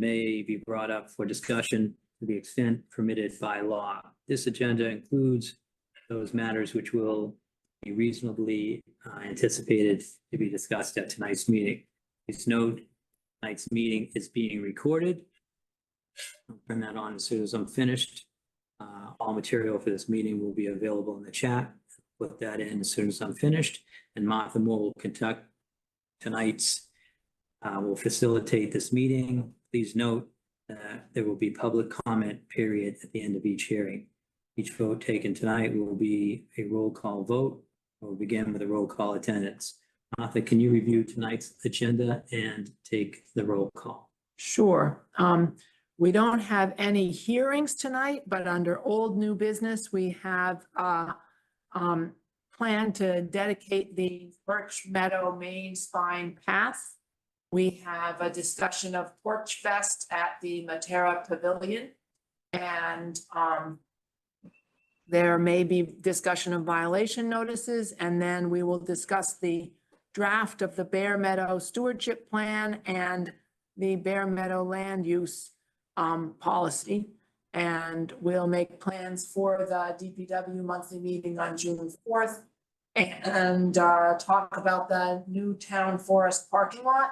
may be brought up for discussion to the extent permitted by law. This agenda includes those matters which will be reasonably anticipated to be discussed at tonight's meeting. Please note, tonight's meeting is being recorded. I'll turn that on as soon as I'm finished. All material for this meeting will be available in the chat. Put that in as soon as I'm finished, and Martha Moore will conduct tonight's, will facilitate this meeting. Please note that there will be public comment period at the end of each hearing. Each vote taken tonight will be a roll call vote. We'll begin with a roll call attendance. Martha, can you review tonight's agenda and take the roll call? Sure. We don't have any hearings tonight, but under old new business, we have plan to dedicate the Birch Meadow Main Spine Path. We have a discussion of Porch Fest at the Matera Pavilion. And there may be discussion of violation notices, and then we will discuss the draft of the Bear Meadow Stewardship Plan and the Bear Meadow Land Use policy. And we'll make plans for the DPW monthly meeting on June 4th and talk about the new town forest parking lot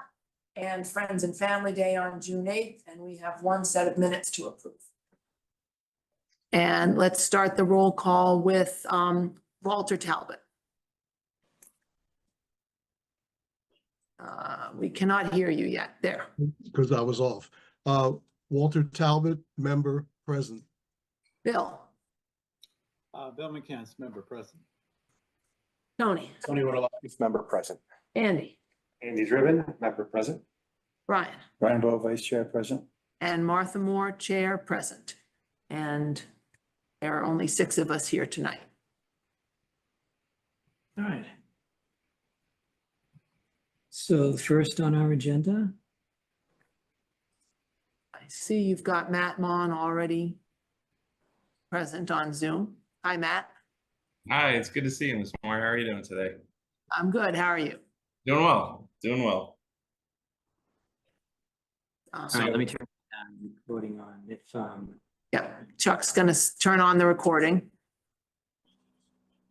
and Friends and Family Day on June 8th. And we have one set of minutes to approve. And let's start the roll call with Walter Talbot. We cannot hear you yet. There. Because I was off. Walter Talbot, member, present. Bill. Bill McCants, member present. Tony. Tony Rodolakis, member present. Andy. Andy Driven, member present. Brian. Brian Bowe, vice chair present. And Martha Moore, chair present. And there are only 6 of us here tonight. All right. So first on our agenda, I see you've got Matt Mon already present on Zoom. Hi, Matt. Hi, it's good to see you, Ms. Moore. How are you doing today? I'm good. How are you? Doing well, doing well. all right, let me turn recording on. If Yeah, Chuck's gonna turn on the recording.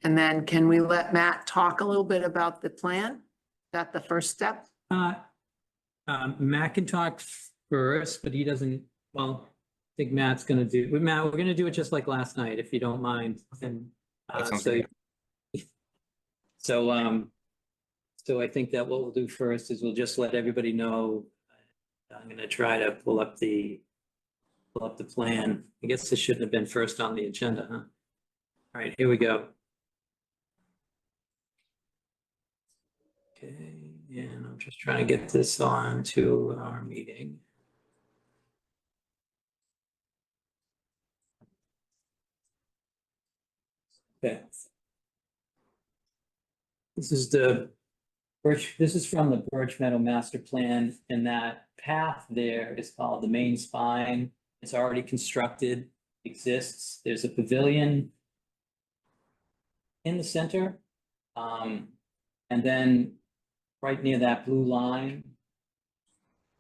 And then can we let Matt talk a little bit about the plan? Is that the first step? Matt can talk first, but he doesn't, well, I think Matt's gonna do, Matt, we're gonna do it just like last night, if you don't mind. And That sounds so, good. so I think that what we'll do first is we'll just let everybody know. I'm gonna try to pull up the plan. I guess this shouldn't have been first on the agenda, huh? All right, here we go. Okay, and I'm just trying to get this on to our meeting. Okay. This is from the Birch Meadow Master Plan, and that path there is called the Main Spine. It's already constructed, exists. There's a pavilion in the center. And then right near that blue line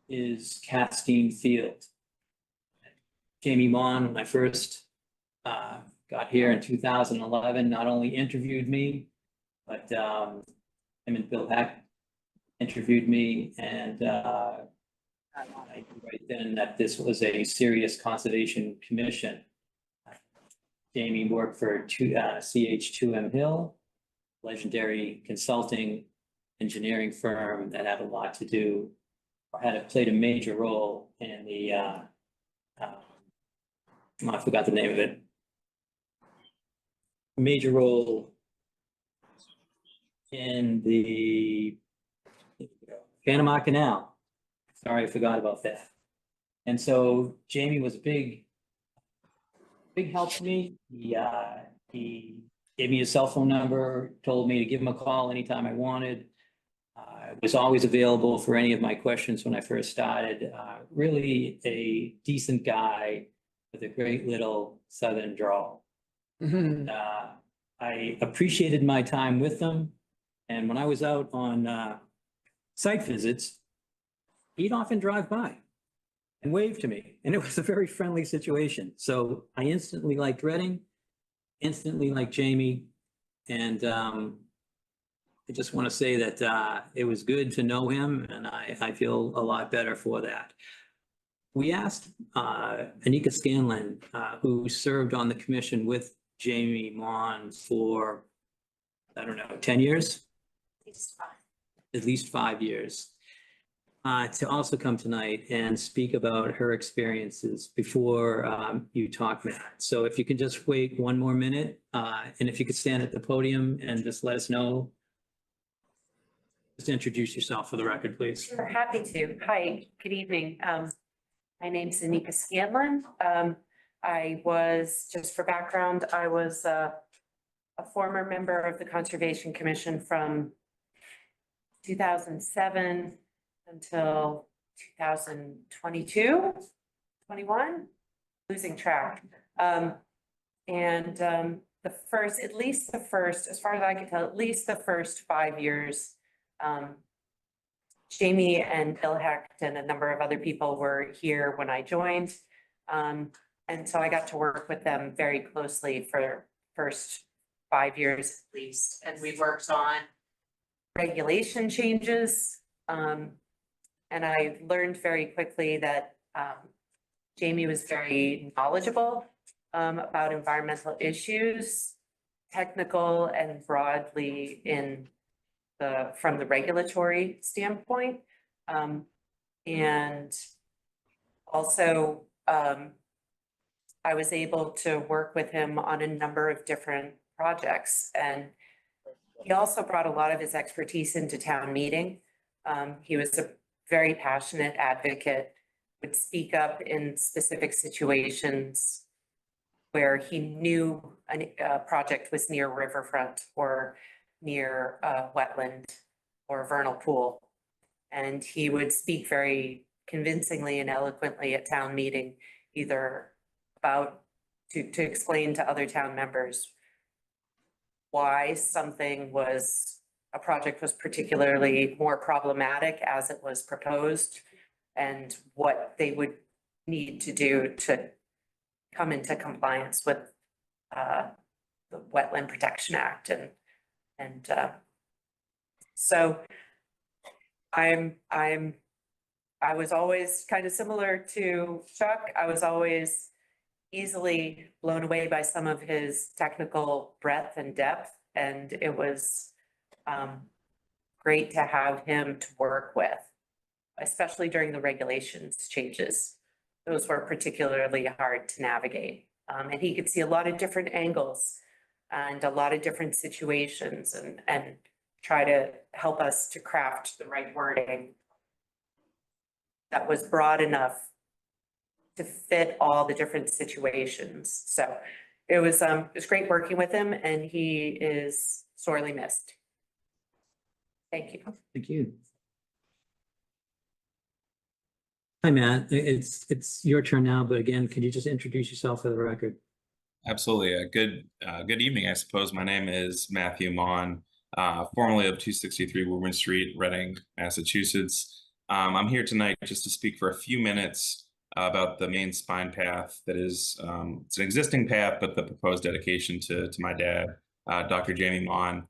is Castine Field. Jamie Mon, when I first got here in 2011, not only interviewed me, but him and Bill Heck interviewed me, and I knew right then that this was a serious conservation commission. Jamie worked for CH2M Hill, legendary consulting engineering firm that had a lot to do, or played a major role in the, I forgot the name of it. Major role in the Panama Canal. Sorry, I forgot about that. And so Jamie was a big help to me. He gave me his cell phone number, told me to give him a call anytime I wanted. Was always available for any of my questions when I first started. Really a decent guy with a great little Southern drawl. Mhm. I appreciated my time with them. And when I was out on site visits, he'd often drive by. and waved to me. And it was a very friendly situation. So I instantly liked Reading, instantly liked Jamie. And I just want to say that it was good to know him, and I feel a lot better for that. We asked Anika Scanlon, who served on the commission with Jamie Mon for, I don't know, 10 years? At least 5 years. To also come tonight and speak about her experiences before you talk, Matt. So if you can just wait one more minute, and if you could stand at the podium and just let us know. Just introduce yourself for the record, please. Sure, happy to. Hi, good evening. My name's Anika Scanlon. I was, just for background, I was a former member of the Conservation Commission from 2007 until 2022, 21, losing track. The first, at least the first, as far as I can tell, at least the first 5 years, Jamie and Bill Hecht and a number of other people were here when I joined. And so I got to work with them very closely for first 5 years at least. And we worked on regulation changes. And I learned very quickly that Jamie was very knowledgeable about environmental issues, technical and broadly from the regulatory standpoint. And also, I was able to work with him on a number of different projects. And he also brought a lot of his expertise into town meeting. He was a very passionate advocate, would speak up in specific situations where he knew a project was near riverfront or near a wetland or a vernal pool. And he would speak very convincingly and eloquently at town meeting, either about to explain to other town members why a project was particularly more problematic as it was proposed and what they would need to do to come into compliance with the Wetland Protection Act. So I was always kind of similar to Chuck. I was always easily blown away by some of his technical breadth and depth. And it was great to have him to work with, especially during the regulations changes. Those were particularly hard to navigate. And he could see a lot of different angles and a lot of different situations and try to help us to craft the right wording that was broad enough to fit all the different situations. So it was great working with him, and he is sorely missed. Thank you. Thank you. Hi, Matt. It's your turn now, but again, could you just introduce yourself for the record? Absolutely. Good evening, I suppose. My name is Matthew Mon, formerly of 263 Woburn Street, Reading, Massachusetts. I'm here tonight just to speak for a few minutes about the main spine path that is, it's an existing path, but the proposed dedication to my dad, Dr. Jamie Mon.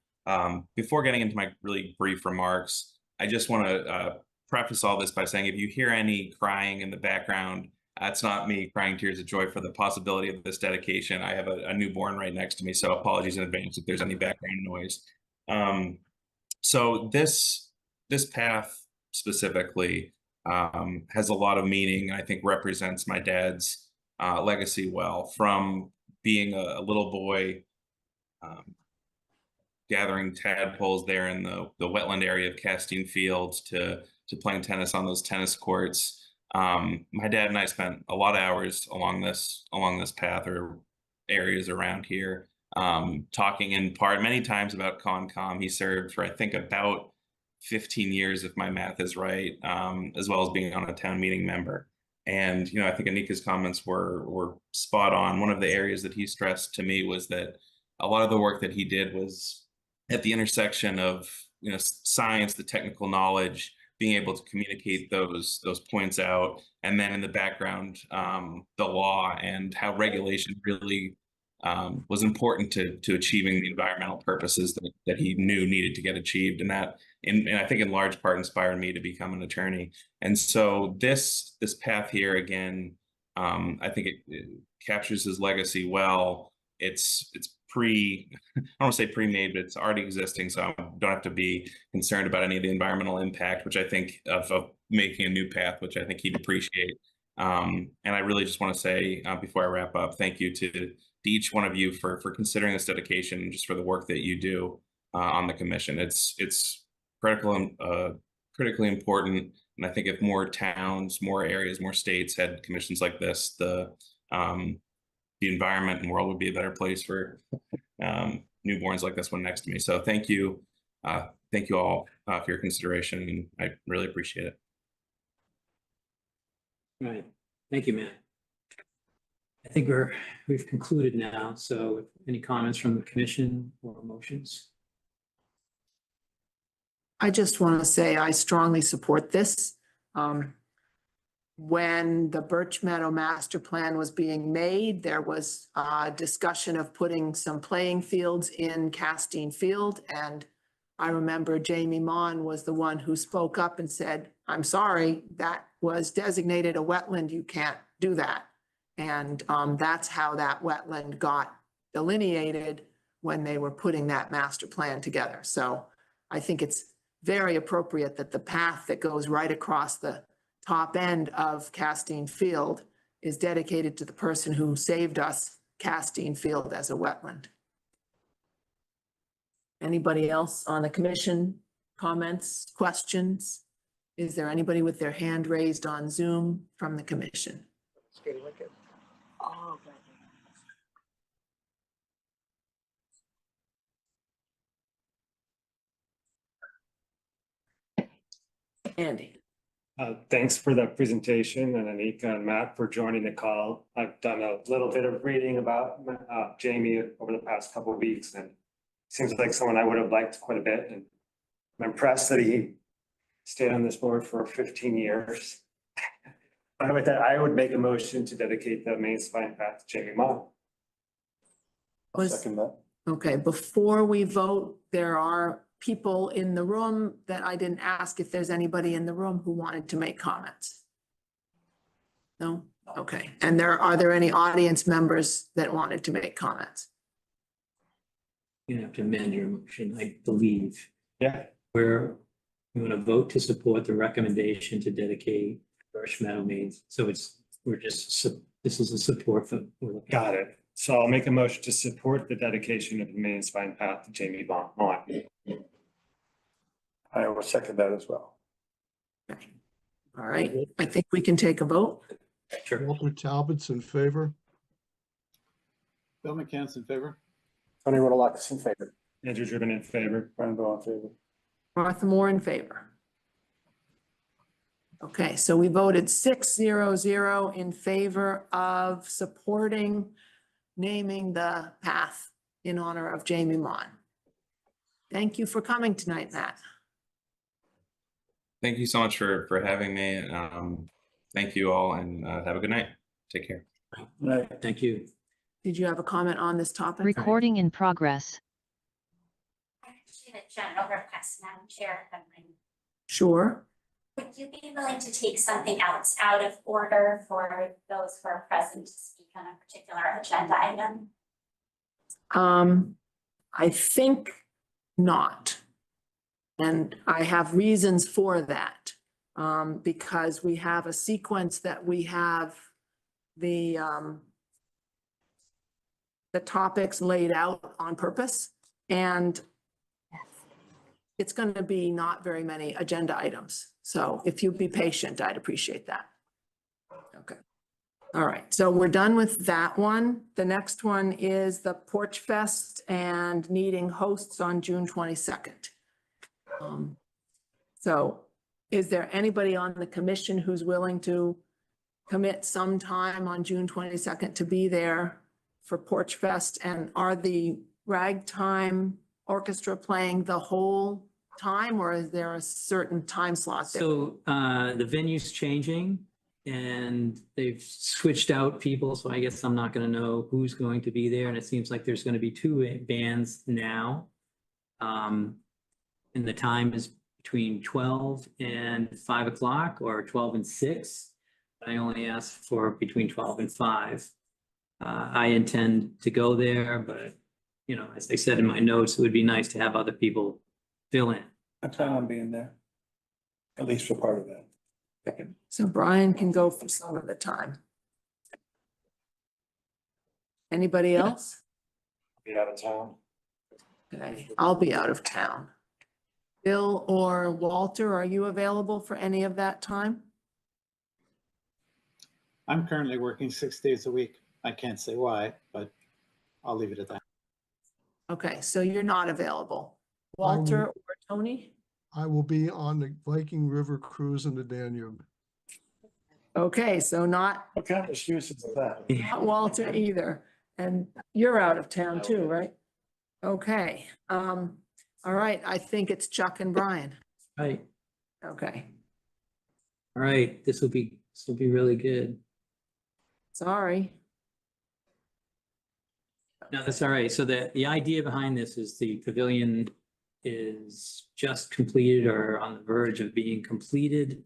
Before getting into my really brief remarks, I just want to preface all this by saying if you hear any crying in the background, it's not me crying tears of joy for the possibility of this dedication. I have a newborn right next to me, so apologies in advance if there's any background noise. So this path specifically has a lot of meaning, and I think represents my dad's legacy well, from being a little boy gathering tadpoles there in the wetland area of Castine Fields to playing tennis on those tennis courts. My dad and I spent a lot of hours along this path or areas around here, talking in part many times about Concom. He served for, I think, about 15 years, if my math is right, as well as being on a town meeting member. And, I think Anika's comments were spot on. One of the areas that he stressed to me was that a lot of the work that he did was at the intersection of, science, the technical knowledge, being able to communicate those points out, and then in the background, the law and how regulation really was important to achieving the environmental purposes that he knew needed to get achieved, and I think in large part inspired me to become an attorney. And so this path here again, I think it captures his legacy well. It's I don't want to say pre-made, but it's already existing, so I don't have to be concerned about any of the environmental impact, which I think of making a new path, which I think he'd appreciate. And I really just want to say before I wrap up, thank you to each one of you for considering this dedication and just for the work that you do on the commission. It's critical, critically important, and I think if more towns, more areas, more states had commissions like this, the environment and world would be a better place for newborns like this one next to me. So thank you all for your consideration, and I really appreciate it. Right. Thank you, Matt. I think we've concluded now. So any comments from the commission or motions? I just want to say I strongly support this. When the Birch Meadow Master Plan was being made, there was a discussion of putting some playing fields in Castine Field. And I remember Jamie Mon was the one who spoke up and said, I'm sorry, that was designated a wetland. You can't do that. And that's how that wetland got delineated when they were putting that master plan together. So I think it's very appropriate that the path that goes right across the top end of Castine Field is dedicated to the person who saved us Castine Field as a wetland. Anybody else on the commission? Comments, questions? Is there anybody with their hand raised on Zoom from the commission? Andy. Thanks for the presentation, and Anika and Matt for joining the call. I've done a little bit of reading about Jamie over the past couple of weeks, and seems like someone I would have liked quite a bit. And I'm impressed that he stayed on this board for 15 years. But with that, I would make a motion to dedicate the main spine path to Jamie Mon. Was- that. Okay, before we vote, there are people in the room that I didn't ask if there's anybody in the room who wanted to make comments. No? Okay. And are there any audience members that wanted to make comments? You have to amend your motion, I believe, Yeah, where you want to vote to support the recommendation to dedicate Birch Meadow Mains. So this is a support for. got it. So I'll make a motion to support the dedication of the main spine path to Jamie Mon. I will second that as well. All right, I think we can take a vote. Sure. Walter Talbot's in favor. Bill McCants in favor? Tony Rotalakis in favor. Andrew Driven in favor. Brian Bowe in favor. Martha Moore in favor. Okay, so we voted 6-0-0 in favor of supporting naming the path in honor of Jamie Mon. Thank you for coming tonight, Matt. Thank you so much for having me. Thank you all, and have a good night. Take care. Thank you. Did you have a comment on this topic? Recording in progress. I actually have a general request, Madam Chair, if I might. Sure. Would you be willing to take something else out of order for those who are present to speak on a particular agenda item? I think not. And I have reasons for that. Because we have a sequence that we have the topics laid out on purpose, and it's going to be not very many agenda items. So if you'd be patient, I'd appreciate that. Okay. All right, so we're done with that one. The next one is the Porch Fest and needing hosts on June 22nd. So is there anybody on the commission who's willing to commit some time on June 22nd to be there for Porch Fest? And are the Ragtime Orchestra playing the whole time, or is there a certain time slot there? So the venue's changing and they've switched out people, so I guess I'm not gonna know who's going to be there, and it seems like there's gonna be two bands now. And the time is between 12 and 5 o'clock or 12 and 6. I only asked for between 12 and 5. I intend to go there, but you know, as I said in my notes, it would be nice to have other people fill in. I plan on being there, at least for part of that. So Brian can go for some of the time. Anybody else? Be out of town. Okay, I'll be out of town. Bill or Walter, are you available for any of that time? I'm currently working 6 days a week. I can't say why, but I'll leave it at that. Okay, so you're not available. Walter or Tony? I will be on the Viking River cruise in the Danube. Okay, so not What kind of excuse is that? not Walter either. And you're out of town too, right? Okay, all right, I think it's Chuck and Brian. Right, Okay, all right, this will be really good. sorry. No, that's all right. So the idea behind this is the pavilion is just completed or on the verge of being completed.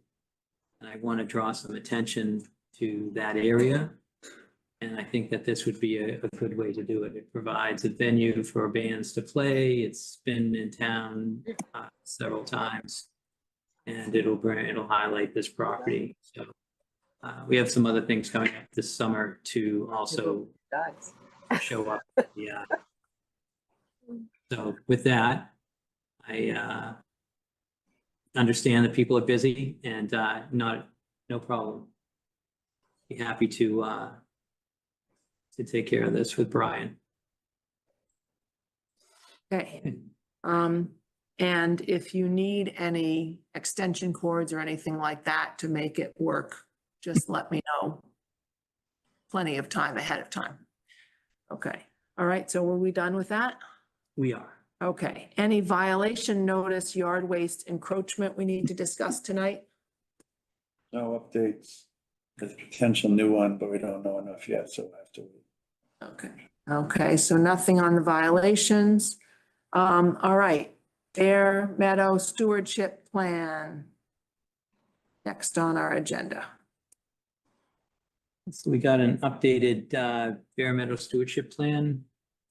And I want to draw some attention to that area. And I think that this would be a good way to do it. It provides a venue for bands to play. It's been in town several times. And it'll highlight this property. So we have some other things coming up this summer to also show up. Yeah. So with that, I understand that people are busy and no problem. Be happy to take care of this with Brian. Okay, and if you need any extension cords or anything like that to make it work, just let me know. Plenty of time ahead of time. Okay, all right, so were we done with that? We are. Okay, any violation notice, yard waste encroachment we need to discuss tonight? No updates. There's a potential new one, but we don't know enough yet, so we'll have to wait. Okay, so nothing on the violations. All right, Bear Meadow Stewardship Plan. Next on our agenda. So we got an updated Bear Meadow Stewardship Plan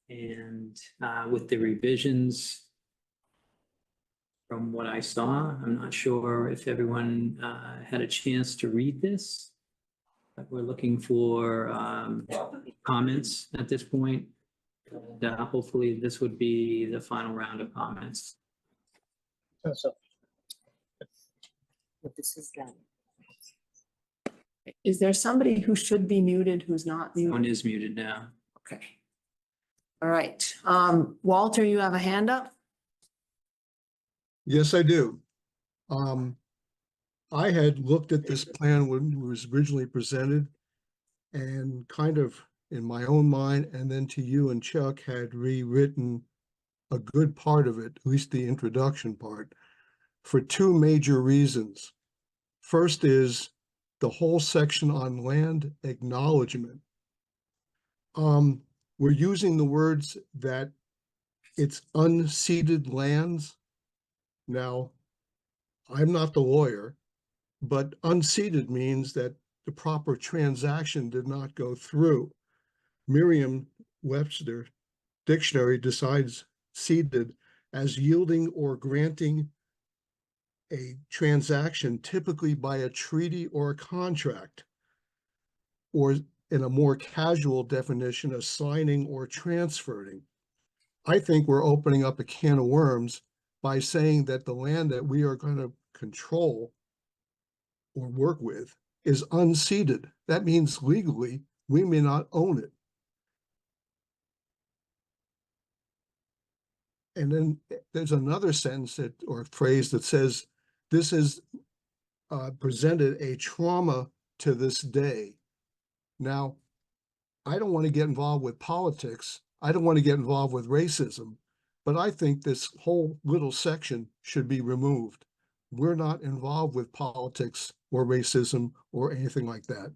and with the revisions from what I saw, I'm not sure if everyone had a chance to read this. But we're looking for comments at this point. And hopefully this would be the final round of comments. This is done. Is there somebody who should be muted who's not One muted? is muted now. Okay. All right, Walter, you have a hand up? Yes, I do. I had looked at this plan when it was originally presented and kind of in my own mind, and then to you and Chuck had rewritten a good part of it, at least the introduction part, for two major reasons. First is the whole section on land acknowledgement. We're using the words that it's unceded lands. Now, I'm not the lawyer, but unceded means that the proper transaction did not go through. Merriam-Webster dictionary decides ceded as yielding or granting a transaction typically by a treaty or a contract, or in a more casual definition, assigning or transferring. I think we're opening up a can of worms by saying that the land that we are going to control or work with is unceded. That means legally we may not own it. And then there's another sentence that, or phrase that says, this is presented a trauma to this day. Now, I don't want to get involved with politics. I don't want to get involved with racism, but I think this whole little section should be removed. We're not involved with politics or racism or anything like that.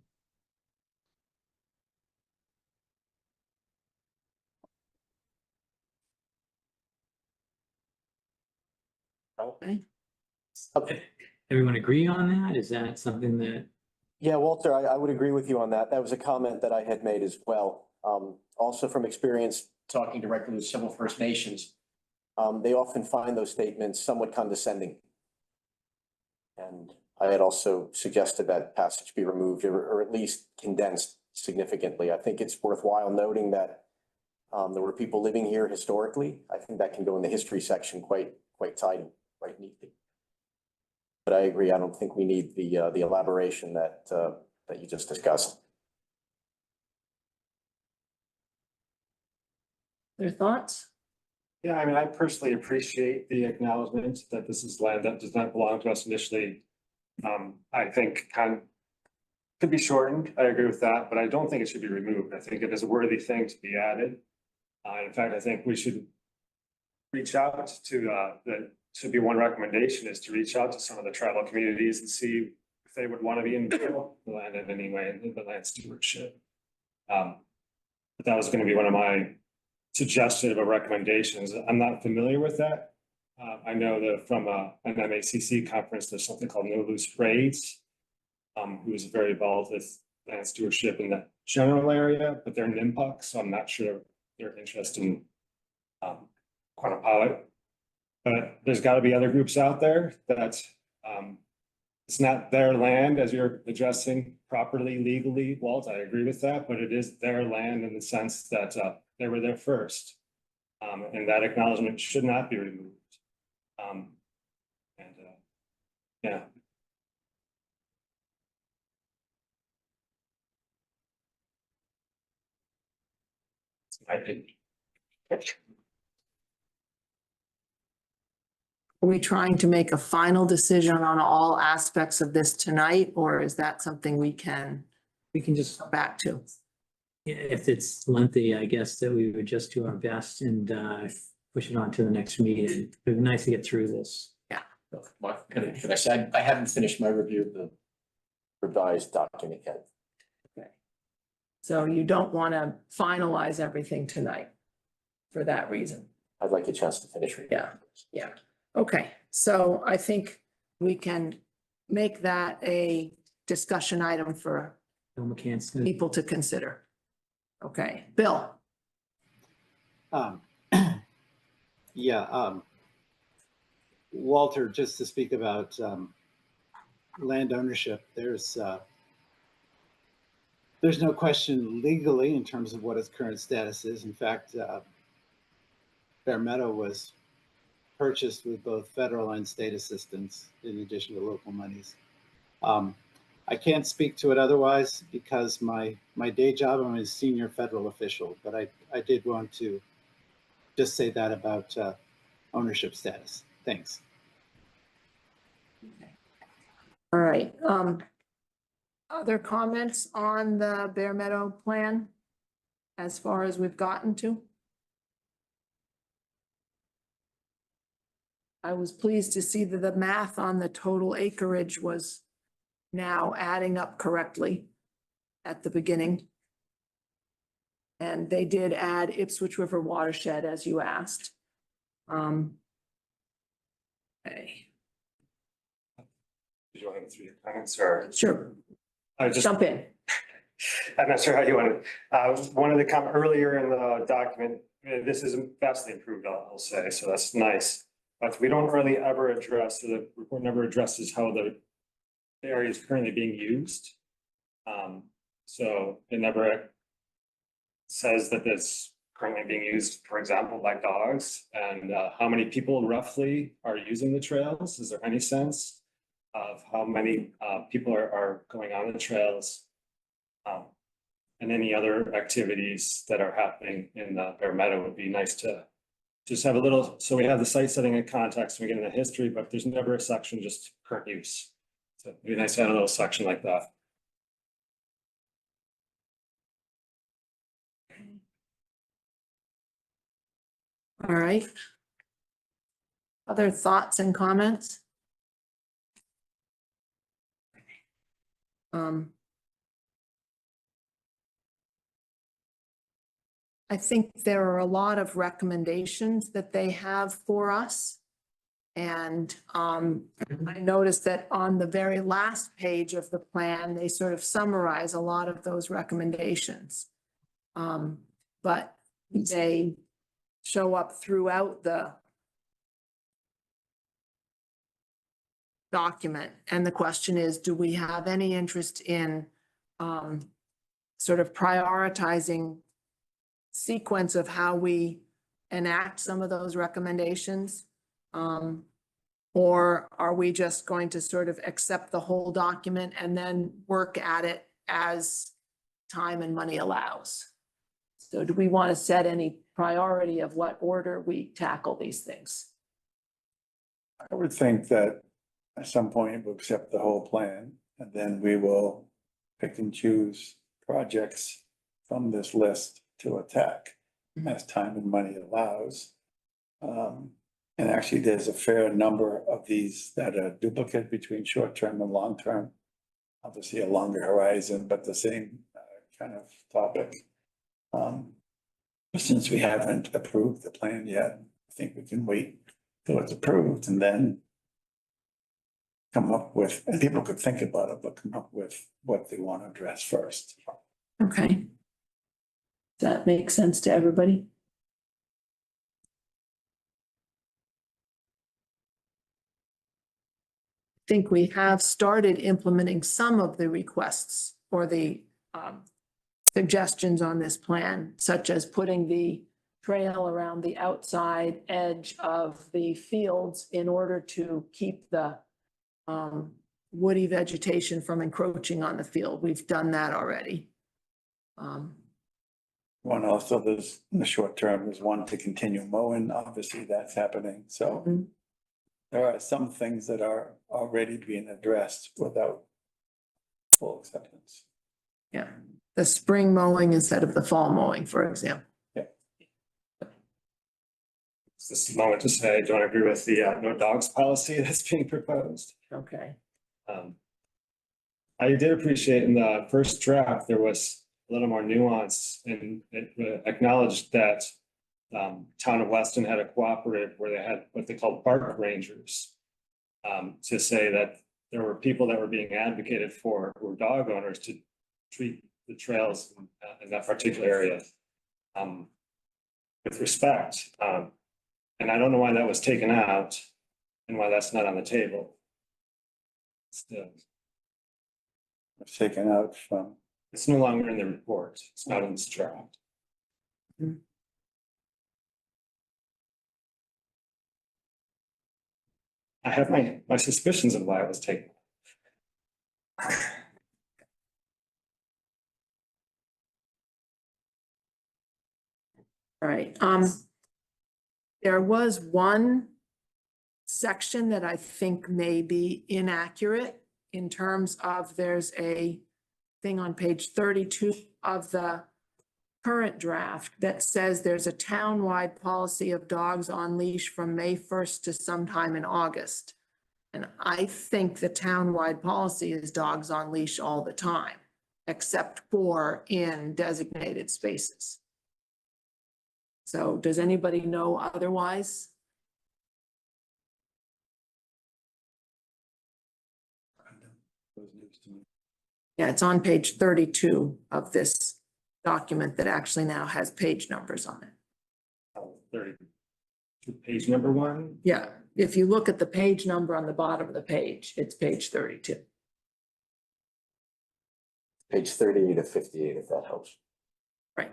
Okay. Everyone agree on that? Is that something that, Yeah, Walter, I would agree with you on that. That was a comment that I had made as well. Also from experience talking directly with several First Nations, they often find those statements somewhat condescending. And I had also suggested that passage be removed or at least condensed significantly. I think it's worthwhile noting that there were people living here historically. I think that can go in the history section quite tidy, quite neatly. But I agree, I don't think we need the elaboration that you just discussed. Their thoughts? Yeah, I mean, I personally appreciate the acknowledgement that this is land that does not belong to us initially. I think could be shortened. I agree with that, but I don't think it should be removed. I think it is a worthy thing to be added. In fact, I think we should reach out to, that should be one recommendation, is to reach out to some of the tribal communities and see if they would want to be involved in the land in any way, in the land stewardship. But that was going to be one of my suggested recommendations. I'm not familiar with that. I know that from an MACC conference, there's something called No Loose Raids, who is very involved with land stewardship in that general area, but they're NIMPUC, so I'm not sure they're interested in Quannapowitt. But there's got to be other groups out there that it's not their land, as you're addressing properly, legally, Walt, I agree with that, but it is their land in the sense that they were there first. And that acknowledgement should not be removed. Yeah. I think. Are we trying to make a final decision on all aspects of this tonight, or is that something we can we can just, go back to? if it's lengthy, I guess that we would just do our best and push it on to the next meeting. It'd be nice to get through this. Mark, can I say, I haven't finished my review of the revised document yet. So you don't want to finalize everything tonight for that reason? I'd like a chance to finish reading. Yeah. Okay, so I think we can make that a discussion item for Bill McCann's gonna people to consider. Okay, Bill? Walter, just to speak about land ownership, there's no question legally in terms of what its current status is. In fact, Bear Meadow was purchased with both federal and state assistance in addition to local monies. I can't speak to it otherwise because my day job, I'm a senior federal official, but I did want to just say that about ownership status. Thanks. All right, other comments on the Bear Meadow plan as far as we've gotten to? I was pleased to see that the math on the total acreage was now adding up correctly at the beginning. And they did add Ipswich River watershed, as you asked. Okay, Did you want to go through your comments or? sure, I just, jump in. I'm not sure how you want to, one of the earlier in the document, this is vastly improved, I'll say, so that's nice. But we don't really ever address, or the report never addresses how the area is currently being used. So it never says that it's currently being used, for example, by dogs, and how many people roughly are using the trails? Is there any sense of how many people are going on the trails? And any other activities that are happening in Bear Meadow would be nice to just have a little, so we have the site setting in context, we get into history, but there's never a section just current use. So it'd be nice to have a little section like that. All right, Other thoughts and comments? I think there are a lot of recommendations that they have for us. And I noticed that on the very last page of the plan, they sort of summarize a lot of those recommendations. But they show up throughout the document. And the question is, do we have any interest in sort of prioritizing sequence of how we enact some of those recommendations? Or are we just going to sort of accept the whole document and then work at it as time and money allows? So do we want to set any priority of what order we tackle these things? I would think that at some point we'll accept the whole plan and then we will pick and choose projects from this list to attack as time and money allows. And actually, there's a fair number of these that are duplicate between short-term and long-term. Obviously, a longer horizon, but the same kind of topic. Since we haven't approved the plan yet, I think we can wait till it's approved and then come up with, and people could think about it, but come up with what they want to address first. Okay. Does that make sense to everybody? I think we have started implementing some of the requests or the suggestions on this plan, such as putting the trail around the outside edge of the fields in order to keep the woody vegetation from encroaching on the field. We've done that already. One also, there's in the short term, there's one to continue mowing. Obviously, that's happening. So there are some things that are already being addressed without full acceptance. Yeah, the spring mowing instead of the fall mowing, for example. This is the moment to say I don't agree with the no dogs policy that's being proposed. Okay. I did appreciate in the first draft, there was a little more nuance and it acknowledged that town of Weston had a cooperative where they had what they called park rangers. To say that there were people that were being advocated for who were dog owners to treat the trails in that particular area with respect. And I don't know why that was taken out and why that's not on the table. Still, It's taken out from, it's no longer in the report. It's not in this draft. I have my suspicions of why it was taken. All right, there was one section that I think may be inaccurate in terms of there's a thing on page 32 of the current draft that says there's a town-wide policy of dogs on leash from May 1st to sometime in August. And I think the town-wide policy is dogs on leash all the time, except for in designated spaces. So does anybody know otherwise? was news to me. Yeah, it's on page 32 of this document that actually now has page numbers on it. 32, page number 1. Yeah, if you look at the page number on the bottom of the page, it's page 32. Page 38 of 58, if that helps. Right.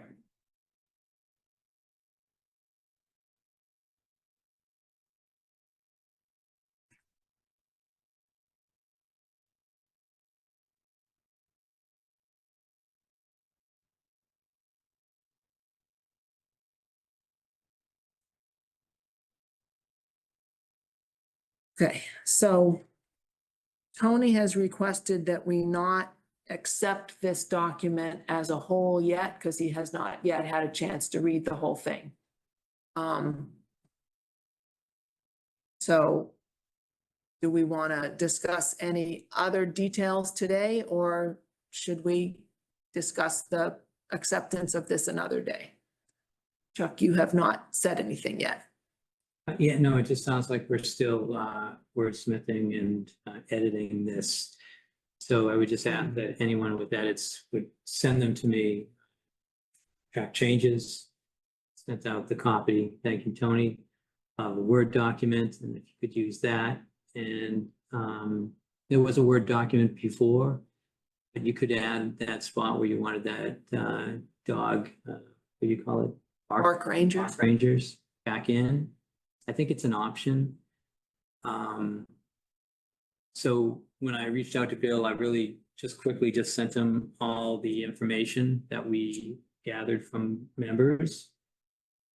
Okay, so Tony has requested that we not accept this document as a whole yet, because he has not yet had a chance to read the whole thing. So do we want to discuss any other details today, or should we discuss the acceptance of this another day? Chuck, you have not said anything yet. Yeah, no, it just sounds like we're still wordsmithing and editing this. So I would just ask that anyone with edits would send them to me. Track changes, sent out the copy. Thank you, Tony. The Word document, and if you could use that. And there was a Word document before, but you could add that spot where you wanted that dog, what do you call it? Park rangers. Park rangers back in. I think it's an option. So when I reached out to Bill, I really just quickly just sent him all the information that we gathered from members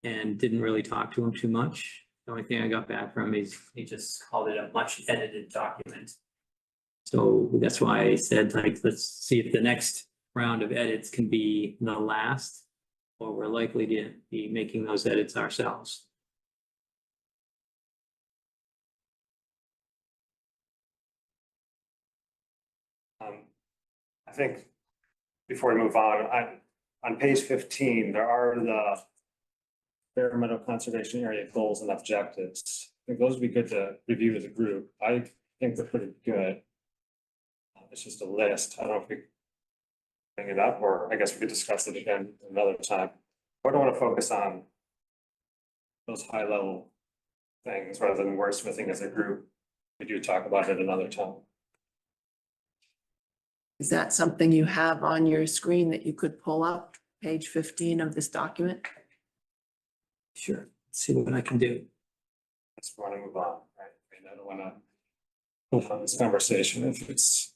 and didn't really talk to him too much. The only thing I got back from him is he just called it a much edited document. So that's why I said, like, let's see if the next round of edits can be the last, or we're likely to be making those edits ourselves. I think before we move on page 15, there are the Bear Meadow Conservation Area goals and objectives. I think those would be good to review as a group. I think they're pretty good. It's just a list. I don't know if we bring it up, or I guess we could discuss it again another time. I don't want to focus on those high level things rather than wordsmithing as a group. We do talk about it another time. Is that something you have on your screen that you could pull up, page 15 of this document? Sure, let's see what I can do. Let's want to move on, right? I don't want to move on this conversation if it's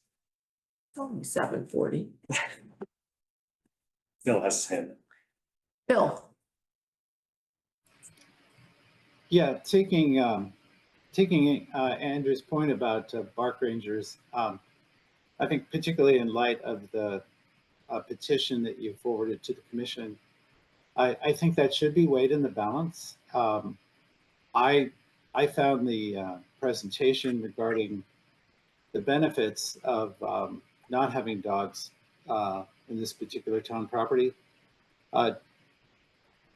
It's only 7:40. Bill has his hand. Bill, Yeah, taking Andrew's point about park rangers, I think particularly in light of the petition that you forwarded to the commission, I think that should be weighed in the balance. I found the presentation regarding the benefits of not having dogs in this particular town property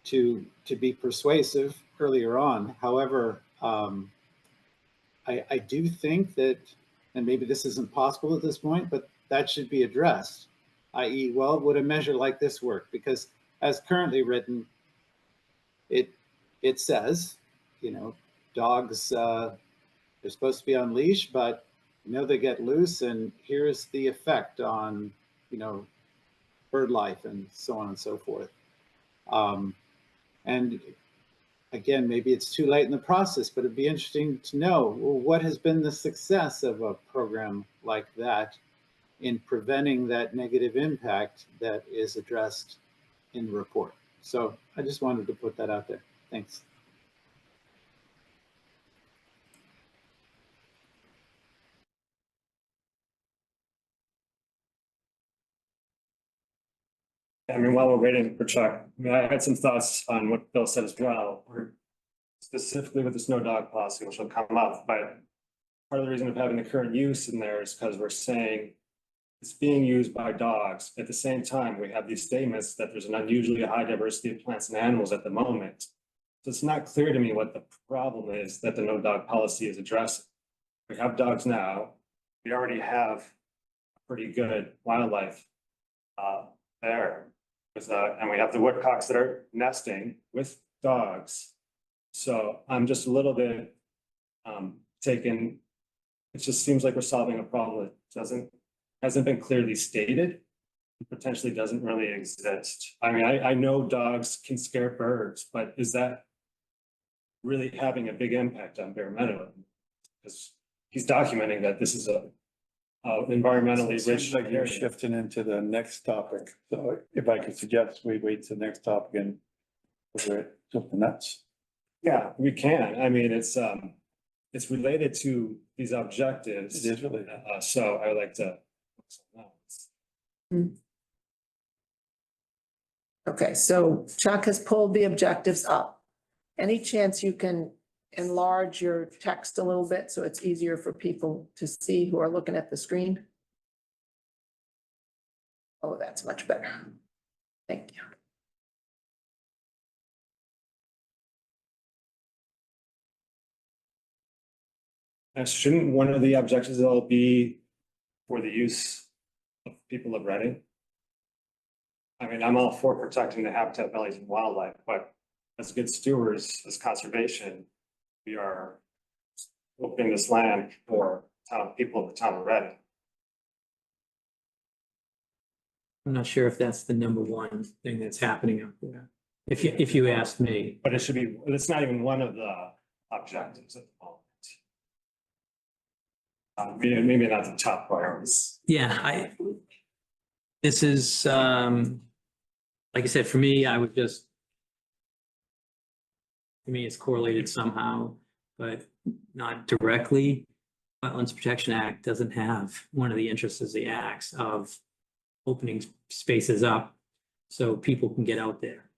to be persuasive earlier on. However, I do think that, and maybe this isn't possible at this point, but that should be addressed, i.e., well, would a measure like this work? Because as currently written, it says, you know, dogs, they're supposed to be on leash, but you know, they get loose, and here's the effect on, you know, bird life and so on and so forth. And again, maybe it's too late in the process, but it'd be interesting to know, well, what has been the success of a program like that in preventing that negative impact that is addressed in the report? So I just wanted to put that out there. Thanks. I mean, while we're waiting for Chuck, I mean, I had some thoughts on what Bill said as well, or specifically with the snow dog policy, which will come up, but part of the reason of having the current use in there is because we're saying it's being used by dogs. At the same time, we have these statements that there's an unusually high diversity of plants and animals at the moment. So it's not clear to me what the problem is that the no dog policy is addressing. We have dogs now. We already have pretty good wildlife there. And we have the woodcocks that are nesting with dogs. So I'm just a little bit taken. It just seems like we're solving a problem that hasn't been clearly stated. It potentially doesn't really exist. I mean, I know dogs can scare birds, but is that really having a big impact on Bear Meadow? Because he's documenting that this is a environmentally It seems rich like you're area. shifting into the next topic. So if I could suggest we wait to the next topic and we're something nuts. Yeah, we can. I mean, it's related to these objectives. It is related. So I would like to. okay, so Chuck has pulled the objectives up. Any chance you can enlarge your text a little bit so it's easier for people to see who are looking at the screen? Oh, that's much better. Thank you. Shouldn't one of the objectives all be for the use of people of Reading? I mean, I'm all for protecting the habitat, values and wildlife, but as good stewards, as conservation, we are opening this land for people of the town of Reading. I'm not sure if that's the number one thing that's happening up there. If you ask me, But it should be, it's not even one of the objectives at the moment. Maybe not the top priorities. yeah, this is, like I said, for me, I would just, for me, it's correlated somehow, but not directly. Wetlands Protection Act doesn't have one of the interests of the acts of opening spaces up so people can get out there.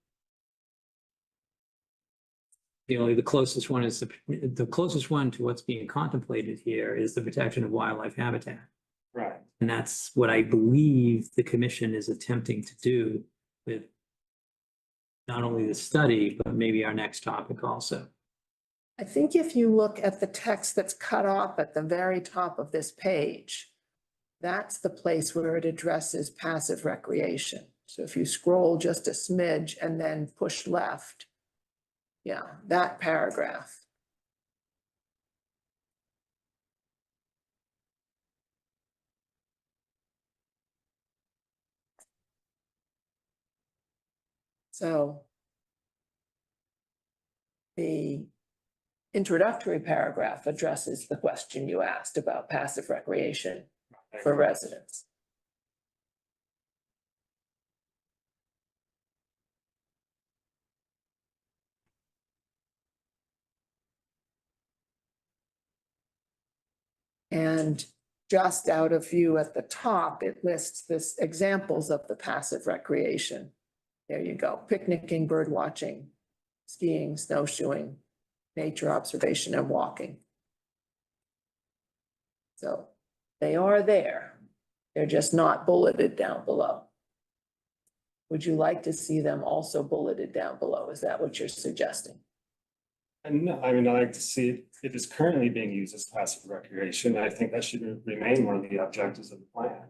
The closest one is the closest one to what's being contemplated here is the protection of wildlife habitat. Right. And that's what I believe the commission is attempting to do with not only the study, but maybe our next topic also. I think if you look at the text that's cut off at the very top of this page, that's the place where it addresses passive recreation. So if you scroll just a smidge and then push left, yeah, that paragraph. So the introductory paragraph addresses the question you asked about passive recreation for residents. And just out of view at the top, it lists this examples of the passive recreation. There you go, picnicking, bird watching, skiing, snowshoeing, nature observation and walking. So they are there. They're just not bulleted down below. Would you like to see them also bulleted down below? Is that what you're suggesting? And no, I mean, I like to see it is currently being used as passive recreation. I think that should remain one of the objectives of the plan.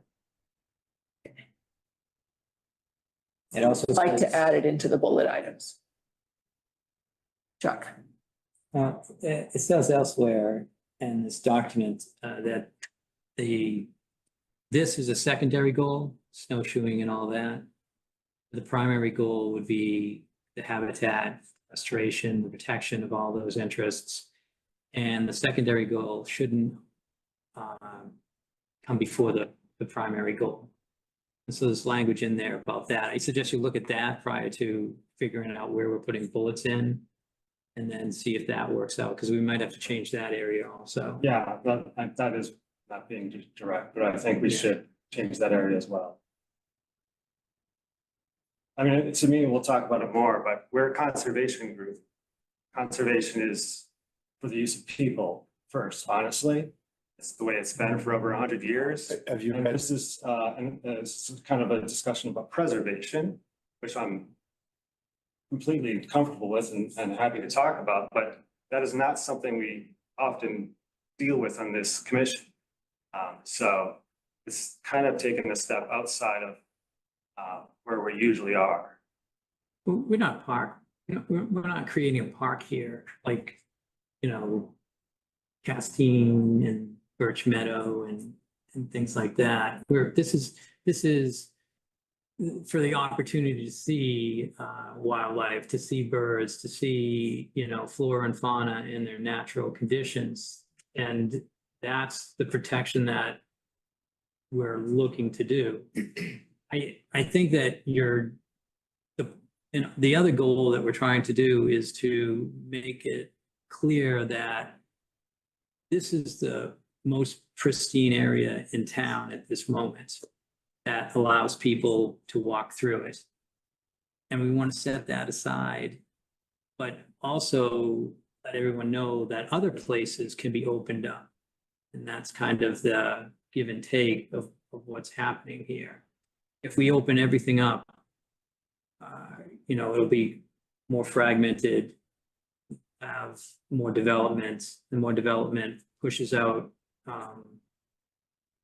It also I'd like to says, add it into the bullet items. Chuck. it says elsewhere in this document that this is a secondary goal, snowshoeing and all that. The primary goal would be the habitat restoration, the protection of all those interests. And the secondary goal shouldn't come before the primary goal. And so there's language in there about that. I suggest you look at that prior to figuring out where we're putting bullets in and then see if that works out, because we might have to change that area also. Yeah, that is not being direct, but I think we should change that area as well. I mean, to me, we'll talk about it more, but we're a conservation group. Conservation is for the use of people first, honestly. It's the way it's been for over 100 years. Have you And read, this is kind of a discussion about preservation, which I'm completely comfortable with and happy to talk about, but that is not something we often deal with on this commission. So it's kind of taking a step outside of where we usually are. We're not we're not creating a park here, like, Castine and Birch Meadow and things like that. This is for the opportunity to see wildlife, to see birds, to see, flora and fauna in their natural conditions. And that's the protection that we're looking to do. I think that the other goal that we're trying to do is to make it clear that this is the most pristine area in town at this moment that allows people to walk through it. And we want to set that aside, but also let everyone know that other places can be opened up. And that's kind of the give and take of what's happening here. If we open everything up, it'll be more fragmented, have more development, and more development pushes out,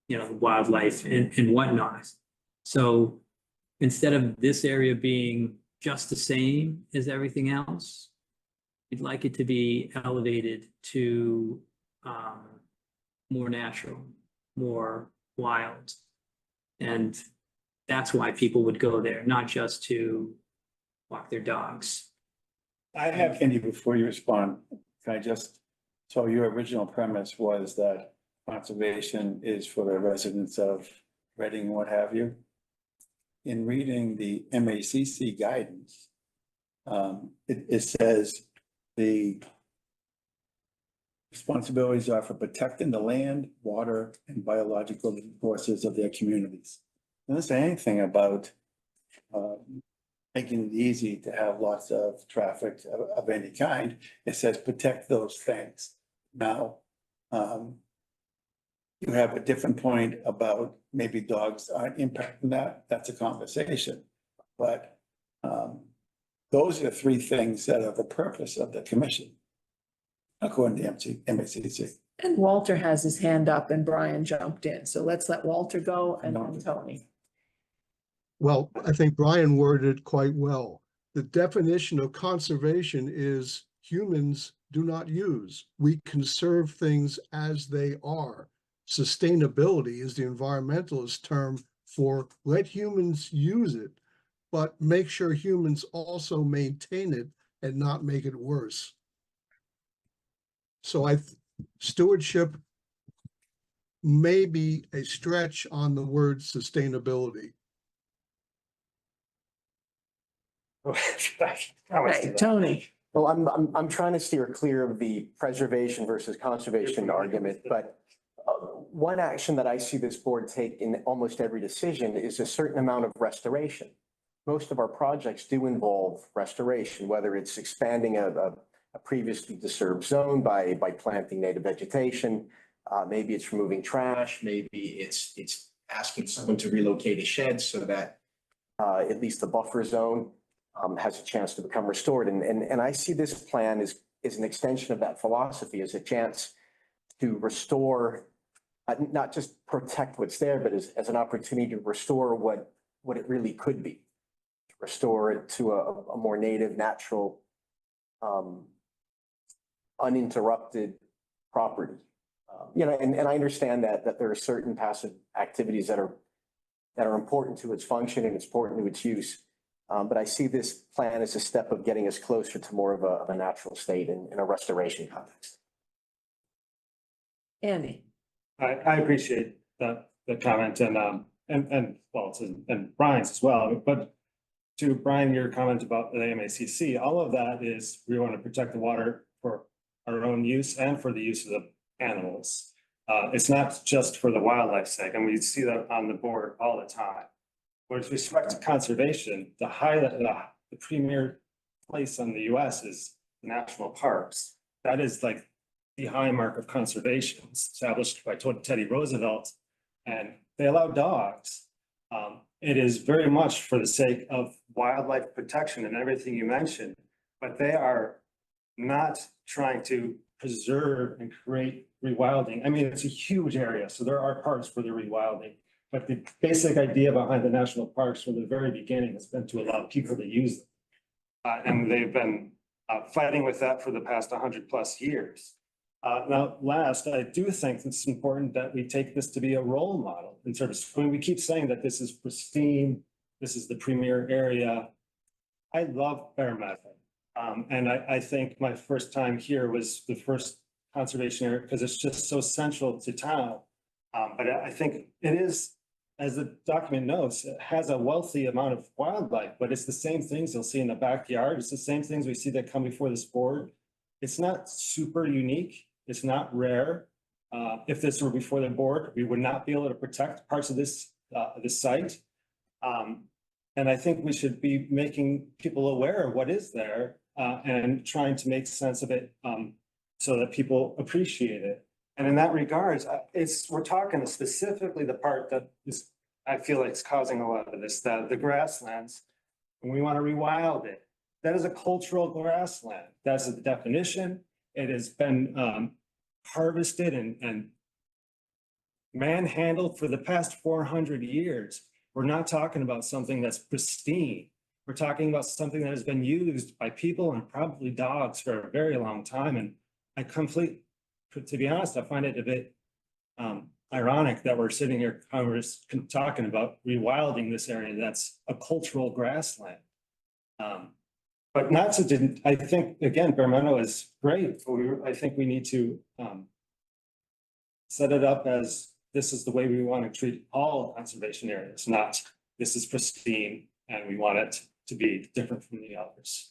wildlife and whatnot. So instead of this area being just the same as everything else, we'd like it to be elevated to more natural, more wild. And that's why people would go there, not just to walk their dogs. I have, Andy, before you respond, can I just, so your original premise was that conservation is for the residents of Reading, what have you? In reading the MACC guidance, it says the responsibilities are for protecting the land, water, and biological resources of their communities. It doesn't say anything about making it easy to have lots of traffic of any kind. It says protect those things. Now, you have a different point about maybe dogs aren't impacting that. That's a conversation. But those are three things that are the purpose of the commission, according to MACC. And Walter has his hand up and Brian jumped in. So let's let Walter go and then Tony. Well, I think Brian worded it quite well. The definition of conservation is humans do not use. We conserve things as they are. Sustainability is the environmentalist term for let humans use it, but make sure humans also maintain it and not make it worse. So stewardship may be a stretch on the word sustainability. Right, Tony. Well, I'm trying to steer clear of the preservation versus conservation argument, but one action that I see this board take in almost every decision is a certain amount of restoration. Most of our projects do involve restoration, whether it's expanding a previously disturbed zone by planting native vegetation. Maybe it's removing trash, maybe it's asking someone to relocate a shed so that at least the buffer zone has a chance to become restored. And I see this plan as an extension of that philosophy, as a chance to restore, not just protect what's there, but as an opportunity to restore what it really could be. To restore it to a more native, natural, uninterrupted property. And I understand that there are certain passive activities that are important to its function and it's important to its use. But I see this plan as a step of getting us closer to more of a natural state in a restoration context. Andy. I appreciate the comment and well, and Brian's as well, but to Brian, your comment about the MACC, all of that is we want to protect the water for our own use and for the use of the animals. It's not just for the wildlife's sake, and we see that on the board all the time. With respect to conservation, the premier place in the US is national parks. That is like the high mark of conservation established by Teddy Roosevelt, and they allow dogs. It is very much for the sake of wildlife protection and everything you mentioned, but they are not trying to preserve and create rewilding. I mean, it's a huge area, so there are parks for the rewilding, but the basic idea behind the national parks from the very beginning has been to allow people to use them. And they've been fighting with that for the past 100+ years. Now, last, I do think it's important that we take this to be a role model in terms of, when we keep saying that this is pristine, this is the premier area. I love Bear Meadow. And I think my first time here was the first conservation area because it's just so central to town. But I think it is, as the document notes, it has a wealthy amount of wildlife, but it's the same things you'll see in the backyard. It's the same things we see that come before this board. It's not super unique. It's not rare. If this were before the board, we would not be able to protect parts of this site. And I think we should be making people aware of what is there and trying to make sense of it, so that people appreciate it. And in that regards, we're talking specifically the part that is, I feel like it's causing a lot of this, the grasslands. And we want to rewild it. That is a cultural grassland. That's the definition. It has been harvested and manhandled for the past 400 years. We're not talking about something that's pristine. We're talking about something that has been used by people and probably dogs for a very long time. And to be honest, I find it a bit ironic that we're sitting here talking about rewilding this area that's a cultural grassland. But not to, I think, again, Bear Meadow is great. I think we need to set it up as this is the way we want to treat all conservation areas, not this is pristine and we want it to be different from the others.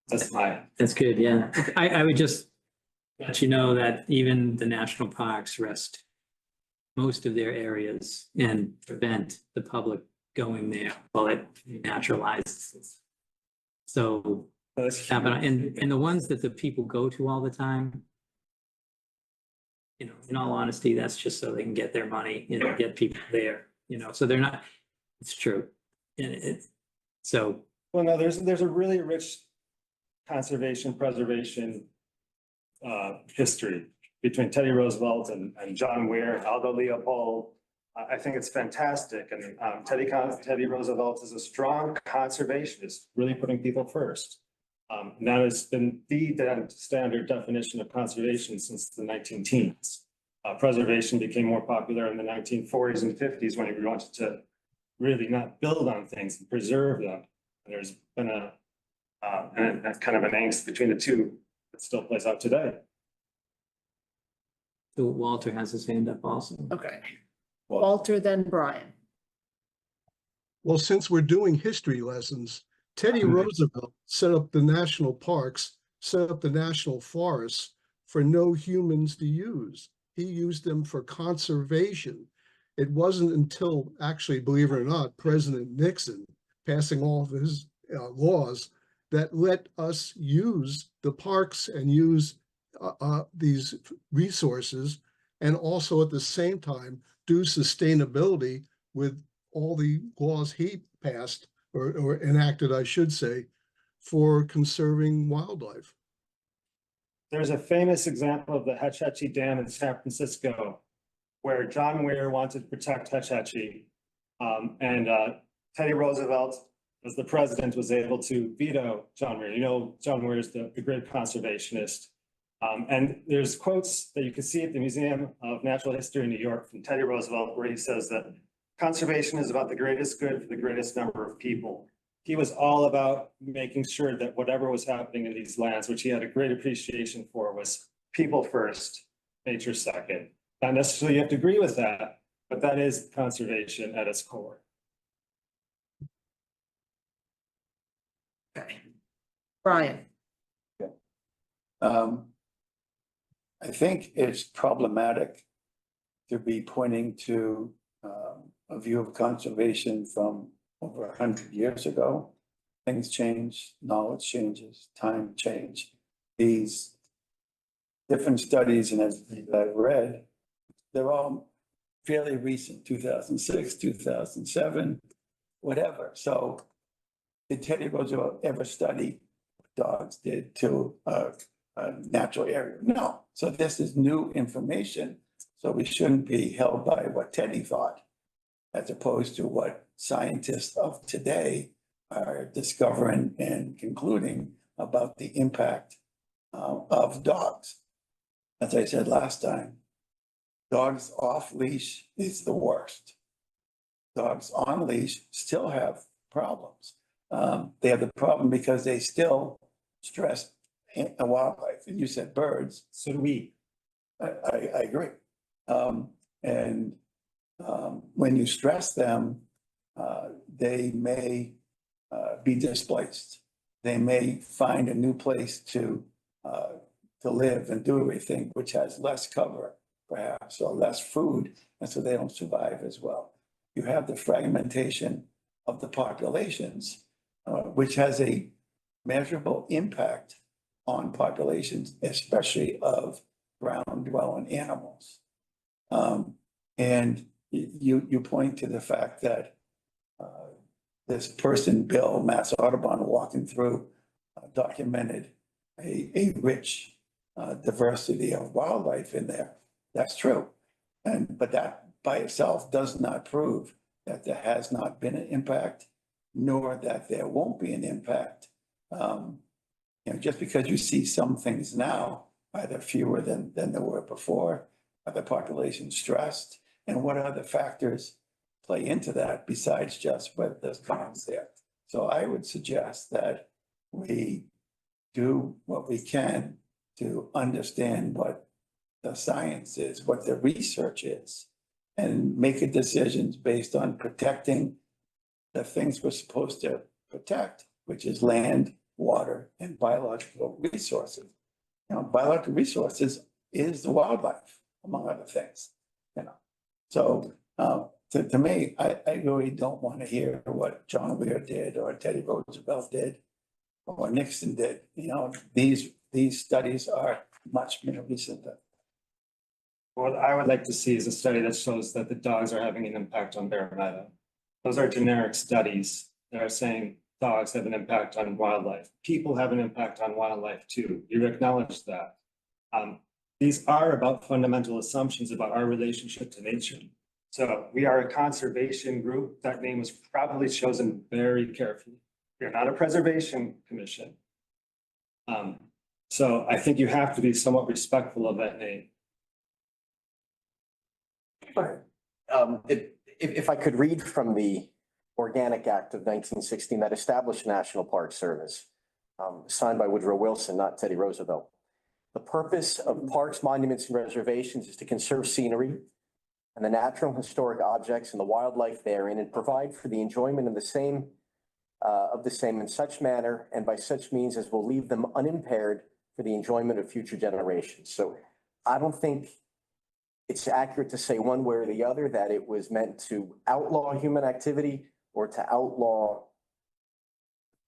That's good, yeah. I would just let you know that even the national parks rest most of their areas and prevent the public going there while it naturalizes. So, and the ones that the people go to all the time, you know, in all honesty, that's just so they can get their money, you know, get people there, you know, so they're not, it's true. And so. Well, no, there's a really rich conservation, preservation history between Teddy Roosevelt and John Weir and Aldo Leopold. I think it's fantastic. And Teddy Roosevelt is a strong conservationist, really putting people first. And that has been the standard definition of conservation since the 19-teens. Preservation became more popular in the 1940s and 50s when we wanted to really not build on things and preserve them. And there's been a kind of an angst between the two that still plays out today. So Walter has his hand up also. Okay. Walter, then Brian. Well, since we're doing history lessons, Teddy Roosevelt set up the national parks, set up the national forests for no humans to use. He used them for conservation. It wasn't until, actually, believe it or not, President Nixon passing all of his laws that let us use the parks and use these resources, and also at the same time do sustainability with all the laws he passed or enacted, I should say, for conserving wildlife. There's a famous example of the Hetch Hetchy Dam in San Francisco, where John Weir wanted to protect Hetch Hetchy. And Teddy Roosevelt, as the president, was able to veto John Weir. You know, John Weir is the great conservationist. And there's quotes that you can see at the Museum of Natural History in New York from Teddy Roosevelt, where he says that conservation is about the greatest good for the greatest number of people. He was all about making sure that whatever was happening in these lands, which he had a great appreciation for, was people first, nature second. Not necessarily you have to agree with that, but that is conservation at its core. Okay. Brian. I think it's problematic to be pointing to a view of conservation from over 100 years ago. Things change, knowledge changes, time change. These different studies and as I've read, they're all fairly recent, 2006, 2007, whatever. So did Teddy Roosevelt ever study what dogs did to a natural area? No. So this is new information. So we shouldn't be held by what Teddy thought, as opposed to what scientists of today are discovering and concluding about the impact of dogs. As I said last time, dogs off leash is the worst. Dogs on leash still have problems. They have the problem because they still stress a wildlife. And you said birds. So do we. I agree. When you stress them, they may be displaced. They may find a new place to live and do everything, which has less cover, perhaps, or less food, and so they don't survive as well. You have the fragmentation of the populations. which has a measurable impact on populations, especially of ground dwelling animals. And you point to the fact that this person, Bill, Mass Audubon, walking through, documented a rich diversity of wildlife in there. That's true. But that by itself does not prove that there has not been an impact, nor that there won't be an impact. Just because you see some things now, either fewer than there were before, are the population stressed, and what other factors play into that besides just whether there's commons there. So I would suggest that we do what we can to understand what the science is, what the research is, and make a decisions based on protecting the things we're supposed to protect, which is land, water, and biological resources. Biological resources is the wildlife, among other things, So to me, I really don't want to hear what John Weir did or Teddy Roosevelt did or Nixon did. These studies are much more recent. What I would like to see is a study that shows that the dogs are having an impact on Bear Meadow. Those are generic studies that are saying dogs have an impact on wildlife. People have an impact on wildlife too. You acknowledge that. These are about fundamental assumptions about our relationship to nature. So we are a conservation group. That name was probably chosen very carefully. We're not a preservation commission. So I think you have to be somewhat respectful of that name. If I could read from the Organic Act of 1916 that established National Park Service, signed by Woodrow Wilson, not Teddy Roosevelt. The purpose of parks, monuments, and reservations is to conserve scenery and the natural and historic objects and the wildlife therein, and provide for the enjoyment of the same in such manner and by such means as will leave them unimpaired for the enjoyment of future generations. So I don't think it's accurate to say one way or the other that it was meant to outlaw human activity or to outlaw,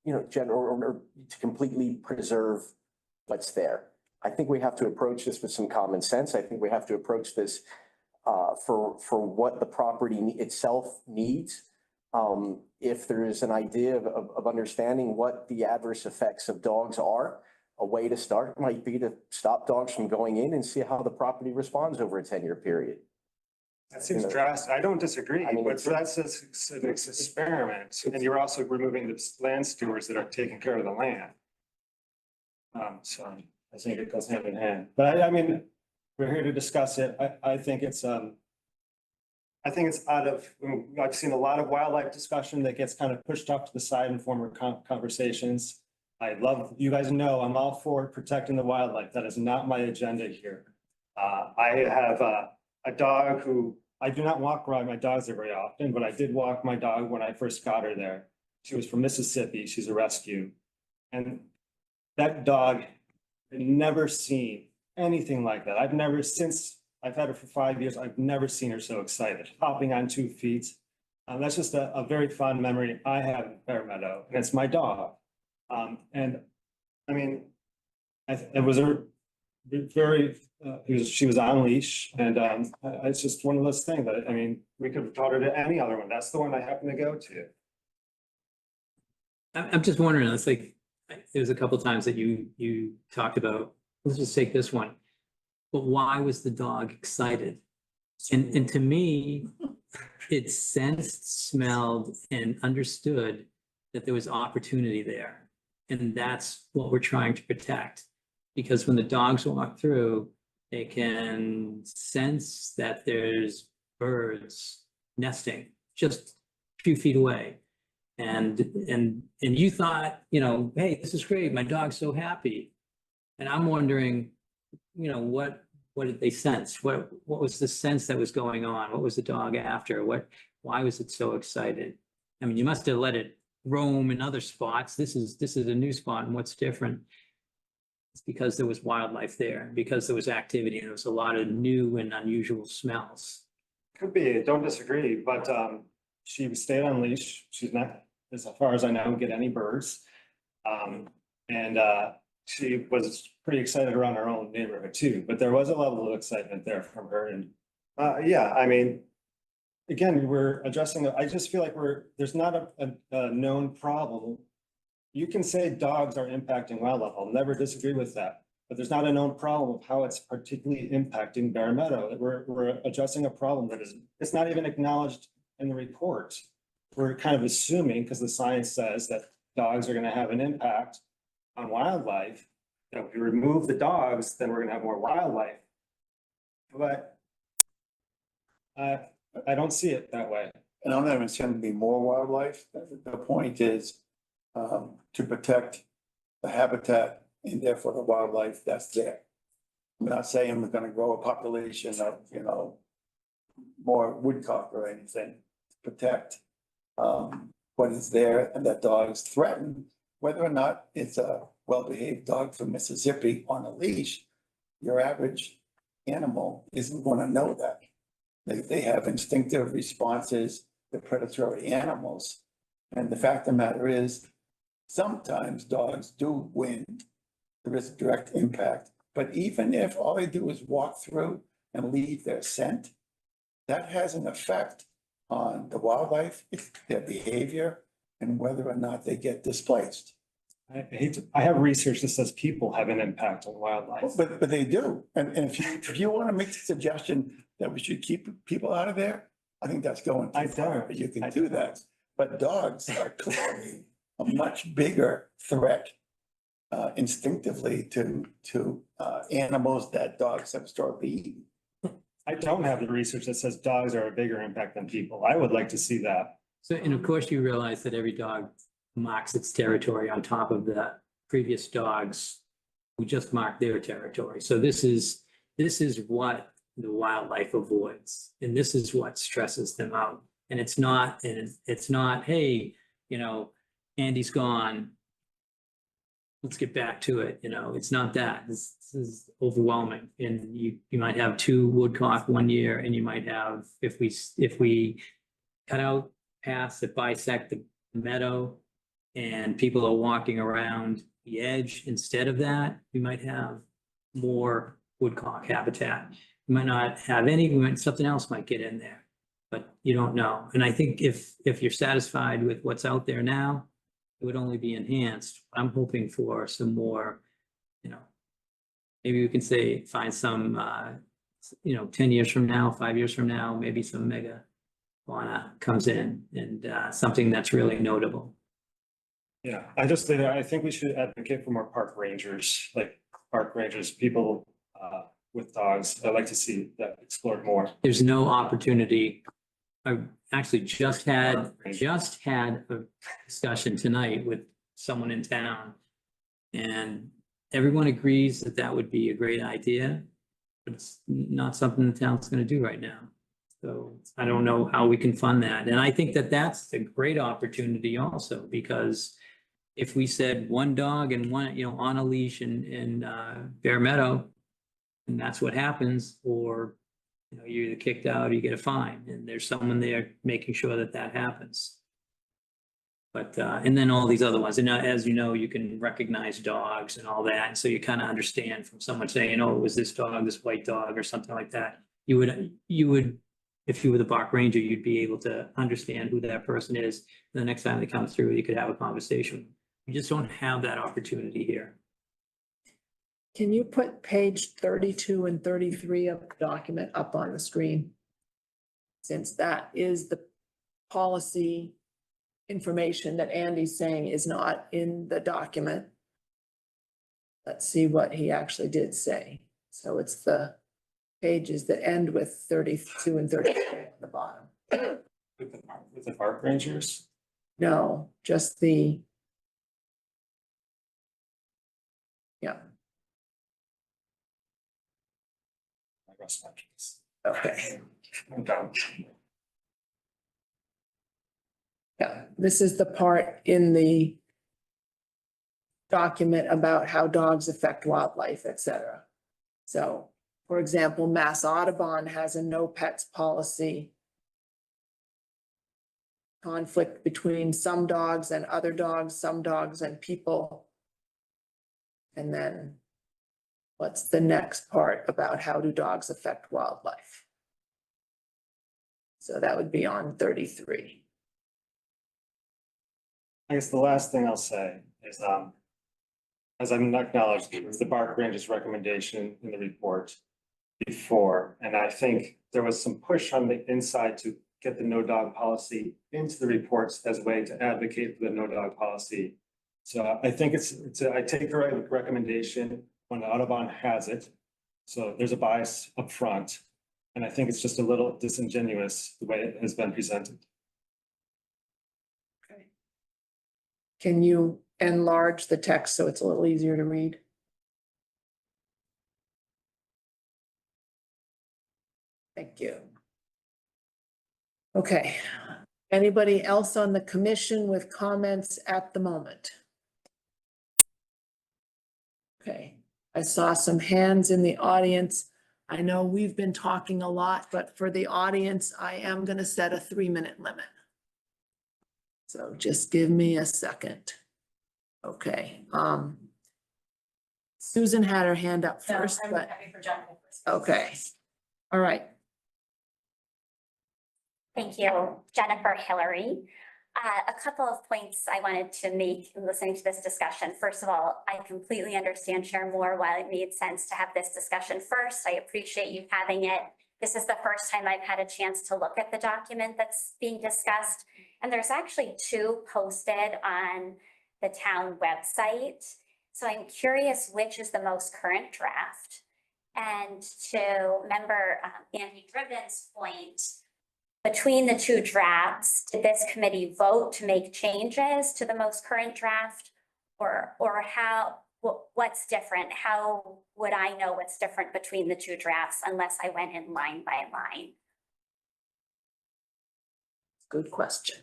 or to completely preserve what's there. I think we have to approach this with some common sense. I think we have to approach this for what the property itself needs. If there is an idea of understanding what the adverse effects of dogs are, a way to start might be to stop dogs from going in and see how the property responds over a 10-year period. That seems drastic. I don't disagree, I mean, but that's an experiment. And you're also removing the land stewards that are taking care of the land. So I think it goes hand in hand. But I mean, we're here to discuss it. I think it's out of, I've seen a lot of wildlife discussion that gets kind of pushed off to the side in former conversations. I love, you guys know, I'm all for protecting the wildlife. That is not my agenda here. I have a dog who, I do not walk around my dogs there very often, but I did walk my dog when I first got her there. She was from Mississippi. She's a rescue. And that dog had never seen anything like that. Since I've had her for 5 years, I've never seen her so excited, hopping on 2 feet. That's just a very fond memory I have of Bear Meadow, and it's my dog. And I mean, it was a very, she was on leash, and it's just one of those things that, I mean, we could have taught her to any other one. That's the one I happen to go to. I'm just wondering, it's like, there was a couple of times that you talked about, let's just take this one. But why was the dog excited? And to me, it sensed, smelled, and understood that there was opportunity there. And that's what we're trying to protect. Because when the dogs walk through, they can sense that there's birds nesting just a few feet away. And you thought, hey, this is great. My dog's so happy. And I'm wondering, what did they sense? What was the sense that was going on? What was the dog after? Why was it so excited? I mean, you must have let it roam in other spots. This is a new spot, and what's different? It's because there was wildlife there, because there was activity, and there was a lot of new and unusual smells. Could be, don't disagree, but she stayed on leash. She's not, as far as I know, get any birds. And she was pretty excited around her own neighborhood too, but there was a level of excitement there from her and, yeah, I mean, again, we're addressing, I just feel like there's not a known problem. You can say dogs are impacting wildlife. I'll never disagree with that. But there's not a known problem of how it's particularly impacting Bear Meadow. We're addressing a problem that it's not even acknowledged in the report. We're kind of assuming, because the science says that dogs are gonna have an impact on wildlife. That if we remove the dogs, then we're gonna have more wildlife. But I don't see it that way. And I'm not even saying to be more wildlife. The point is to protect the habitat and therefore the wildlife that's there. I'm not saying we're gonna grow a population of, more woodcock or anything. To protect what is there and that dogs threaten, whether or not it's a well-behaved dog from Mississippi on a leash, your average animal isn't gonna know that. They have instinctive responses to predatory animals. And the fact of the matter is, sometimes dogs do win. There is a direct impact. But even if all they do is walk through and leave their scent, that has an effect on the wildlife, their behavior, and whether or not they get displaced. I have research that says people have an impact on wildlife. But they do. And if you want to make the suggestion that we should keep people out of there, I think that's going too far. You can do that. But dogs are clearly a much bigger threat instinctively to animals that dogs have historically eaten. I don't have the research that says dogs are a bigger impact than people. I would like to see that. So, and of course, you realize that every dog marks its territory on top of the previous dogs who just marked their territory. So this is what the wildlife avoids, and this is what stresses them out. And it's not, hey, Andy's gone. Let's get back to it. It's not that. This is overwhelming. And you might have 2 woodcock one year, and you might have, if we cut out paths that bisect the meadow and people are walking around the edge, instead of that, we might have more woodcock habitat. You might not have any, something else might get in there, but you don't know. And I think if you're satisfied with what's out there now, it would only be enhanced. I'm hoping for some more, maybe we can find some, 10 years from now, 5 years from now, maybe some mega fauna comes in and something that's really notable. Yeah, I think we should advocate for more park rangers, people with dogs. I'd like to see that explored more. There's no opportunity. I actually just had a discussion tonight with someone in town. And everyone agrees that would be a great idea, but it's not something the town's gonna do right now. So I don't know how we can fund that. And I think that that's a great opportunity also, because if we said one dog and one, on a leash in Bear Meadow, and that's what happens, or you're either kicked out or you get a fine, and there's someone there making sure that happens. But, and then all these other ones, and as you know, you can recognize dogs and all that. And so you kind of understand from someone saying, oh, it was this dog, this white dog or something like that. You would, if you were the park ranger, you'd be able to understand who that person is. And the next time they come through, you could have a conversation. You just don't have that opportunity here. Can you put page 32 and 33 of the document up on the screen? Since that is the policy information that Andy's saying is not in the document. Let's see what he actually did say. So it's the pages that end with 32 and 33 at the bottom. With the park rangers? No, just the, yeah. I rest my case. Okay. I'm done. Yeah, this is the part in the document about how dogs affect wildlife, et cetera. So, for example, Mass Audubon has a no pets policy. conflict between some dogs and other dogs, some dogs and people. And then what's the next part about how do dogs affect wildlife? So that would be on 33. I guess the last thing I'll say is, as I'm acknowledged, it was the Bark Range's recommendation in the report before, and I think there was some push on the inside to get the no dog policy into the reports as a way to advocate for the no dog policy. So I think I take the right recommendation when Audubon has it. So there's a bias up front, and I think it's just a little disingenuous the way it has been presented. Okay. Can you enlarge the text so it's a little easier to read? Thank you. Okay, anybody else on the commission with comments at the moment? Okay, I saw some hands in the audience. I know we've been talking a lot, but for the audience, I am gonna set a 3-minute limit. So just give me a second. Okay, Susan had her hand up first, but, okay. All right, Thank you, Jennifer Hillary. A couple of points I wanted to make in listening to this discussion. First of all, I completely understand Chair Moore why it made sense to have this discussion first. I appreciate you having it. This is the first time I've had a chance to look at the document that's being discussed. And there's actually 2 posted on the town website. So I'm curious which is the most current draft. And to member Andy Driven's point, between the 2 drafts, did this committee vote to make changes to the most current draft? Or what's different? How would I know what's different between the 2 drafts unless I went in line by line? good question.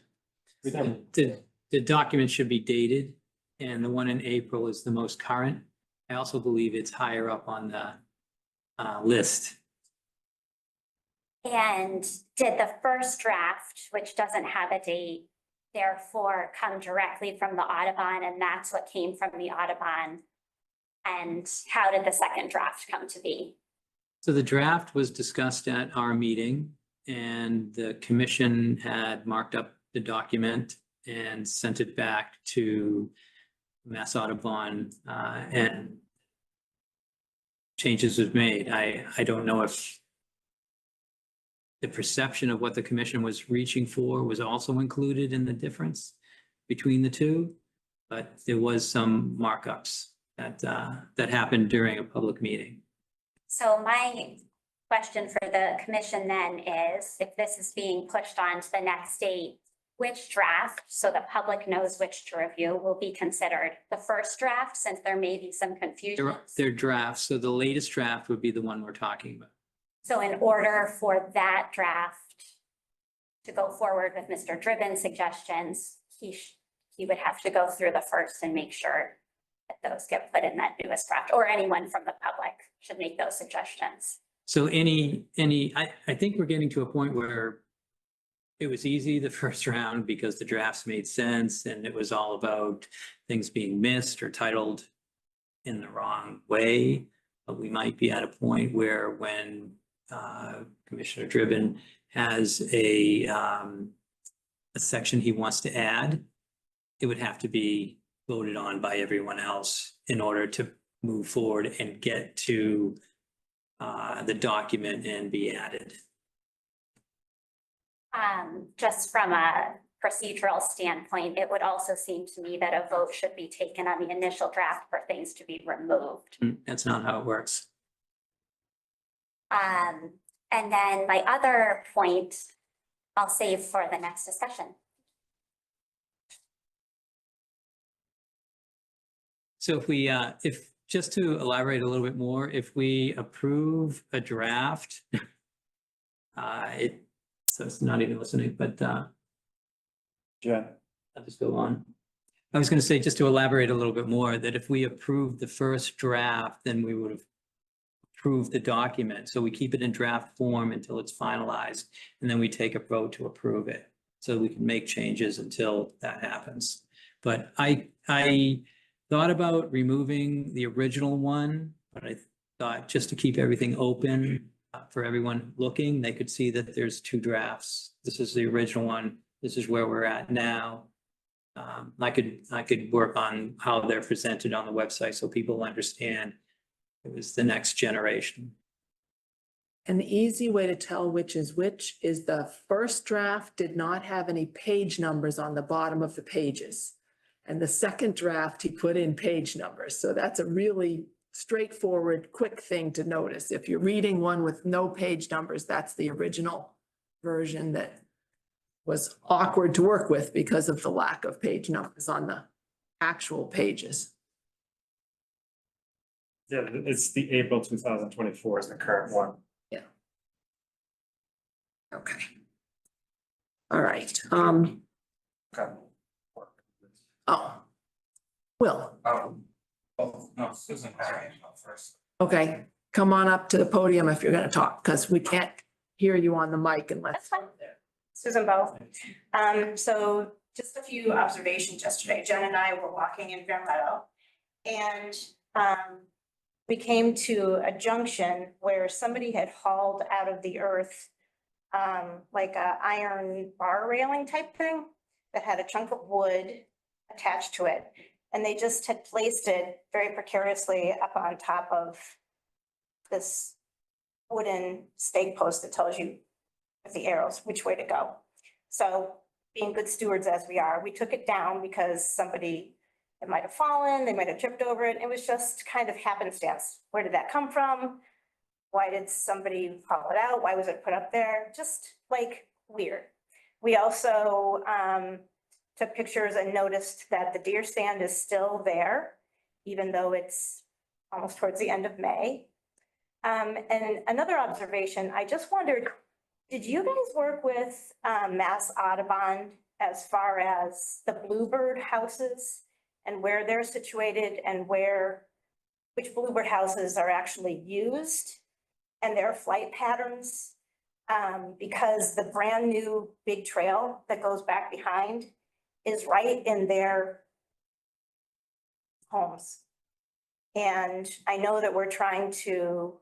The document should be dated, and the one in April is the most current. I also believe it's higher up on the list. And did the first draft, which doesn't have a date, therefore come directly from the Audubon, and that's what came from the Audubon? And how did the second draft come to be? So the draft was discussed at our meeting, and the commission had marked up the document and sent it back to Mass Audubon, and changes was made. I don't know if the perception of what the commission was reaching for was also included in the difference between the 2, but there was some markups that happened during a public meeting. So my question for the commission then is, if this is being pushed on to the next date, which draft, so the public knows which to review, will be considered? The first draft, since there may be some confusion? They're drafts, so the latest draft would be the one we're talking about. So in order for that draft to go forward with Mr. Driven's suggestions, he would have to go through the first and make sure that those get put in that newest draft, or anyone from the public should make those suggestions. So I think we're getting to a point where it was easy the first round because the drafts made sense and it was all about things being missed or titled in the wrong way. But we might be at a point where when Commissioner Driven has a section he wants to add, it would have to be voted on by everyone else in order to move forward and get to the document and be added. Just from a procedural standpoint, it would also seem to me that a vote should be taken on the initial draft for things to be removed. That's not how it works. And then my other point, I'll save for the next discussion. So if we, just to elaborate a little bit more, if we approve a draft, so it's not even listening, but Jen, I'll just go on. I was going to say, just to elaborate a little bit more, that if we approve the first draft, then we would have approved the document. So we keep it in draft form until it's finalized, and then we take a vote to approve it. so we can make changes until that happens. But I thought about removing the original one, but I thought just to keep everything open for everyone looking, they could see that there's two drafts. This is the original one. This is where we're at now. I could work on how they're presented on the website so people understand it was the next generation. And the easy way to tell which is the first draft did not have any page numbers on the bottom of the pages. And the second draft, he put in page numbers. So that's a really straightforward, quick thing to notice. If you're reading one with no page numbers, that's the original version that was awkward to work with because of the lack of page numbers on the actual pages. Yeah, it's the April 2024 is the current one. Okay. All right, Okay. Will, Oh, no, Susan has her hand up first. okay, come on up to the podium if you're gonna talk, because we can't hear you on the mic unless. That's fine. Susan Bowe. So just a few observations yesterday. Jen and I were walking in Bear Meadow. And we came to a junction where somebody had hauled out of the earth like a iron bar railing type thing that had a chunk of wood attached to it. And they just had placed it very precariously up on top of this wooden stake post that tells you with the arrows which way to go. So being good stewards as we are, we took it down because somebody, it might have fallen, they might have tripped over it. It was just kind of happenstance. Where did that come from? Why did somebody haul it out? Why was it put up there? Just like weird. We also took pictures and noticed that the deer stand is still there, even though it's almost towards the end of May. And another observation, I just wondered, did you guys work with Mass Audubon as far as the bluebird houses and where they're situated and which bluebird houses are actually used and their flight patterns? Because the brand new big trail that goes back behind is right in their homes. And I know that we're trying to,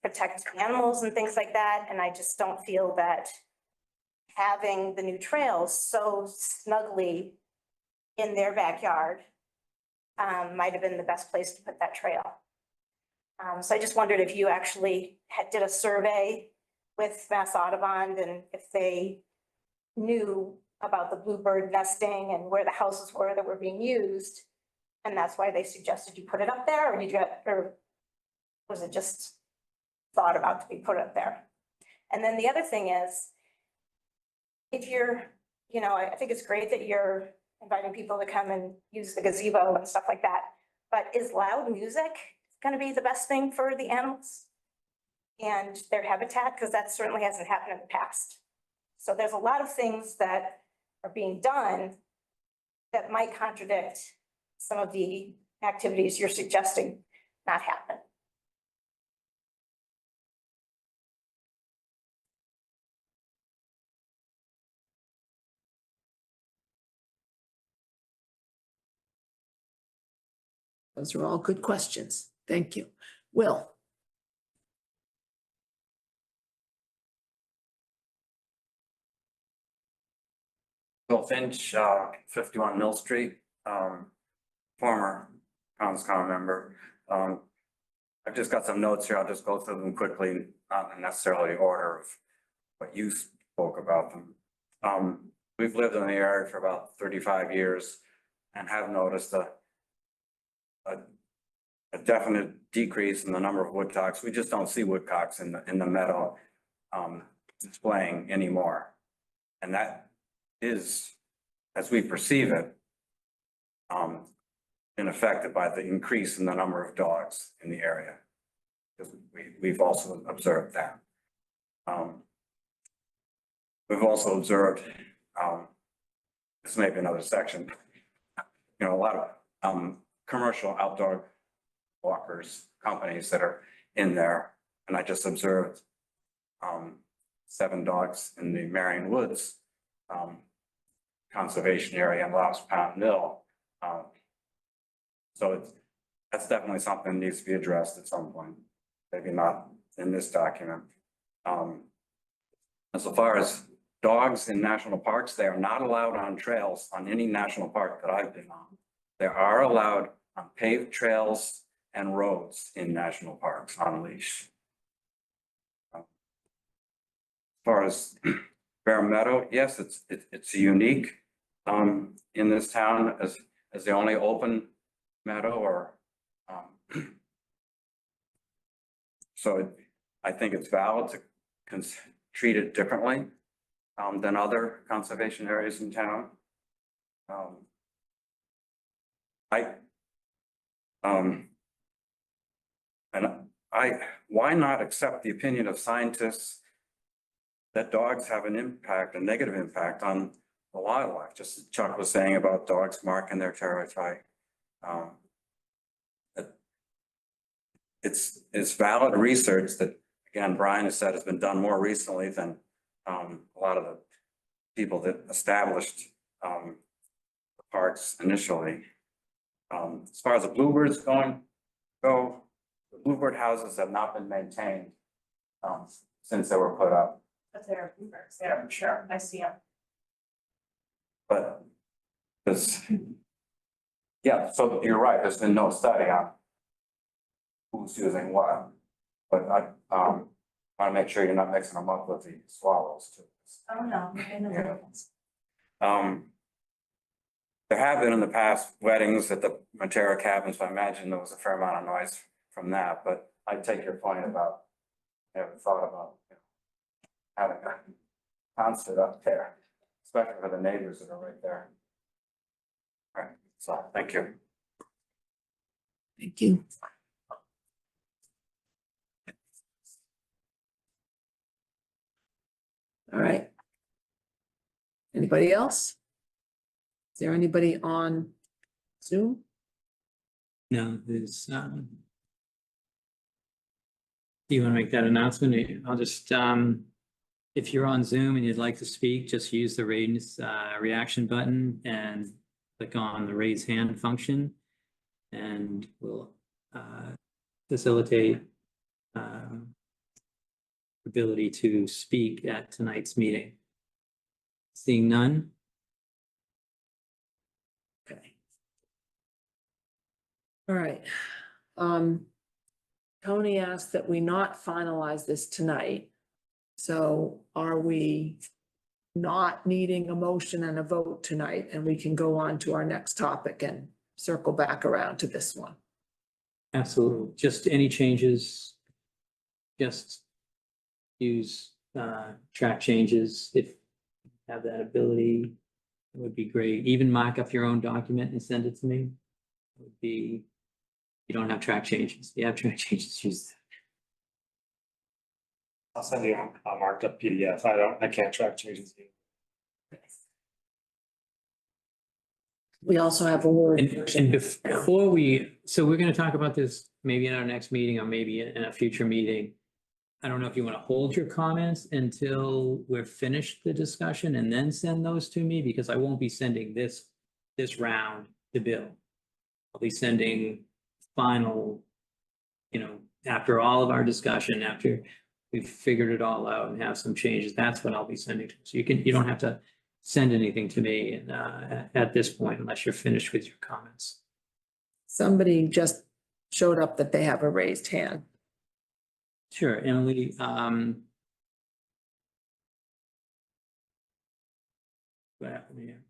protect animals and things like that. And I just don't feel that having the new trails so snugly in their backyard might have been the best place to put that trail. So I just wondered if you actually did a survey with Mass Audubon and if they knew about the bluebird nesting and where the houses were that were being used. And that's why they suggested you put it up there, or was it just thought about to be put up there? And then the other thing is, if you're, I think it's great that you're inviting people to come and use the gazebo and stuff like that, but is loud music gonna be the best thing for the animals and their habitat? Because that certainly hasn't happened in the past. So there's a lot of things that are being done that might contradict some of the activities you're suggesting not happen. Those are all good questions. Thank you. Will, Bill Finch, 51 Mill Street, former Council member. I've just got some notes here. I'll just go through them quickly, not in necessarily order of what you spoke about them. We've lived in the area for about 35 years and have noticed a definite decrease in the number of woodcocks. We just don't see woodcocks in the meadow displaying anymore. And that is, as we perceive it, been affected by the increase in the number of dogs in the area. Because we've also observed that. We've also observed, this may be another section, a lot of commercial outdoor walkers, companies that are in there. And I just observed 7 dogs in the Marion Woods conservation area in Lost Pond Mill. So that's definitely something that needs to be addressed at some point, maybe not in this document. As far as dogs in national parks, they are not allowed on trails on any national park that I've been on. They are allowed on paved trails and roads in national parks on leash. As far as Bear Meadow, yes, it's unique in this town as the only open meadow or so I think it's valid to treat it differently than other conservation areas in town. Why not accept the opinion of scientists that dogs have an impact, a negative impact on the wildlife, just as Chuck was saying about dogs marking their territory. It's valid research that, again, Brian has said has been done more recently than a lot of the people that established the parks initially. As far as the bluebirds go, the bluebird houses have not been maintained since they were put up. But they're bluebirds, they're sure, I see them. But yeah, so you're right, there's been no study on who's using what. But I want to make sure you're not mixing them up with the swallows too. Oh, no, I know the difference. There have been in the past weddings at the Montero cabins, so I imagine there was a fair amount of noise from that, but I take your point about, I haven't thought about having a concert up there, especially for the neighbors that are right there. All right, so thank you. Thank you. All right. Anybody else? Is there anybody on Zoom? No, there's, do you want to make that announcement? I'll just, if you're on Zoom and you'd like to speak, just use the raise reaction button and click on the raise hand function. And we'll facilitate ability to speak at tonight's meeting. Seeing none. Okay. All right. Tony asked that we not finalize this tonight. So are we not needing a motion and a vote tonight, and we can go on to our next topic and circle back around to this one? Absolutely. Just any changes, just use track changes if you have that ability. It would be great. Even mock up your own document and send it to me. It would be, you don't have track changes. You have track changes, use that. I'll send you a marked up PDF. I can't track changes. We also have a word. And before so we're gonna talk about this maybe in our next meeting or maybe in a future meeting. I don't know if you want to hold your comments until we're finished the discussion and then send those to me, because I won't be sending this round to Bill. I'll be sending final, after all of our discussion, after we've figured it all out and have some changes, that's what I'll be sending to. So you don't have to send anything to me at this point unless you're finished with your comments. Somebody just showed up that they have a raised hand. Sure, Emily, what happened here?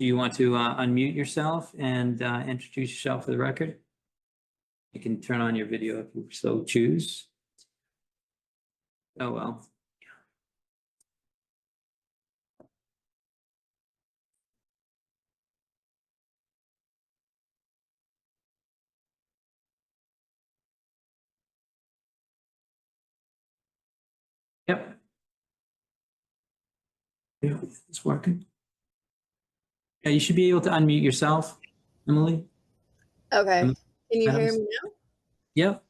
Do you want to unmute yourself and introduce yourself for the record? You can turn on your video if you so choose. Oh, well. Yep. Yeah, it's working. Yeah, you should be able to unmute yourself, Emily. Okay, can you hear me now? Yep.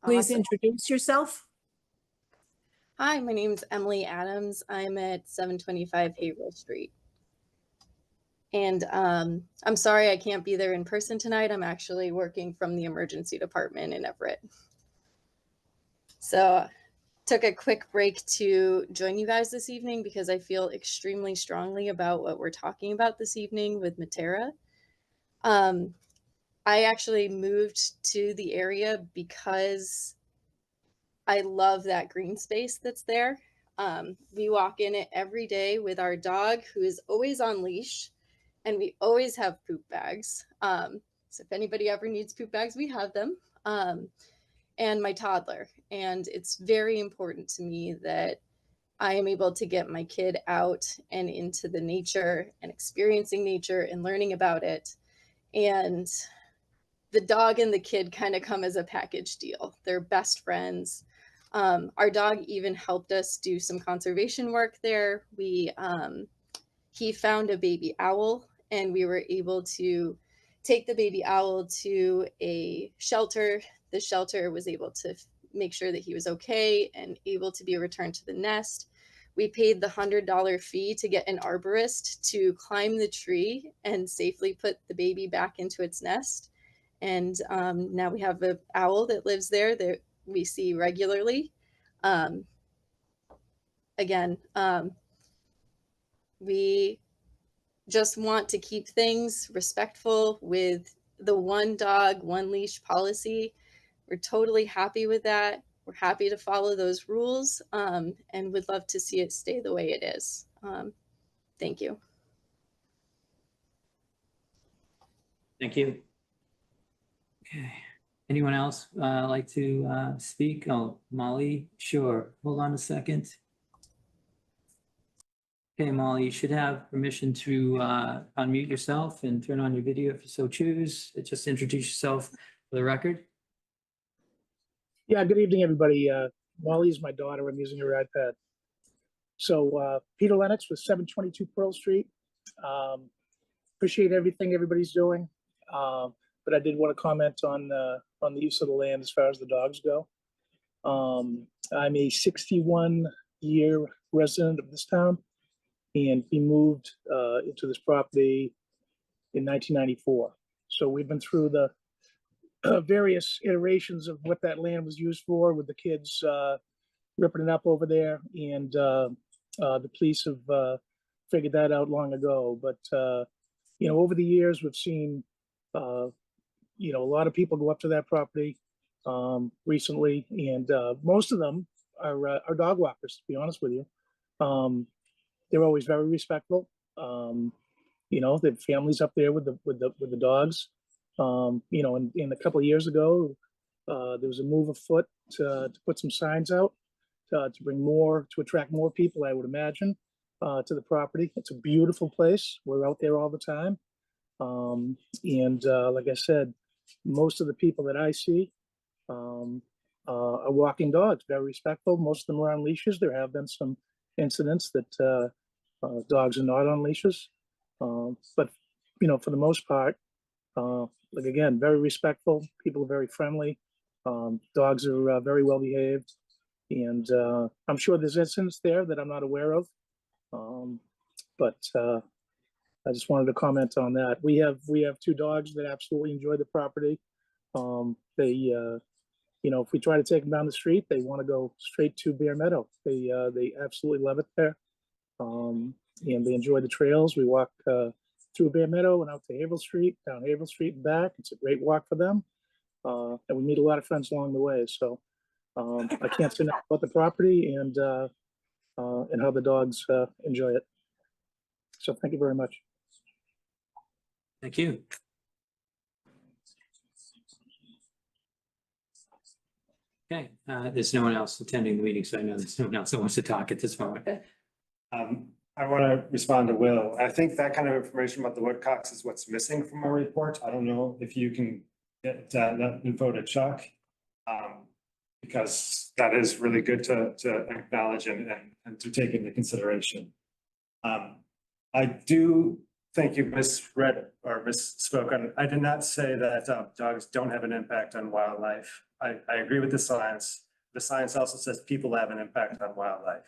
Please Awesome. introduce yourself. Hi, my name's Emily Adams. I'm at 725 Haverhill Street. And I'm sorry I can't be there in person tonight. I'm actually working from the emergency department in Everett. So took a quick break to join you guys this evening because I feel extremely strongly about what we're talking about this evening with Matera. I actually moved to the area because I love that green space that's there. We walk in it every day with our dog, who is always on leash, and we always have poop bags. So if anybody ever needs poop bags, we have them. And my toddler. And it's very important to me that I am able to get my kid out and into the nature and experiencing nature and learning about it. And the dog and the kid kind of come as a package deal. They're best friends. Our dog even helped us do some conservation work there. He found a baby owl, and we were able to take the baby owl to a shelter. The shelter was able to make sure that he was okay and able to be returned to the nest. We paid the $100 fee to get an arborist to climb the tree and safely put the baby back into its nest. And now we have an owl that lives there that we see regularly. We just want to keep things respectful with the one dog, one leash policy. We're totally happy with that. We're happy to follow those rules and would love to see it stay the way it is. Thank you. Thank you. Okay. Anyone else like to speak? Oh, Molly, sure. Hold on a second. Okay, Molly, you should have permission to unmute yourself and turn on your video if you so choose. Just introduce yourself for the record. Yeah, good evening, everybody. Molly's my daughter. I'm using her iPad. So Peter Lennox with 722 Pearl Street. Appreciate everything everybody's doing. But I did want to comment on the use of the land as far as the dogs go. I'm a 61-year resident of this town, and we moved into this property in 1994. So we've been through the various iterations of what that land was used for, with the kids ripping it up over there, and the police have figured that out long ago. But over the years, we've seen a lot of people go up to that property recently, and most of them are dog walkers, to be honest with you. They're always very respectful. They have families up there with the dogs. And a couple of years ago, there was a move afoot to put some signs out to attract more people, I would imagine, to the property. It's a beautiful place. We're out there all the time. Like I said, most of the people that I see are walking dogs, very respectful. Most of them are on leashes. There have been some incidents that dogs are not on leashes. But for the most part, again, very respectful. People are very friendly. Dogs are very well behaved. And I'm sure there's incidents there that I'm not aware of. But I just wanted to comment on that. We have two dogs that absolutely enjoy the property. If we try to take them down the street, they want to go straight to Bear Meadow. They absolutely love it there. And they enjoy the trails. We walk through Bear Meadow and out to Haverhill Street, down Haverhill Street and back. It's a great walk for them. And we meet a lot of friends along the way. So I can't say enough about the property and how the dogs enjoy it. So thank you very much. Thank you. Okay, there's no one else attending the meeting, so I know there's no one else that wants to talk at this moment. I want to respond to Will. I think that kind of information about the woodcocks is what's missing from our report. I don't know if you can get that info to Chuck. Because that is really good to acknowledge and to take into consideration. I do think you misread or misspoke. I did not say that dogs don't have an impact on wildlife. I agree with the science. the science also says people have an impact on wildlife.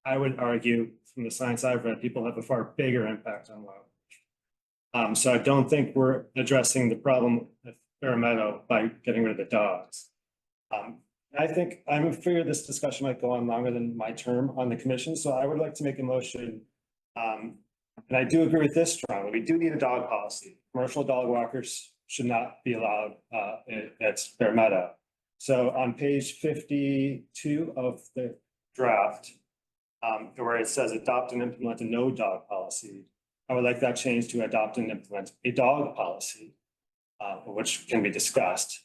I would argue from the science I've read, people have a far bigger impact on wildlife. So I don't think we're addressing the problem at Bear Meadow by getting rid of the dogs. I think I'm afraid this discussion might go on longer than my term on the commission, so I would like to make a motion. And I do agree with this strongly. We do need a dog policy. Commercial dog walkers should not be allowed at Bear Meadow. So on page 52 of the draft, where it says adopt and implement a no dog policy, I would like that changed to adopt and implement a dog policy, which can be discussed.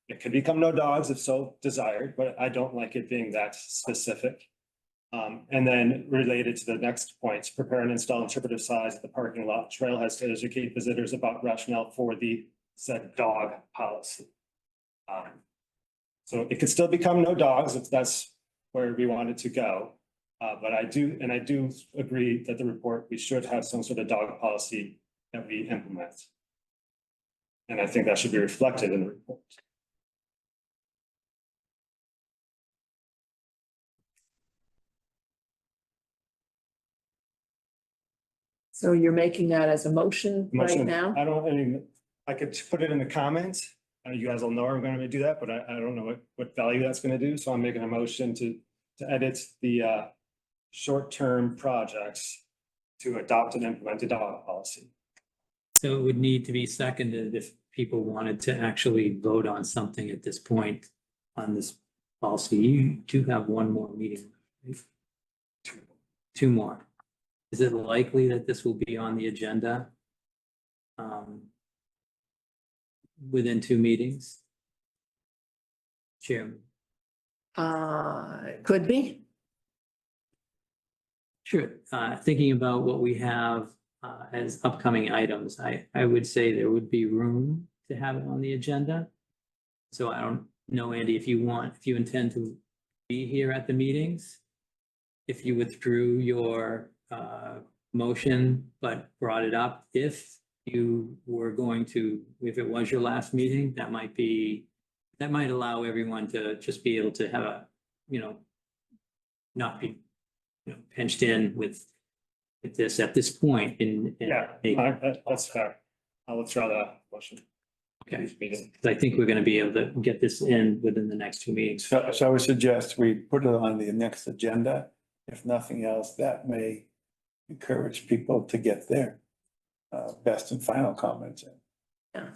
It could become no dogs if so desired, but I don't like it being that specific. And then related to the next points, prepare and install interpretive signs at the parking lot trailheads to educate visitors about rationale for the said dog policy. So it could still become no dogs if that's where we want it to go. But I do agree that the report, we should have some sort of dog policy that we implement. And I think that should be reflected in the report. So you're making that as a motion right Motion, now? I mean, I could put it in the comments. You guys will know I'm going to do that, but I don't know what value that's going to do. So I'm making a motion to edit the short-term projects to adopt and implement a dog policy. So it would need to be seconded if people wanted to actually vote on something at this point on this policy. You do have one more meeting, right? Two more. Is it likely that this will be on the agenda within 2 meetings? Chairman. It could be. Sure. Thinking about what we have as upcoming items, I would say there would be room to have it on the agenda. So I don't know, Andy, if you intend to be here at the meetings, if you withdrew your motion, but brought it up, if you were going to, if it was your last meeting, that might allow everyone to just be able to have a, not be, pinched in with this at this point in. Yeah, that's fair. I'll withdraw the motion. Okay, because I think we're going to be able to get this in within the next 2 meetings. So I would suggest we put it on the next agenda. If nothing else, that may encourage people to get their best and final comments in. Yeah,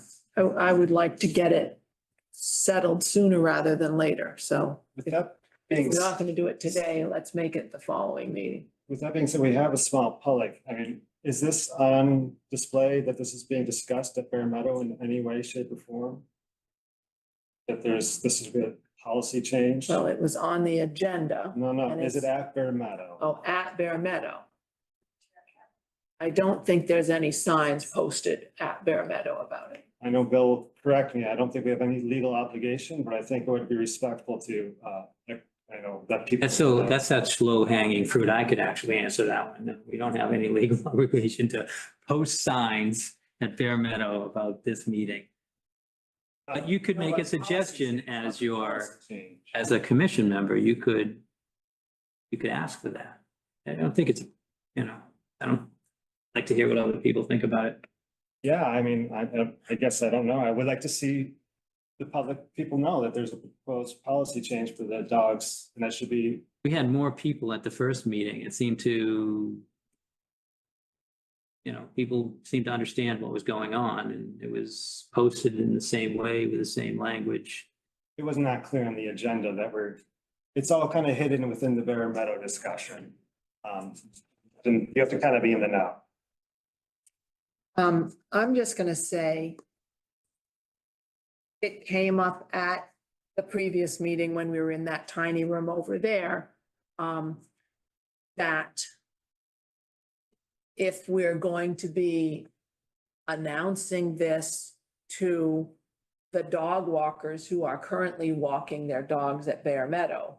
I would like to get it settled sooner rather than later, so With if that being, we're not gonna do it today, let's make it the following meeting. with that being said, we have a small public. I mean, is this on display that this is being discussed at Bear Meadow in any way, shape or form? That this is a policy change? Well, it was on the agenda. No, and is it it's- at Bear Meadow? Oh, at Bear Meadow. I don't think there's any signs posted at Bear Meadow about it. I know Bill will correct me. I don't think we have any legal obligation, but I think it would be respectful to, I know that people. That's that slow hanging fruit. I could actually answer that one. No, we don't have any legal obligation to post signs at Bear Meadow about this meeting. But you could make a suggestion as as a commission member, you could ask for that. I don't think it's, I don't like to hear what other people think about it. Yeah, I mean, I guess I don't know. I would like to see the people know that there's a proposed policy change for the dogs, and that should be. We had more people at the first meeting. It seemed to, people seemed to understand what was going on, and it was posted in the same way with the same language. It was not clear on the agenda that it's all kind of hidden within the Bear Meadow discussion. And you have to kind of be in the know. I'm just gonna say it came up at the previous meeting when we were in that tiny room over there, that if we're going to be announcing this to the dog walkers who are currently walking their dogs at Bear Meadow,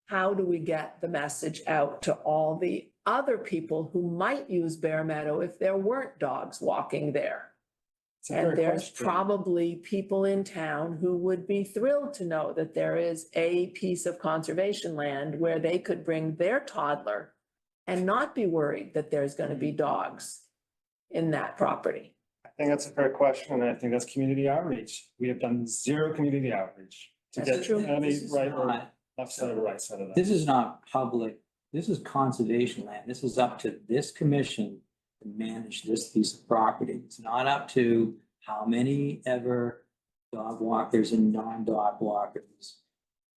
how do we get the message out to all the other people who might use Bear Meadow if there weren't dogs walking there? It's a fair And there's question. probably people in town who would be thrilled to know that there is a piece of conservation land where they could bring their toddler and not be worried that there's gonna be dogs in that property. I think that's a fair question, and I think that's community outreach. We have done zero community outreach to That's get true. any This is right or not- left side or right side of that. This is not public, this is conservation land. This is up to this commission to manage this piece of property. It's not up to how many ever dog walkers and non-dog walkers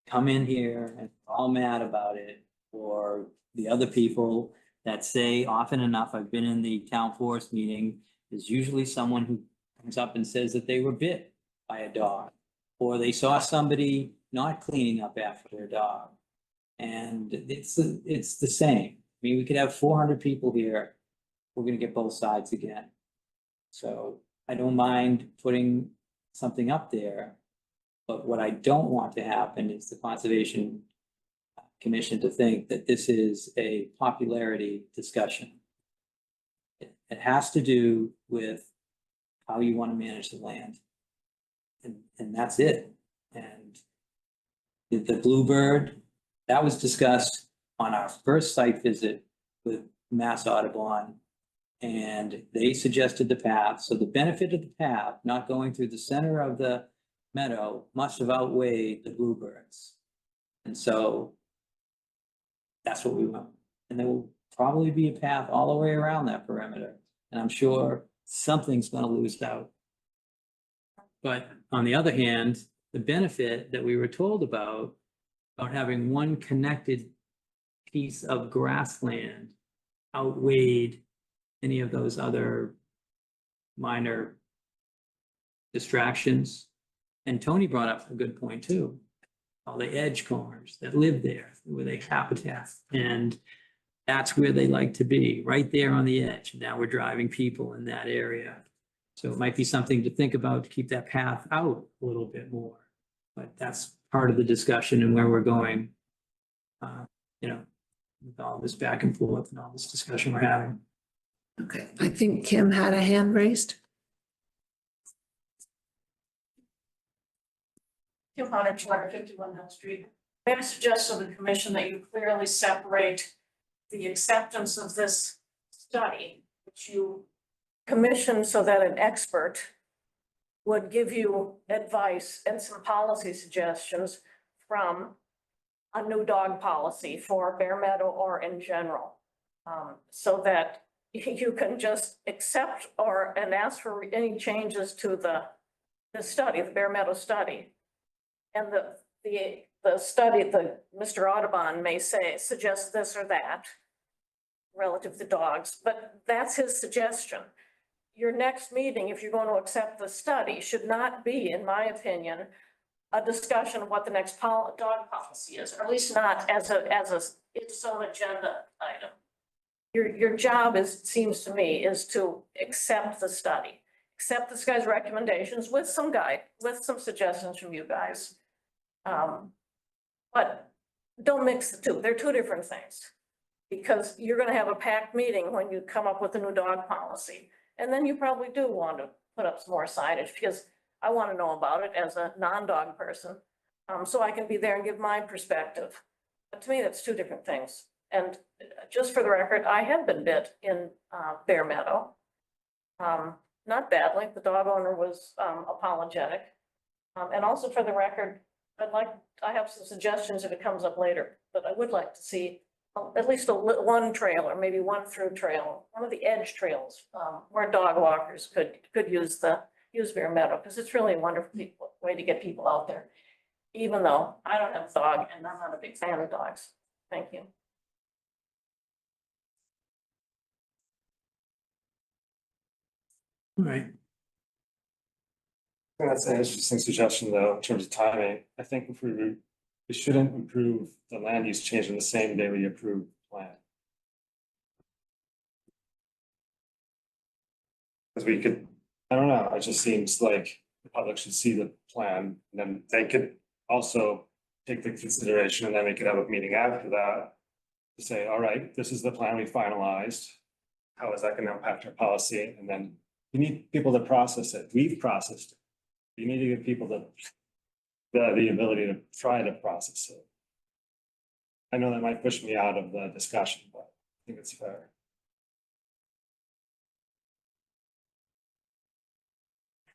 come in here and all mad about it, or the other people that say often enough, I've been in the town forest meeting, there's usually someone who comes up and says that they were bit by a dog, or they saw somebody not cleaning up after their dog. And it's the same. I mean, we could have 400 people here. We're gonna get both sides again. So I don't mind putting something up there. But what I don't want to happen is the Conservation Commission to think that this is a popularity discussion. It has to do with how you want to manage the land. And that's it. And the Bluebird, that was discussed on our first site visit with Mass Audubon. And they suggested the path. So the benefit of the path, not going through the center of the meadow, must have outweighed the bluebirds. And so that's what we want. And there will probably be a path all the way around that perimeter. And I'm sure something's gonna lose out. But on the other hand, the benefit that we were told about having one connected piece of grassland outweighed any of those other minor distractions. And Tony brought up a good point too. All the edge corners that live there, where they habitat, and that's where they like to be, right there on the edge. Now we're driving people in that area. So it might be something to think about to keep that path out a little bit more. But that's part of the discussion and where we're going. With all this back and forth and all this discussion we're having. Okay, I think Kim had a hand raised. Kim Hunter, 251 Hill Street. May I suggest to the commission that you clearly separate the acceptance of this study, which you commissioned so that an expert would give you advice and some policy suggestions from a new dog policy for Bear Meadow or in general. So that you can just accept and ask for any changes to the study, the Bear Meadow study. And the study, Mr. Audubon may suggest this or that relative to dogs, but that's his suggestion. Your next meeting, if you're going to accept the study, should not be, in my opinion, a discussion of what the next dog policy is, or at least not as its own agenda item. Your job it seems to me, is to accept the study, accept this guy's recommendations with some suggestions from you guys. But don't mix the two. They're two different things. Because you're gonna have a packed meeting when you come up with a new dog policy. And then you probably do want to put up some more signage, because I want to know about it as a non-dog person. So I can be there and give my perspective. But to me, that's two different things. And just for the record, I have been bit in Bear Meadow. Not badly, the dog owner was apologetic. And also for the record, I have some suggestions if it comes up later, but I would like to see at least one trail, or maybe one through trail, one of the edge trails, where dog walkers could use Bear Meadow, because it's really a wonderful way to get people out there. Even though I don't have a dog and I'm not a big fan of dogs. Thank you. All right. I think that's an interesting suggestion, though, in terms of timing. I think if we shouldn't approve the land use change on the same day we approve the plan. Because we could, I don't know, it just seems like the public should see the plan, and then they could also take the consideration, and then we could have a meeting after that to say, all right, this is the plan we finalized. How is that going to impact our policy? And then you need people to process it. We've processed it. You need to give people the ability to try to process it. I know that might push me out of the discussion, but I think it's fair.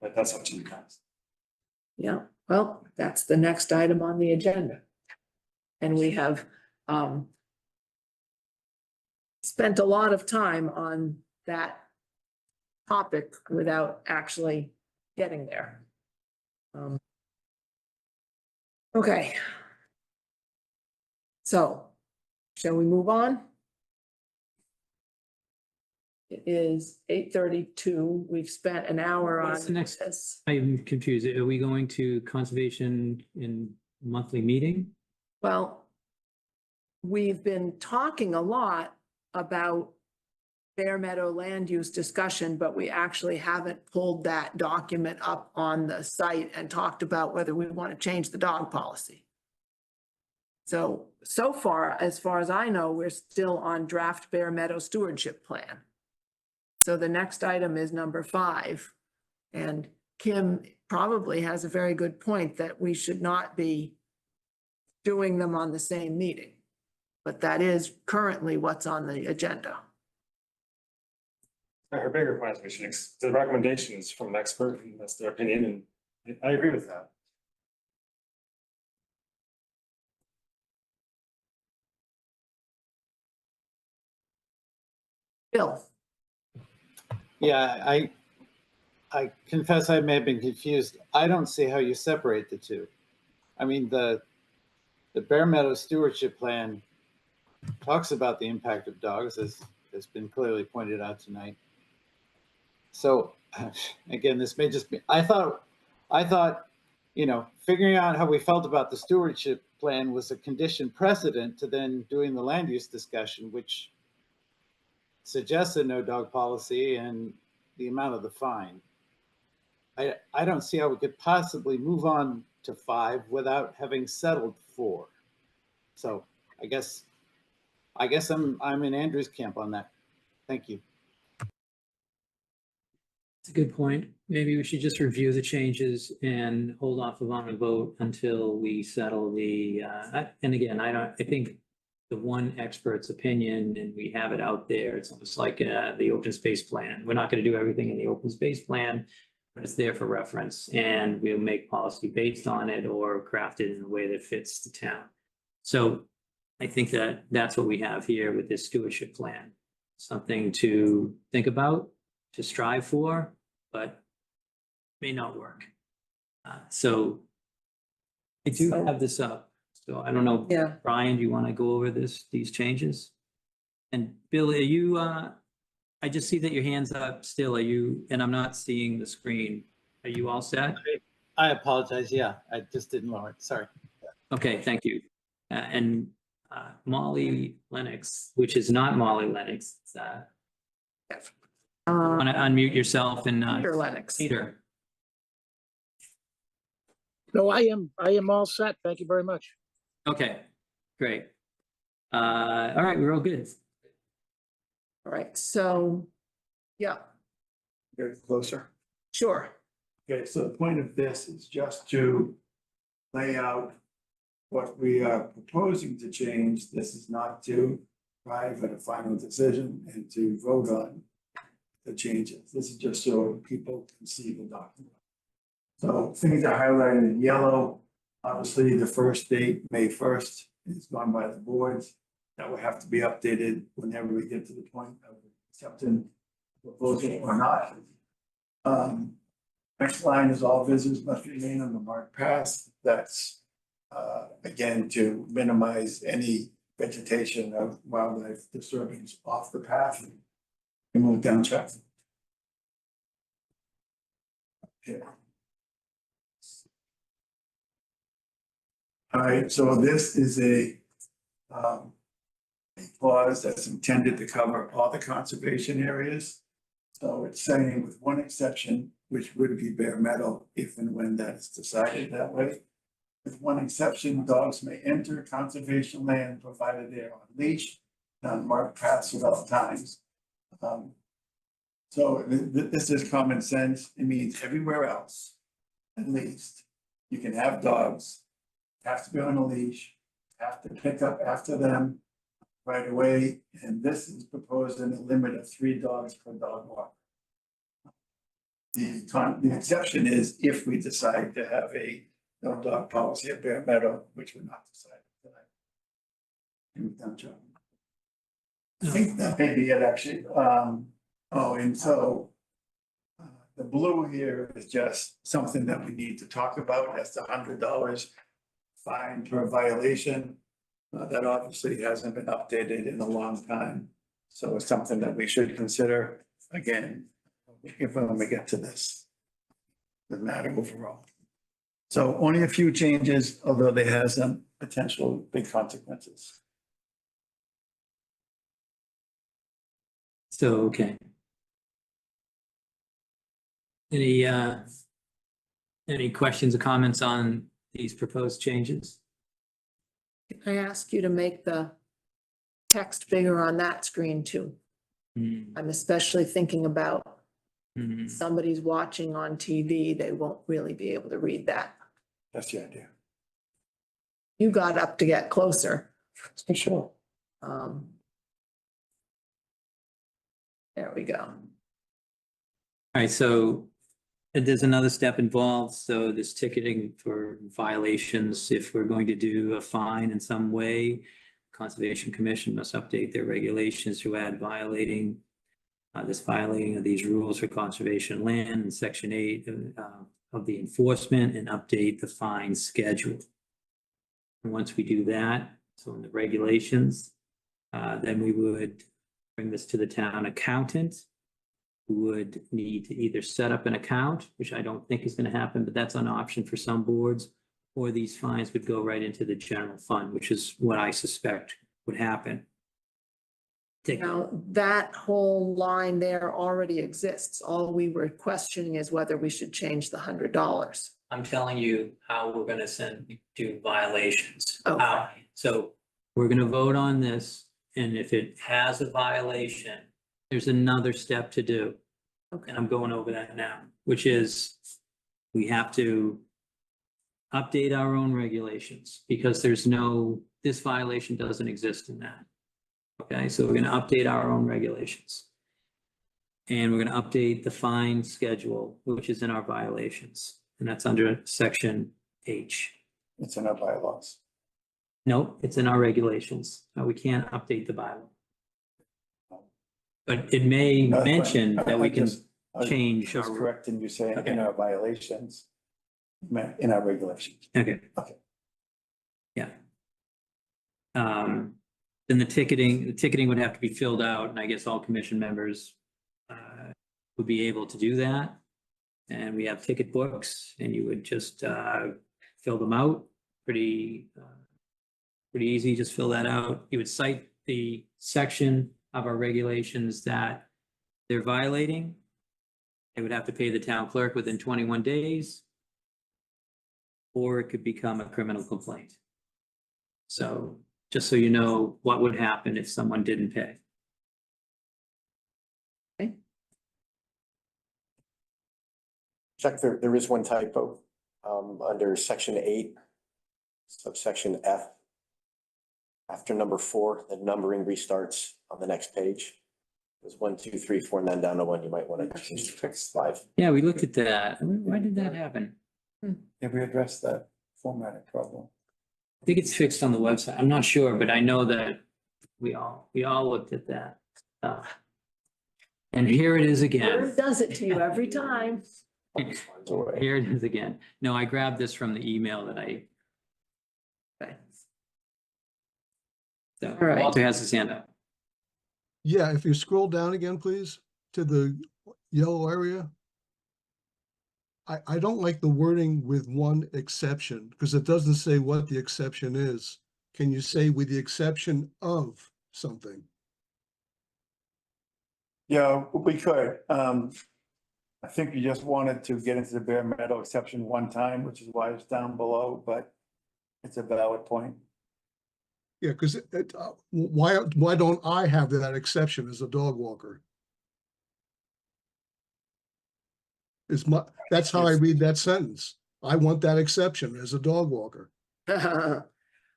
But that's up to you guys. Yeah, well, that's the next item on the agenda. And we have spent a lot of time on that topic without actually getting there. Okay. So, shall we move on? It is 8:32. We've spent an hour on What's the next- this. I'm confused. Are we going to conservation in monthly meeting? Well, we've been talking a lot about Bear Meadow land use discussion, but we actually haven't pulled that document up on the site and talked about whether we want to change the dog policy. So far, as I know, we're still on draft Bear Meadow stewardship plan. So the next item is number 5. And Kim probably has a very good point that we should not be doing them on the same meeting. But that is currently what's on the agenda. Her bigger point is we should, the recommendation is from an expert, and that's their opinion, and I agree with that. Bill? Yeah, I confess I may have been confused. I don't see how you separate the two. I mean, the Bear Meadow stewardship plan talks about the impact of dogs, as has been clearly pointed out tonight. So again, this may just be, I thought, you know, figuring out how we felt about the stewardship plan was a condition precedent to then doing the land use discussion, which suggests a no dog policy and the amount of the fine. I don't see how we could possibly move on to 5 without having settled 4. So I guess I'm in Andrew's camp on that. Thank you. It's a good point. Maybe we should just review the changes and hold off on a vote until we settle the, and again, I think the one expert's opinion, and we have it out there, it's almost like the open space plan. We're not going to do everything in the open space plan, but it's there for reference, and we'll make policy based on it or craft it in a way that fits the town. So I think that that's what we have here with this stewardship plan. Something to think about, to strive for, but may not work. So I do have this up. So I don't know, Yeah. Brian, do you want to go over these changes? And Bill, are you, I just see that your hand's up still. Are you, and I'm not seeing the screen. Are you all set? I apologize. Yeah, I just didn't lower it. Sorry. Okay, thank you. And Molly Lennox, which is not Molly Lennox, want to unmute yourself and Peter Lennox. Peter. No, I am all set. Thank you very much. Okay, great. All right, we're all good. All right, so, yeah, Get closer. sure. Okay, so the point of this is just to lay out what we are proposing to change. This is not to arrive at a final decision and to vote on the changes. This is just so people can see the document. So things are highlighted in yellow. Obviously, the first date, May 1st, is gone by the boards. That will have to be updated whenever we get to the point of accepting proposal or not. Next line is all visitors must remain on the marked path. That's again, to minimize any vegetation of wildlife disturbance off the path and move down traffic. Okay. All right, so this is a clause that's intended to cover all the conservation areas. So it's saying with one exception, which would be Bear Meadow, if and when that is decided that way. With one exception, dogs may enter conservation land provided they are on leash, on marked paths at all times. So this is common sense. It means everywhere else, at least, you can have dogs, have to be on a leash, have to pick up after them right away. And this is proposing a limit of 3 dogs per dog walk. The exception is if we decide to have a no dog policy at Bear Meadow, which we're not deciding tonight. We've done, John. I think that may be it actually. And so the blue here is just something that we need to talk about. That's $100 fine per violation. That obviously hasn't been updated in a long time. So it's something that we should consider again, when we get to this. The matter overall. So only a few changes, although they have some potential big consequences. So, okay. Any questions or comments on these proposed changes? Can I ask you to make the text bigger on that screen too? I'm especially thinking about somebody's watching on TV, they won't really be able to read that. That's the idea. You got up to get closer. For sure. There we go. All right, so there's another step involved. So there's ticketing for violations. If we're going to do a fine in some way, Conservation Commission must update their regulations to add violating this violating of these rules for conservation land in Section 8 of the enforcement and update the fine schedule. And once we do that, so in the regulations, then we would bring this to the town accountant, who would need to either set up an account, which I don't think is going to happen, but that's an option for some boards, or these fines would go right into the general fund, which is what I suspect would happen. Now, that whole line there already exists. All we were questioning is whether we should change the $100. I'm telling you how we're gonna do violations. Okay. How. So we're gonna vote on this, and if it has a violation, there's another step to do. Okay. And I'm going over that now, which is we have to update our own regulations because this violation doesn't exist in that. Okay, so we're gonna update our own regulations. And we're gonna update the fine schedule, which is in our violations, and that's under Section H. It's in our bylaws. Nope, it's in our regulations. We can't update the bylaw. But it may No, mention I that we can just- I change was our. correct in you saying Okay. in our violations, meant in our regulations. Okay. Okay. Yeah. Then the ticketing would have to be filled out, and I guess all commission members would be able to do that. And we have ticket books, and you would just fill them out. Pretty easy, just fill that out. You would cite the section of our regulations that they're violating. They would have to pay the town clerk within 21 days. Or it could become a criminal complaint. So just so you know what would happen if someone didn't pay. Chuck, there is one typo, under Section 8, subsection F. After number 4, the numbering restarts on the next page. There's 1, 2, 3, 4, and then down to 1, you might want to change to fix 5. Yeah, we looked at that. Why did that happen? Have we addressed that formatting problem? I think it's fixed on the website. I'm not sure, but I know that we all looked at that. And here it is again. Word does it to you every time. Here it is again. No, I grabbed this from the email that I. Okay. So All right. Walter has his hand up. Yeah, if you scroll down again, please, to the yellow area. I don't like the wording with one exception, because it doesn't say what the exception is. Can you say with the exception of something? Yeah, we could. I think you just wanted to get into the Bear Meadow exception one time, which is why it's down below, but it's a valid point. Yeah, because why don't I have that exception as a dog walker? That's how I read that sentence. I want that exception as a dog walker.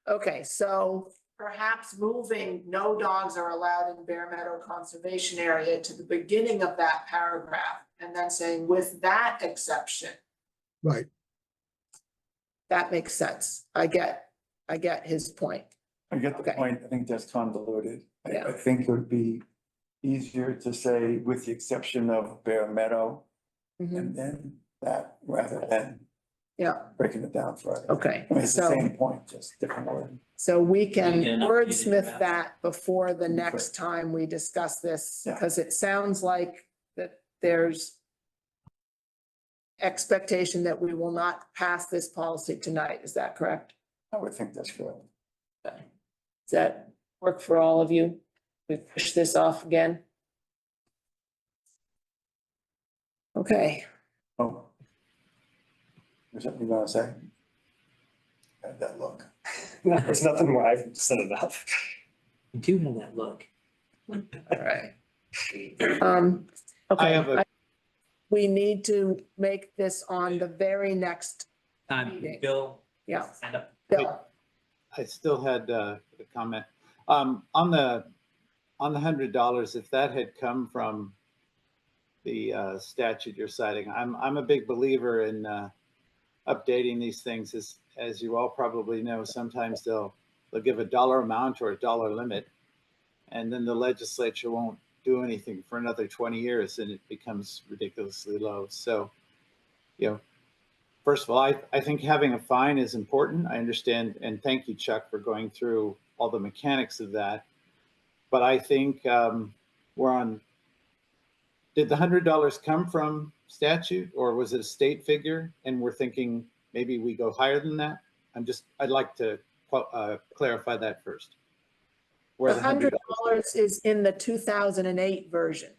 Okay, so perhaps moving no dogs are allowed in Bear Meadow Conservation Area to the beginning of that paragraph and then saying with that exception, Right. that makes sense. I get his point. I get the Okay. point. I think that's convoluted. Yeah. I think it would be easier to say with the exception of Bear Meadow Mhm. and then that rather than Yeah, breaking it down further. okay, I mean, it's the so, same point, just different word. so we can We can update it wordsmith draft. that before the next time we discuss this, Yeah. because it sounds like that there's expectation that we will not pass this policy tonight. Is that correct? I would think that's good. Okay. Does that work for all of you? We push this off again? Okay, Oh. Is that what you're gonna say? Had that look. No, there's nothing more. I've said enough. You do have that look. all right. I Okay, have a, we need to make this on the very next, Meeting. Bill, yeah, stand up. Bill. I still had a comment. On the $100, if that had come from the statute you're citing, I'm a big believer in updating these things. As you all probably know, sometimes they'll give a dollar amount or a dollar limit, and then the legislature won't do anything for another 20 years, and it becomes ridiculously low. So, first of all, I think having a fine is important. I understand, and thank you, Chuck, for going through all the mechanics of that. But I think did the $100 come from statute, or was it a state figure? And we're thinking maybe we go higher than that? I'd like to clarify that first. Where The $100 is in the 2008 version.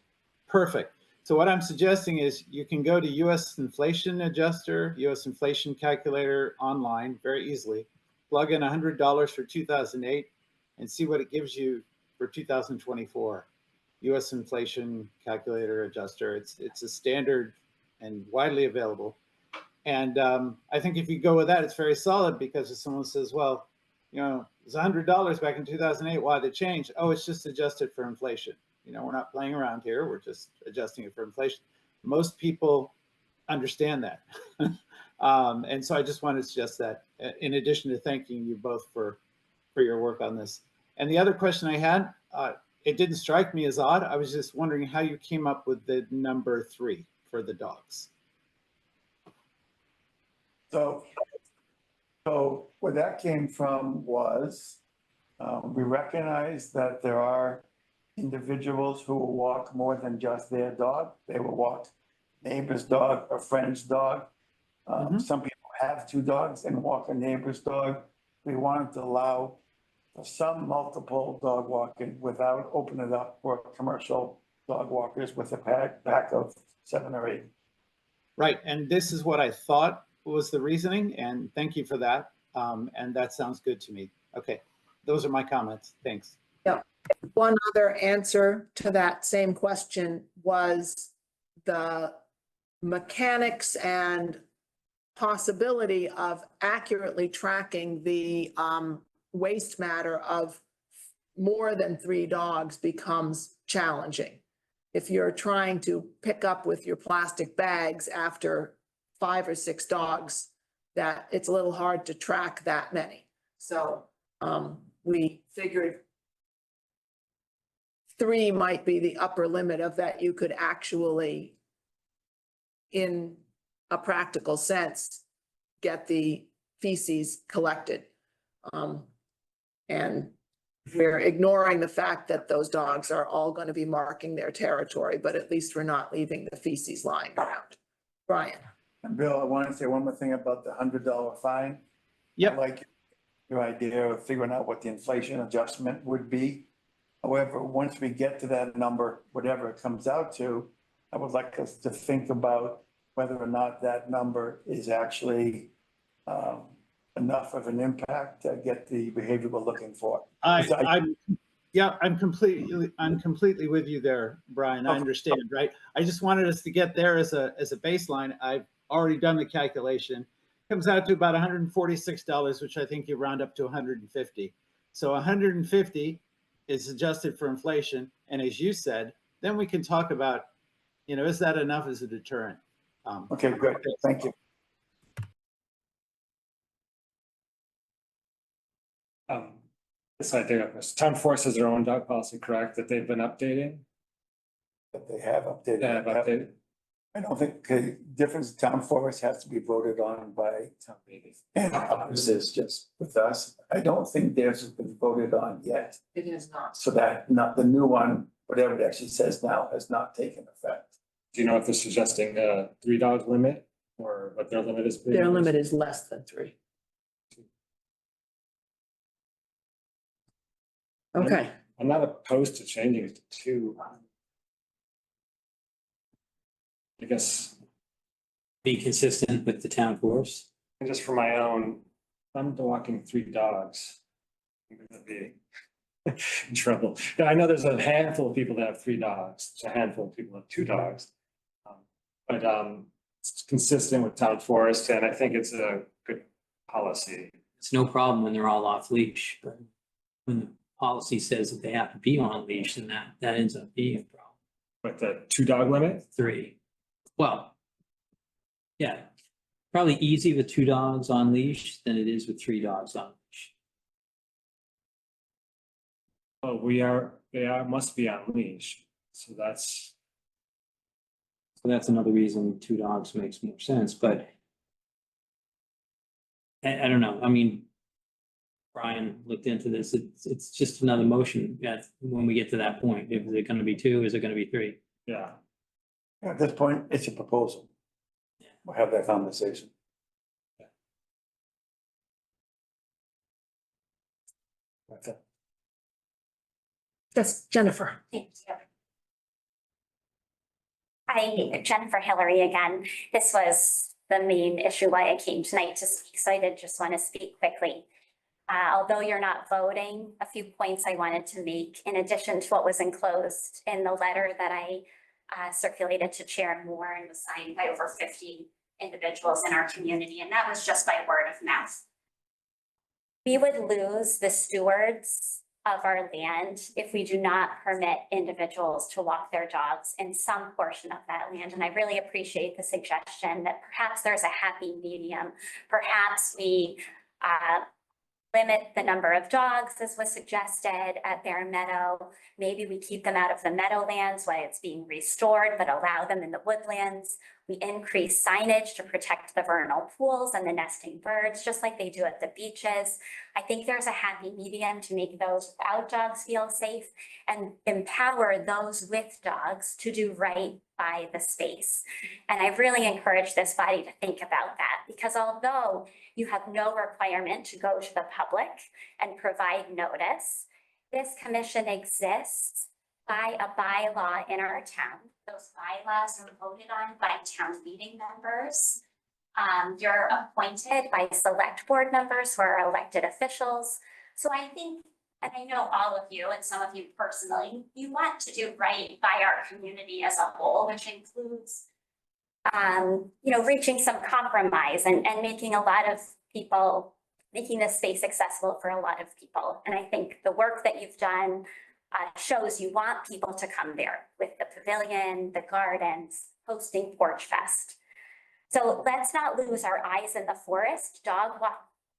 Perfect. So what I'm suggesting is you can go to US Inflation Adjuster, US Inflation Calculator online very easily, plug in $100 for 2008 and see what it gives you for 2024. US Inflation Calculator Adjuster. It's a standard and widely available. And I think if you go with that, it's very solid, because if someone says, well, it's $100 back in 2008, why did it change? Oh, it's just adjusted for inflation. We're not playing around here. We're just adjusting it for inflation. Most people understand that. And so I just wanted to suggest that, in addition to thanking you both for your work on this. And the other question I had, it didn't strike me as odd. I was just wondering how you came up with the number 3 for the dogs. So where that came from was, we recognize that there are individuals who will walk more than just their dog. They will walk neighbor's dog, a friend's dog. Some people have 2 dogs and walk a neighbor's dog. We wanted to allow for some multiple dog walking without opening it up for commercial dog walkers with a pack of 7 or 8. Right, and this is what I thought was the reasoning, and thank you for that. And that sounds good to me. Okay, those are my comments. Thanks. Yeah. One other answer to that same question was the mechanics and possibility of accurately tracking the waste matter of more than 3 dogs becomes challenging. If you're trying to pick up with your plastic bags after 5 or 6 dogs, that it's a little hard to track that many. So we figured 3 might be the upper limit of that you could actually, in a practical sense, get the feces collected. And we're ignoring the fact that those dogs are all going to be marking their territory, but at least we're not leaving the feces lying around. Brian. And Bill, I want to say one more thing about the $100 fine. Yep. I like your idea of figuring out what the inflation adjustment would be. However, once we get to that number, whatever it comes out to, I would like us to think about whether or not that number is actually enough of an impact to get the behavior we're looking for. I'm Yeah, I'm completely with you there, Brian. I understand, right? I just wanted us to get there as a baseline. I've already done the calculation. Comes out to about $146, which I think you round up to 150. So 150 is adjusted for inflation. And as you said, then we can talk about, is that enough as a deterrent? Okay, good. Thank you. This idea, town forest has their own dog policy, correct, that they've been updating? But they have updated. They have updated. I don't think, okay, difference town forest has to be voted on by town meeting. And ours is just with us. I don't think theirs has been voted on yet. It is not. So that, not the new one, whatever it actually says now, has not taken effect. Do you know if they're suggesting a 3-dog limit or what their limit is? Their limit is less than 3. Okay. I'm not opposed to changing it to 2. I guess, Be consistent with the town force. and just for my own, if I'm walking 3 dogs, I'm gonna be in trouble. Yeah, I know there's a handful of people that have 3 dogs. There's a handful of people that have 2 dogs. But it's consistent with town forest, and I think it's a good policy. It's no problem when they're all off leash, but when the policy says that they have to be on leash, then that ends up being a problem. With the 2-dog limit? 3. Well, yeah, probably easy with 2 dogs on leash than it is with 3 dogs on leash. Oh, they must be on leash, so that's. So that's another reason 2 dogs makes more sense, but I don't know. I mean, Brian looked into this. It's just another motion. Yeah, when we get to that point, is it going to be 2? Is it going to be 3? Yeah. At this point, it's a proposal. We'll have that conversation. Okay. That's Jennifer. Thank you. Jennifer Hillary again. This was the main issue why I came tonight to speak, so I did just want to speak quickly. Although you're not voting, a few points I wanted to make in addition to what was enclosed in the letter that I circulated to Chair Moore and was signed by over 50 individuals in our community, and that was just by word of mouth. We would lose the stewards of our land if we do not permit individuals to walk their dogs in some portion of that land. And I really appreciate the suggestion that perhaps there's a happy medium. Perhaps we limit the number of dogs as was suggested at Bear Meadow. Maybe we keep them out of the meadowlands while it's being restored, but allow them in the woodlands. We increase signage to protect the vernal pools and the nesting birds, just like they do at the beaches. I think there's a happy medium to make those without dogs feel safe and empower those with dogs to do right by the space. And I really encourage this body to think about that, because although you have no requirement to go to the public and provide notice, this commission exists by a bylaw in our town. Those bylaws are voted on by town meeting members. You're appointed by select board members who are elected officials. So I think, and I know all of you and some of you personally, you want to do right by our community as a whole, which includes, reaching some compromise and making a lot of people, making this space accessible for a lot of people. And I think the work that you've done shows you want people to come there with the pavilion, the gardens, hosting Porch Fest. So let's not lose our eyes in the forest.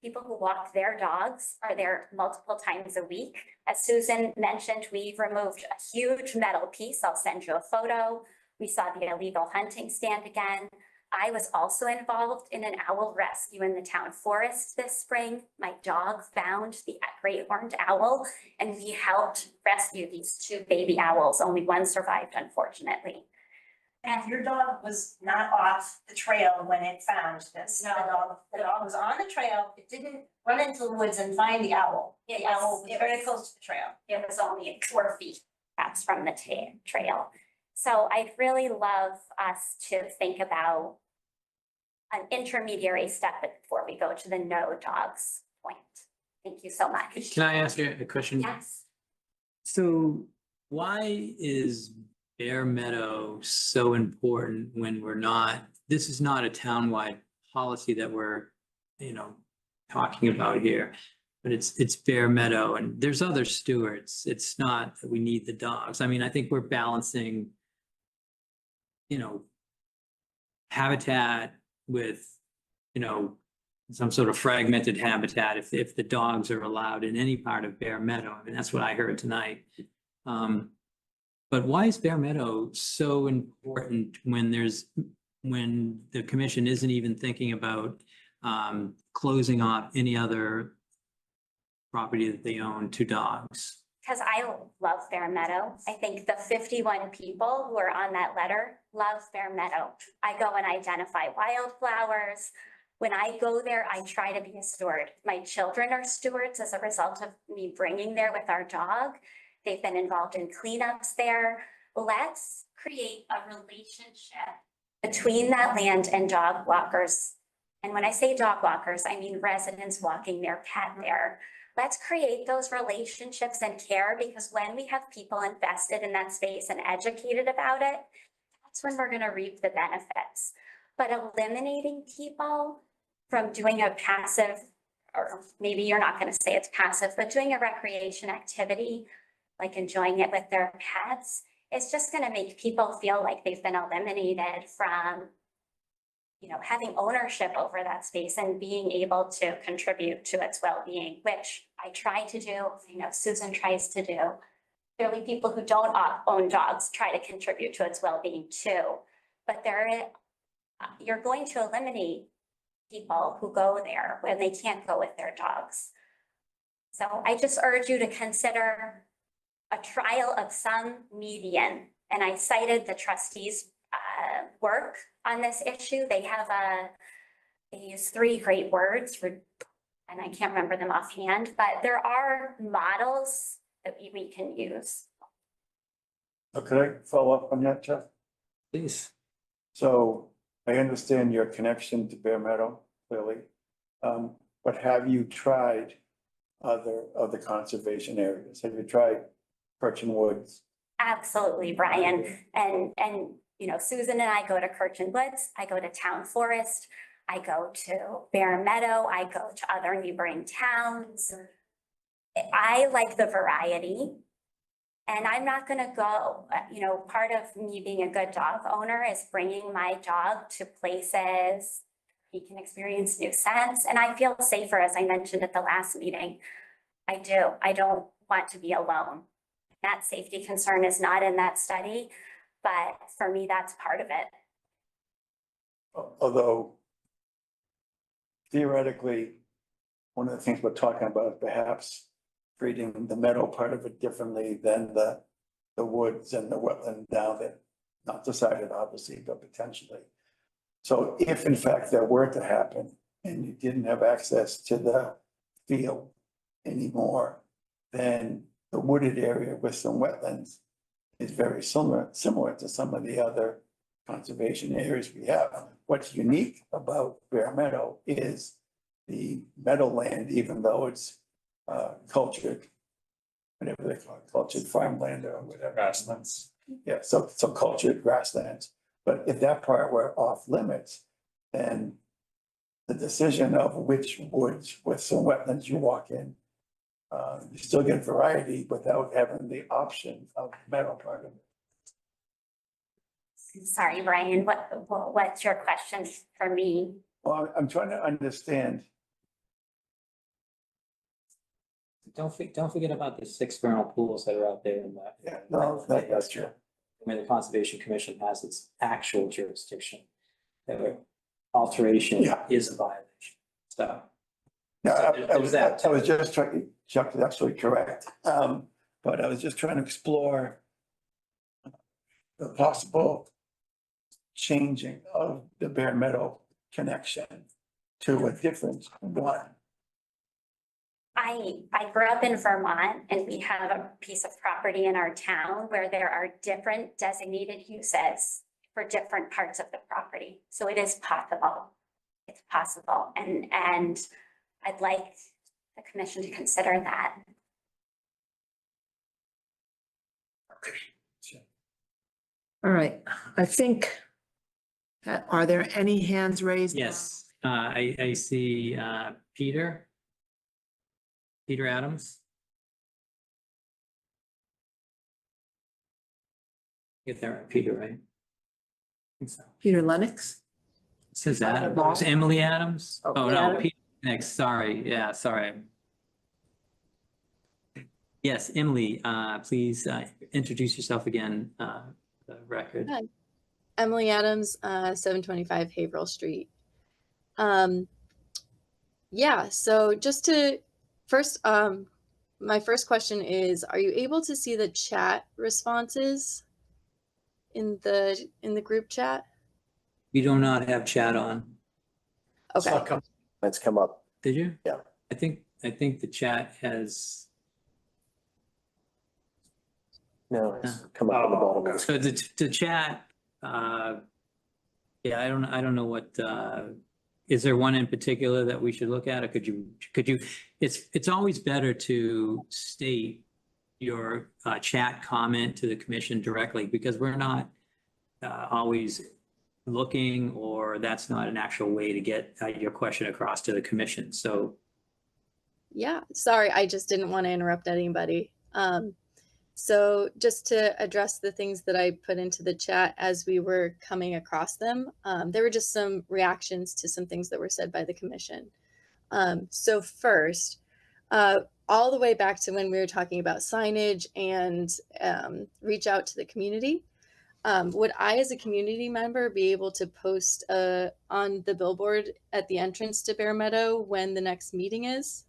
People who walk their dogs are there multiple times a week. As Susan mentioned, we've removed a huge metal piece. I'll send you a photo. We saw the illegal hunting stand again. I was also involved in an owl rescue in the town forest this spring. My dog found the great horned owl, and we helped rescue these 2 baby owls. Only one survived, unfortunately. And your dog was not off the trail when it found this. No. The dog was on the trail. It didn't run into the woods and find the owl. The owl was very close to the trail. It was only 4 feet perhaps from the trail. So I'd really love us to think about an intermediary step before we go to the no dogs point. Thank you so much. Can I ask you a question? Yes. So why is Bear Meadow so important when we're not, this is not a townwide policy that we're, talking about here. But it's Bear Meadow and there's other stewards. It's not that we need the dogs. I mean, I think we're balancing, habitat with, some sort of fragmented habitat if the dogs are allowed in any part of Bear Meadow. I mean, that's what I heard tonight. But why is Bear Meadow so important when the commission isn't even thinking about closing off any other property that they own to dogs? Because I love Bear Meadow. I think the 51 people who are on that letter love Bear Meadow. I go and identify wildflowers. When I go there, I try to be a steward. My children are stewards as a result of me bringing there with our dog. They've been involved in cleanups there. Let's create a relationship between that land and dog walkers. And when I say dog walkers, I mean residents walking their pet there. Let's create those relationships and care, because when we have people invested in that space and educated about it, that's when we're going to reap the benefits. But eliminating people from doing a passive, or maybe you're not going to say it's passive, but doing a recreation activity, like enjoying it with their pets, it's just going to make people feel like they've been eliminated from, having ownership over that space and being able to contribute to its well-being, which I try to do. I know Susan tries to do. Clearly, people who don't own dogs try to contribute to its well-being too. But you're going to eliminate people who go there when they can't go with their dogs. So I just urge you to consider a trial of some median. And I cited the trustees' work on this issue. They use 3 great words and I can't remember them offhand, but there are models that we can use. So could I follow up on that, Jeff? Please. So I understand your connection to Bear Meadow, clearly. But have you tried other conservation areas? Have you tried Perch and Woods? Absolutely, Brian. And Susan and I go to Kirchen Woods, I go to Town Forest, I go to Bear Meadow, I go to other neighboring towns. I like the variety. And I'm not gonna go, part of me being a good dog owner is bringing my dog to places he can experience new scents. And I feel safer, as I mentioned at the last meeting. I do. I don't want to be alone. That safety concern is not in that study, but for me, that's part of it. Although theoretically, one of the things we're talking about is perhaps treating the meadow part of it differently than the woods and the wetland down there. Not decided, obviously, but potentially. So if in fact that were to happen and you didn't have access to the field anymore, then the wooded area with some wetlands is very similar to some of the other conservation areas we have. What's unique about Bear Meadow is the meadowland, even though it's cultured, whatever they call it, cultured farmland or whatever. Grasslands. Yeah, so cultured grasslands. But if that part were off limits, then the decision of which woods with some wetlands you walk in, you still get variety without having the option of meadow part of it. Sorry, Brian, what's your question for me? Well, I'm trying to understand. Don't forget about the 6 vernal pools that are out there in the. Yeah, no, that's true. Where the Conservation Commission has its actual jurisdiction. That alteration is a violation, so. Yeah, So I there's that. was just trying, Chuck is absolutely correct. But I was just trying to explore the possible changing of the Bear Meadow connection to a different one. I grew up in Vermont and we have a piece of property in our town where there are different designated uses for different parts of the property. So it is possible. It's possible. And I'd like the commission to consider that. All right, I think, are there any hands raised? Yes, I see, Peter Adams. Get there, Peter, right? I think so. Peter Lennox? Says Adams. It's Emily Adams? Oh, Oh, no, Adam. Peter next, sorry, yeah, sorry. Yes, Emily, please, introduce yourself again, the record. Hi. Emily Adams, 725 Haverhill Street. Yeah, so just to first, my first question is, are you able to see the chat responses in the group chat? We do not have chat on. Okay. Let's come up. Did you? Yeah. I think the chat has, No, it's come up on the bottom of the so the chat, yeah, I don't know what, is there one in particular that we should look at, or could you, it's always better to state your chat comment to the commission directly, because we're not always looking, or that's not an actual way to get your question across to the commission, so. Yeah, sorry, I just didn't want to interrupt anybody. So just to address the things that I put into the chat as we were coming across them, there were just some reactions to some things that were said by the commission. So first, all the way back to when we were talking about signage and reach out to the community, would I, as a community member, be able to post on the billboard at the entrance to Bear Meadow when the next meeting is?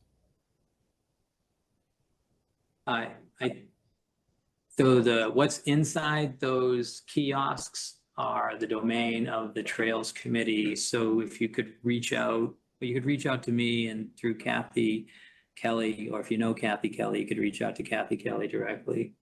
So what's inside those kiosks are the domain of the Trails Committee. So if you could reach out, to me and through Kathy Kelly, or if you know Kathy Kelly, you could reach out to Kathy Kelly directly.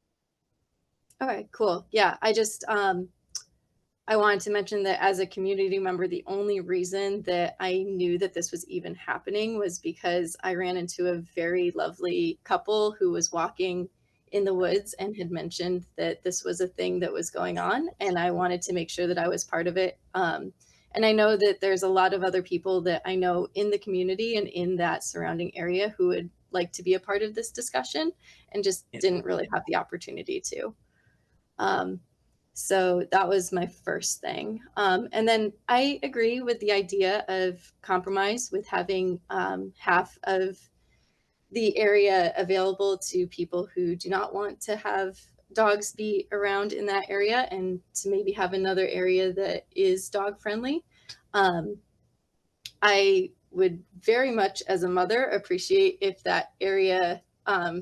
Okay, cool. Yeah, I just, I wanted to mention that as a community member, the only reason that I knew that this was even happening was because I ran into a very lovely couple who was walking in the woods and had mentioned that this was a thing that was going on, and I wanted to make sure that I was part of it. And I know that there's a lot of other people that I know in the community and in that surrounding area who would like to be a part of this discussion and just didn't really have the opportunity to. So that was my first thing. And then I agree with the idea of compromise with having half of the area available to people who do not want to have dogs be around in that area, and to maybe have another area that is dog friendly. I would very much, as a mother, appreciate if that area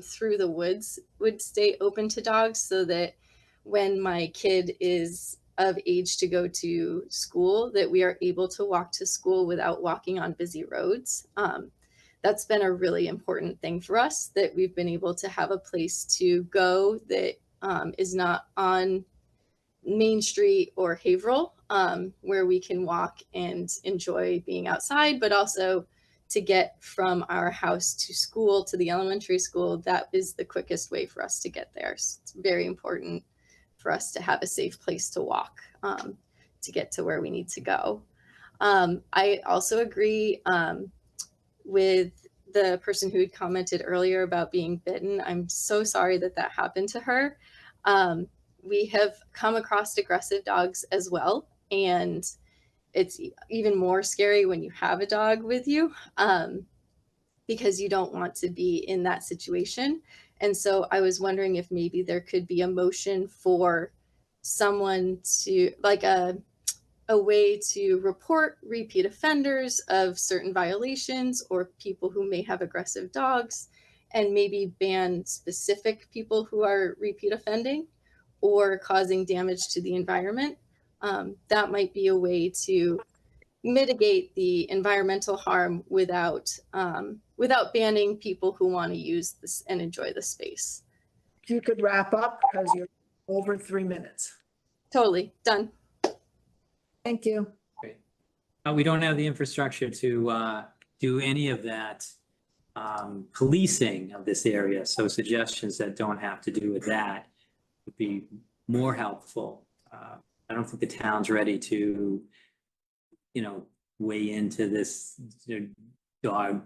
through the woods would stay open to dogs, so that when my kid is of age to go to school, that we are able to walk to school without walking on busy roads. That's been a really important thing for us, that we've been able to have a place to go that is not on Main Street or Haverhill, where we can walk and enjoy being outside, but also to get from our house to school, to the elementary school. That is the quickest way for us to get there. So it's very important for us to have a safe place to walk to get to where we need to go. I also agree with the person who had commented earlier about being bitten. I'm so sorry that that happened to her. We have come across aggressive dogs as well, and it's even more scary when you have a dog with you, because you don't want to be in that situation. And so I was wondering if maybe there could be a motion for someone to, like a way to report repeat offenders of certain violations, or people who may have aggressive dogs, and maybe ban specific people who are repeat offending or causing damage to the environment. That might be a way to mitigate the environmental harm without banning people who want to use this and enjoy the space. If you could wrap up, because you're over 3 minutes. Totally, done. Thank you. Great. We don't have the infrastructure to do any of that policing of this area, so suggestions that don't have to do with that would be more helpful. I don't think the town's ready to, weigh into this dog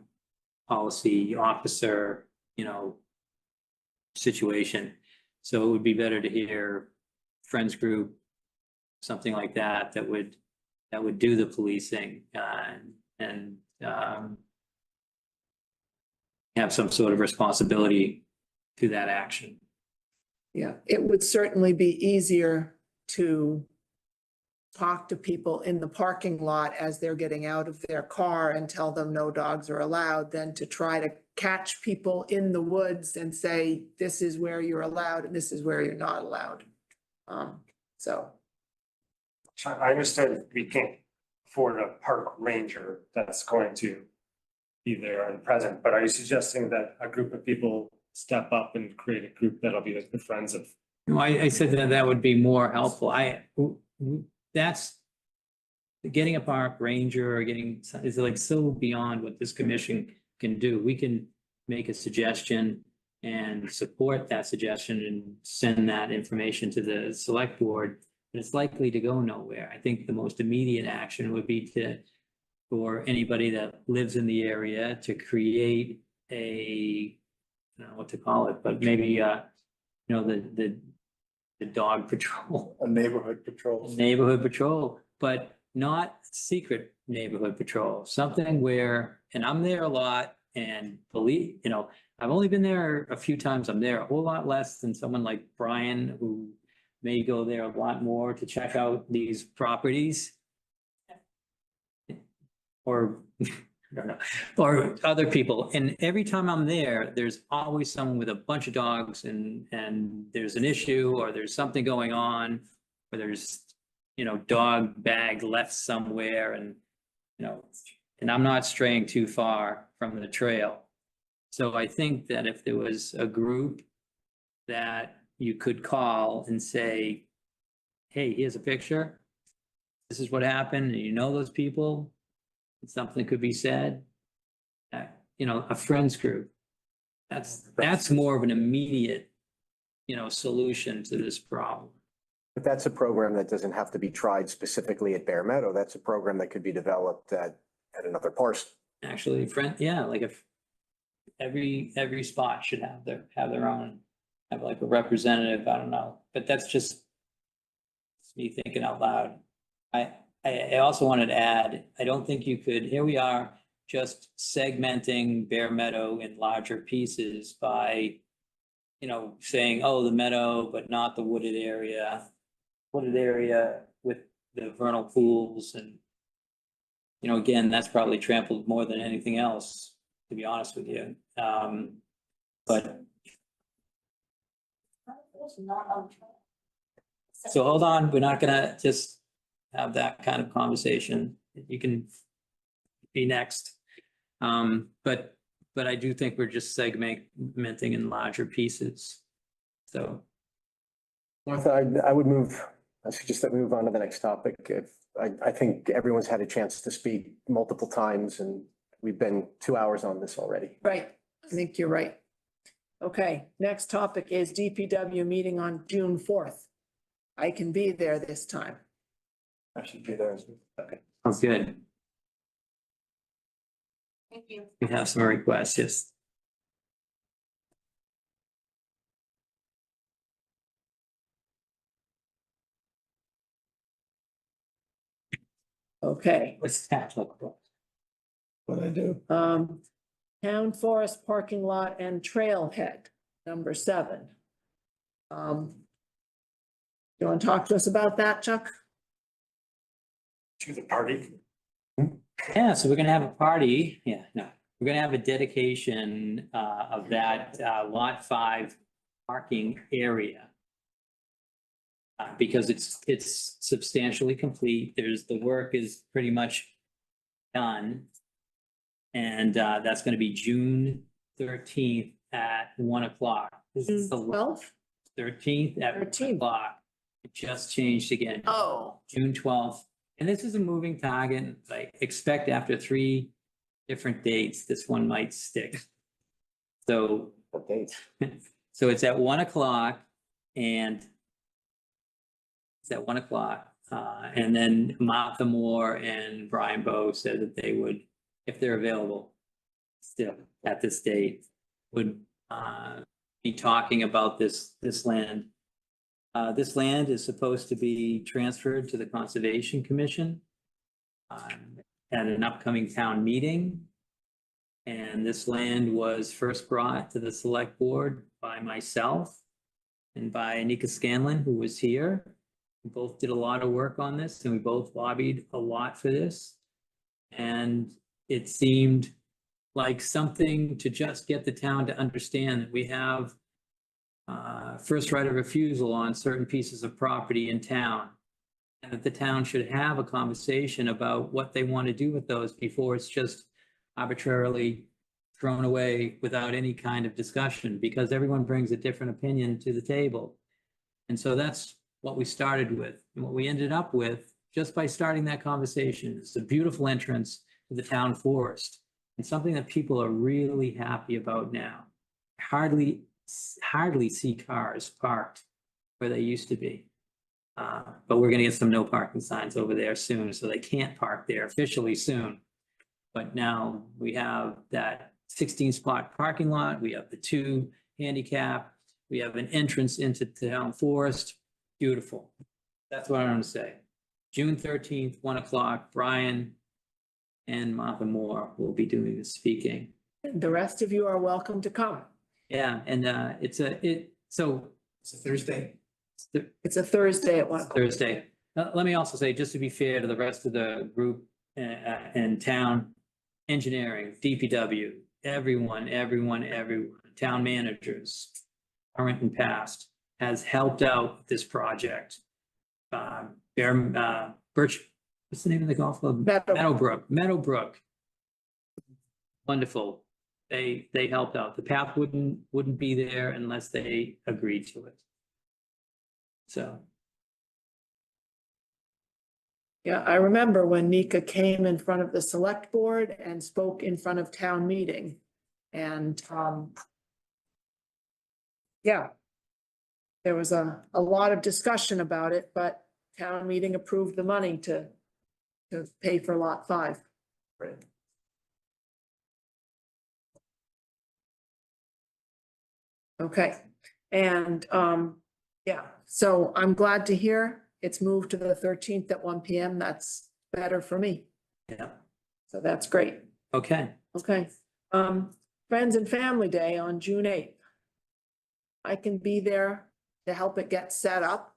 policy officer, situation. So it would be better to hear friends group, something like that, that would do the policing, and have some sort of responsibility to that action. Yeah, it would certainly be easier to talk to people in the parking lot as they're getting out of their car and tell them no dogs are allowed than to try to catch people in the woods and say, this is where you're allowed and this is where you're not allowed. So, I understood we can't afford a park ranger that's going to be there and present, but are you suggesting that a group of people step up and create a group that'll be like the friends of? No, I said that would be more helpful. That's getting a park ranger or is like so beyond what this commission can do. We can make a suggestion and support that suggestion and send that information to the select board, but it's likely to go nowhere. I think the most immediate action would be for anybody that lives in the area to create I don't know what to call it, but maybe, the dog patrol. A neighborhood patrol. Neighborhood patrol, but not secret neighborhood patrol, something where, and I'm there a lot and believe, I've only been there a few times. I'm there a whole lot less than someone like Brian, who may go there a lot more to check out these properties. Or, I don't know, or other people. And every time I'm there, there's always someone with a bunch of dogs and there's an issue or there's something going on, or there's, dog bag left somewhere and, and I'm not straying too far from the trail. So I think that if there was a group that you could call and say, hey, here's a picture. This is what happened. And those people, something could be said, a friends group. That's more of an immediate, solution to this problem. But that's a program that doesn't have to be tried specifically at Bear Meadow. That's a program that could be developed at another parcel. Actually, like if every spot should have their own, have like a representative, I don't know, but that's just me thinking out loud. I also wanted to add, I don't think you could, here we are just segmenting Bear Meadow in larger pieces by, saying, oh, the meadow, but not the wooded area with the vernal pools. And, again, that's probably trampled more than anything else, to be honest with you. But so hold on, we're not gonna just have that kind of conversation. You can be next. But I do think we're just segmenting in larger pieces. So. Martha, I suggest that we move on to the next topic. I think everyone's had a chance to speak multiple times and we've been 2 hours on this already. right, I think you're right. Okay, next topic is DPW meeting on June 4th. I can be there this time. I should be there as well. Okay. Oh, good. Thank you. We have some requests, yes. Okay. What's that look like? What I do. Town forest parking lot and trailhead, number 7. You want to talk to us about that, Chuck? To the party. Yeah, so we're gonna have a party. Yeah, no, we're gonna have a dedication of that lot 5 parking area. Because it's substantially complete. The work is pretty much done. And that's gonna be June 13th at 1 o'clock. This is the 12th? 13th at 1 o'clock. It just changed again. Oh. June 12th. And this is a moving target. I expect after 3 different dates, this one might stick. So, What dates? so it's at 1 o'clock And it's at 1 o'clock. And then Martha Moore and Brian Bowe said that they would, if they're available still at this date, would be talking about this land. This land is supposed to be transferred to the Conservation Commission at an upcoming town meeting. And this land was first brought to the select board by myself and by Anika Scanlon, who was here. We both did a lot of work on this and we both lobbied a lot for this. And it seemed like something to just get the town to understand that we have first right of refusal on certain pieces of property in town. And that the town should have a conversation about what they want to do with those before it's just arbitrarily thrown away without any kind of discussion, because everyone brings a different opinion to the table. And so that's what we started with. And what we ended up with, just by starting that conversation, is a beautiful entrance to the town forest. And something that people are really happy about now. Hardly see cars parked where they used to be. But we're gonna get some no parking signs over there soon, so they can't park there officially soon. But now we have that 16-spot parking lot, we have the 2 handicap, we have an entrance into town forest. Beautiful. That's what I want to say. June 13th, 1 o'clock, Brian and Martha Moore will be doing the speaking. The rest of you are welcome to come. Yeah, and it's a Thursday. It's a Thursday at 1 o'clock. Thursday. Let me also say, just to be fair to the rest of the group in town, engineering, DPW, everyone, town managers, current and past, has helped out with this project. Birch, what's the name of the golf club? Meadowbrook. Wonderful. They helped out. The path wouldn't be there unless they agreed to it. So. Yeah, I remember when Nika came in front of the select board and spoke in front of town meeting. And yeah, there was a lot of discussion about it, but town meeting approved the money to pay for lot 5. Okay, and yeah, so I'm glad to hear it's moved to the 13th at 1 PM. That's better for me. Yeah. So that's great. Okay. Okay. Friends and Family Day on June 8th. I can be there to help it get set up.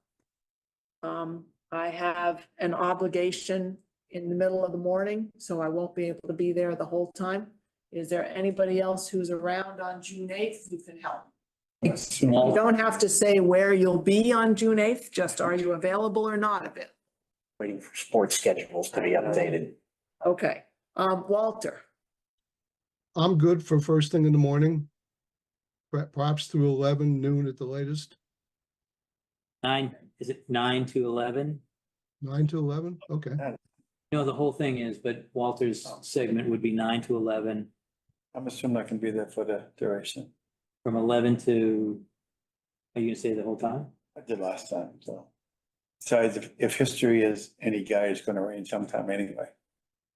I have an obligation in the middle of the morning, so I won't be able to be there the whole time. Is there anybody else who's around on June 8th who can help? You don't have to say where you'll be on June 8th, just are you available or not available? Waiting for sports schedules to be updated. Okay, Walter, I'm good for first thing in the morning. Perhaps through 11 noon at the latest. 9, is it 9 to 11? 9 to 11, okay. No, the whole thing is, but Walter's segment would be 9 to 11, I'm assuming I can be there for the duration. from 11 to, are you gonna say the whole time? I did last time, so. Besides, if history is any guide, it's gonna rain sometime anyway.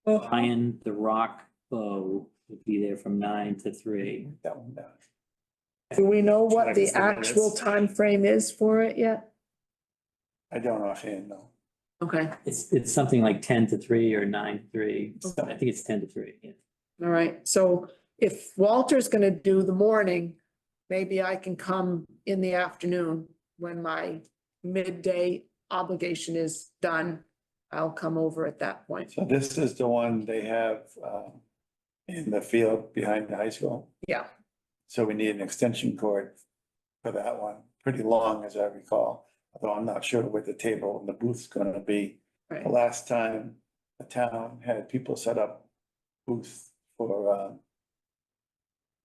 Ryan, the Rock Bow would be there from 9 to 3. That one down. do we know what Like the 7 minutes. actual time frame is for it yet? I don't offhand know. Okay, It's something like 10 to 3 or 9 to 3. I think it's 10 to 3. Yeah. all right, so if Walter's gonna do the morning, maybe I can come in the afternoon when my midday obligation is done. I'll come over at that point. So this is the one they have in the field behind the high school. Yeah, So we need an extension cord for that one, pretty long as I recall, although I'm not sure what the table and the booth's gonna be. right. The last time the town had people set up booths for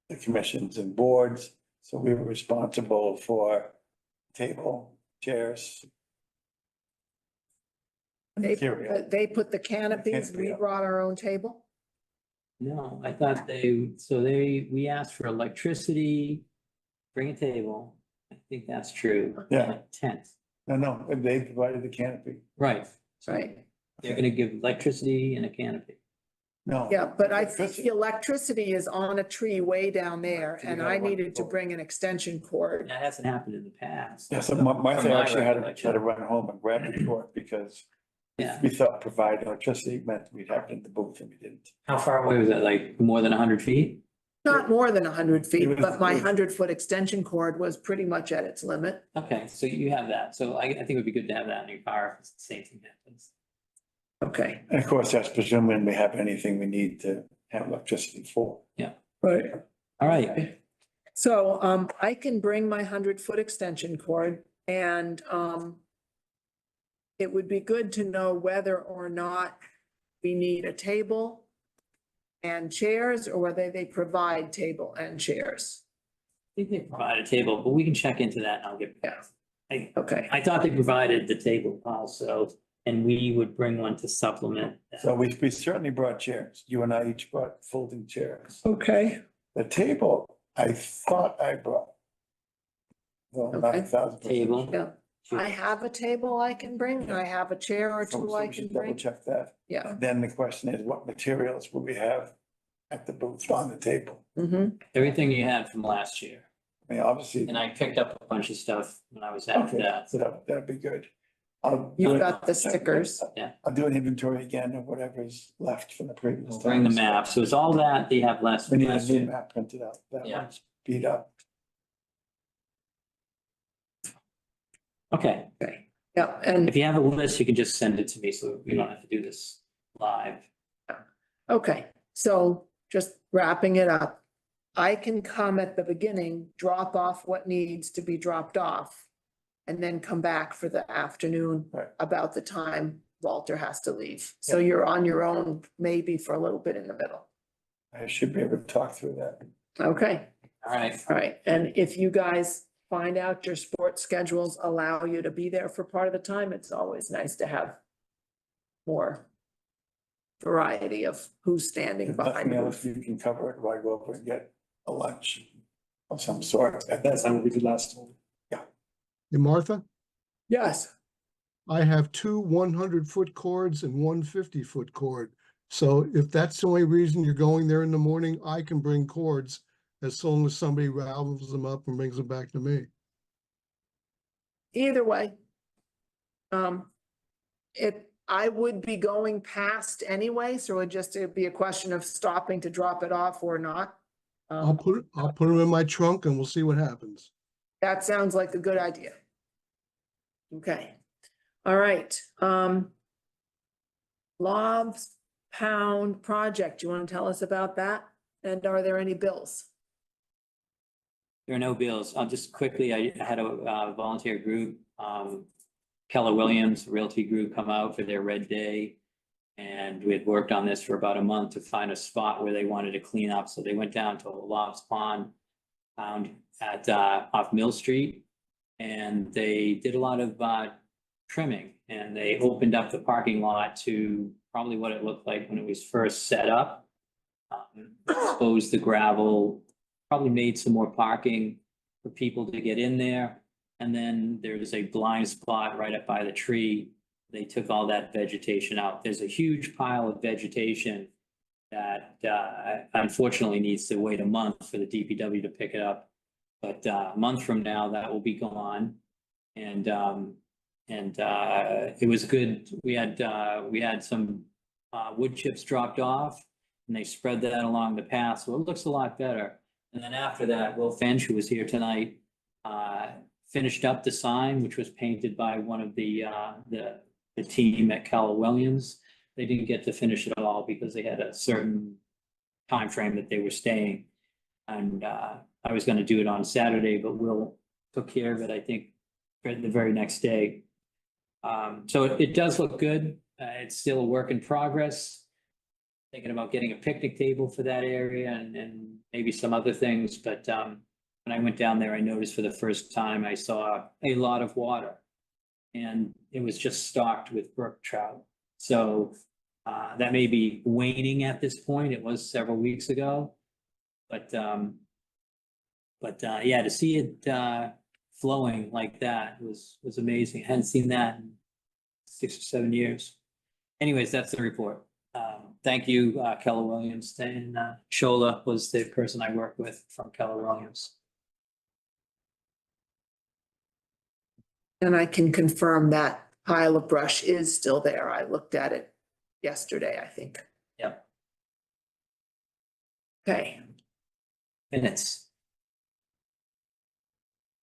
the commissions and boards, so we were responsible for table, chairs. Material. They put the canopies, we Canopy. brought our own table? No, I thought we asked for electricity, bring a table, I think that's true. Yeah. Tent, No, they provided the canopy. right. Right. They're gonna give electricity and a canopy. No. Yeah, but I think Electricity. the electricity is on a tree way down there So we and gotta I run needed to forward. bring an extension cord. That hasn't happened in the past. Yeah, so Martha From my actually had recollection. to run home and grab the cord because Yeah. we thought provide electricity meant we'd have it in the booth and we didn't. How far away was it? Like more than 100 feet? Not more than 100 feet, It was- but my it was- 100-foot extension cord was pretty much at its limit. Okay, so you have that. So I think it would be good to have that in your car if the same thing happens. Okay. And of course, that's presuming we have anything we need to have electricity for. Right. All right, So, I can bring my 100-foot extension cord and, it would be good to know whether or not we need a table and chairs or whether they provide table and chairs. I think they provide a table, but we can check into that and I'll get back. Okay. I thought they provided the table also, and we would bring one to supplement that. So we certainly brought chairs. You and I each brought folding chairs. Okay. The table, I thought I brought. Well, Okay. 9,000. Table. Yeah. I have a table I can bring. I have a chair or So two so I we can should double bring. check that. Yeah. Then the question is, what materials will we have at the booth on the table? Mm-hmm. Everything you had from last year. I mean, obviously. And I picked up a bunch of stuff when I was at Okay, that. so that'd be good. You've got the stickers. Yeah. I'll do an inventory again of whatever's left from the previous. We'll bring the times. map. So it's all that you have less. We need a last new year. map printed out. That Yeah. one's beat up. Okay, Yeah, and, if you have a list, you can just send it to me so we don't have to do this live. okay, so just wrapping it up. I can come at the beginning, drop off what needs to be dropped off. And then come back for the afternoon Right. about the time Walter has to leave. So Yeah. you're on your own, maybe for a little bit in the middle. I should be able to talk through that. Okay, All right, all right. And if you guys find out your sports schedules allow you to be there for part of the time, it's always nice to have more variety of who's standing If behind nothing the else, booth. you can cover it while I go over and get a lunch of some sort. That's how we did last time. Hey, Martha, Yes, I have two 100-foot cords and one 50-foot cord. So if that's the only reason you're going there in the morning, I can bring cords as long as somebody ravels them up and brings them back to me. either way. I would be going past anyway, so it'd be a question of stopping to drop it off or not. I'll put them in my trunk and we'll see what happens. That sounds like a good idea. Okay, all right, Lobs Pound project, you want to tell us about that? And are there any bills? there are no bills. I'll just quickly, I had a volunteer group, Keller Williams Realty Group come out for their Red Day. And we had worked on this for about a month to find a spot where they wanted to clean up. So they went down to Lobs Pond, found at, off Mill Street. And they did a lot of, trimming and they opened up the parking lot to probably what it looked like when it was first set up. Exposed the gravel, probably made some more parking for people to get in there. And then there's a blind spot right up by the tree. They took all that vegetation out. There's a huge pile of vegetation that unfortunately needs to wait a month for the DPW to pick it up. But a month from now, that will be gone. And it was good. We had some wood chips dropped off and they spread that along the path. So it looks a lot better. And then after that, Will Finch, who was here tonight, finished up the sign, which was painted by one of the team at Keller Williams. They didn't get to finish it all because they had a certain time frame that they were staying. And I was gonna do it on Saturday, but Will took care of it, I think, for the very next day. So it does look good. It's still a work in progress. Thinking about getting a picnic table for that area and maybe some other things, but when I went down there, I noticed for the first time, I saw a lot of water. And it was just stocked with brook trout. So that may be waning at this point. It was several weeks ago. But yeah, to see it flowing like that was amazing. I hadn't seen that in 6 or 7 years. Anyways, that's the report. Thank you, Keller Williams, and Shola was the person I worked with from Keller Williams. And I can confirm that pile of brush is still there. I looked at it yesterday, I think. Yep. Okay, Minutes.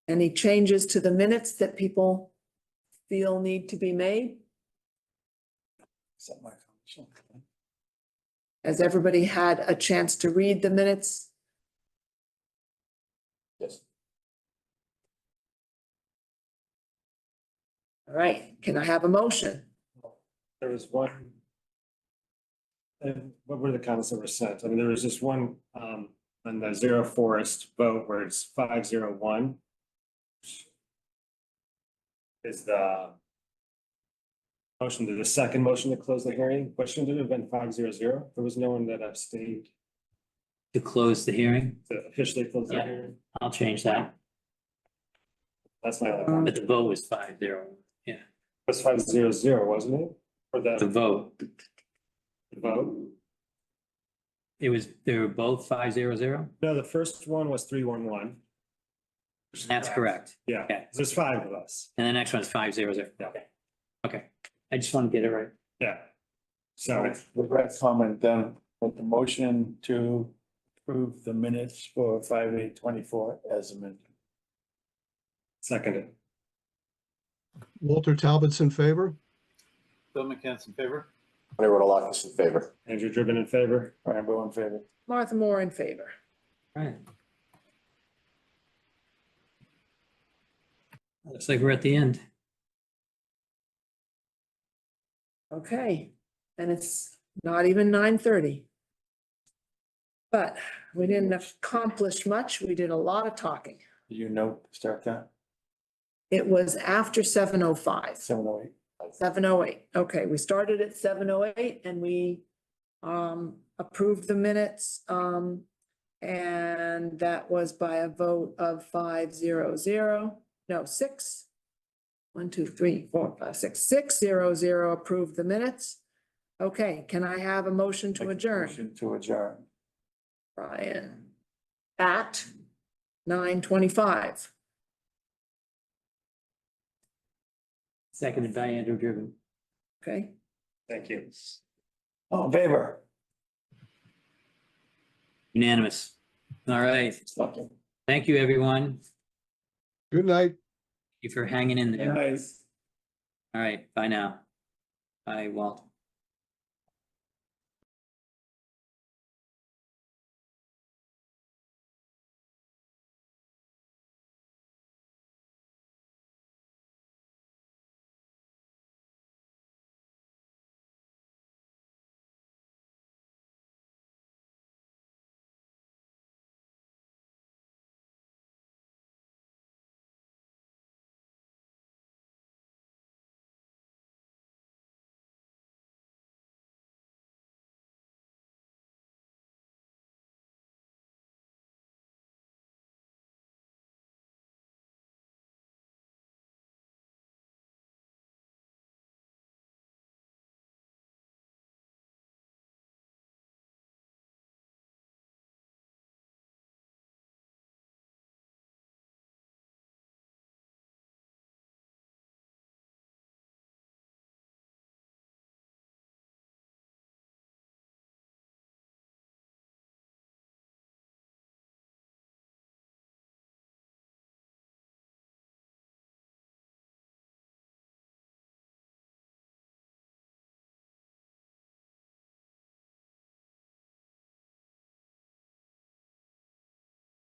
any changes to the minutes that people feel need to be made? Something like that. Has everybody had a chance to read the minutes? Yes. All right, can I have a motion? There was one. And what were the comments that were sent? I mean, there was just one on the Zero Forest vote where it's 501. Is the motion to the second motion to close the hearing? What shouldn't it have been 500? There was no one that abstained To close the hearing, to officially close the Yeah. hearing. I'll change that, That's my other comment. but the vote was 5-0. Yeah, It was 500, wasn't it? For the the vote, vote? they were both 5-0. No, the first one was 311. That's correct. Yeah, Okay. there's 5 of us. And the next one's 5-0. Yeah. Okay, I just want to get it right. Yeah. So So with that comment, then, with the motion to approve the minutes for 5/8/24 as amended. seconded. Walter Talbot's in favor? Bill McCants in favor? Tony Rodalakis in favor. Andrew Driven in favor. Brian Bowe in favor. Martha Moore in favor. All right. Looks like we're at the end. Okay, and it's not even 9:30. But we didn't accomplish much. We did a lot of talking. Do you note, start that, It was after 7:05. 7:08? 7:08. Okay, we started at 7:08 and we approved the minutes. And that was by a vote of 500, no, 6. 1, 2, 3, 4, 5, 6, 600 approved the minutes. Okay, can I have a motion to adjourn? Motion to adjourn. Brian, at 9:25. Seconded by Andrew Driven. Okay, Thank you. All in favor? Unanimous. All right. Thank you, everyone. Good night. Thank you for hanging in there. Nice. All right, bye now. Bye, Walt.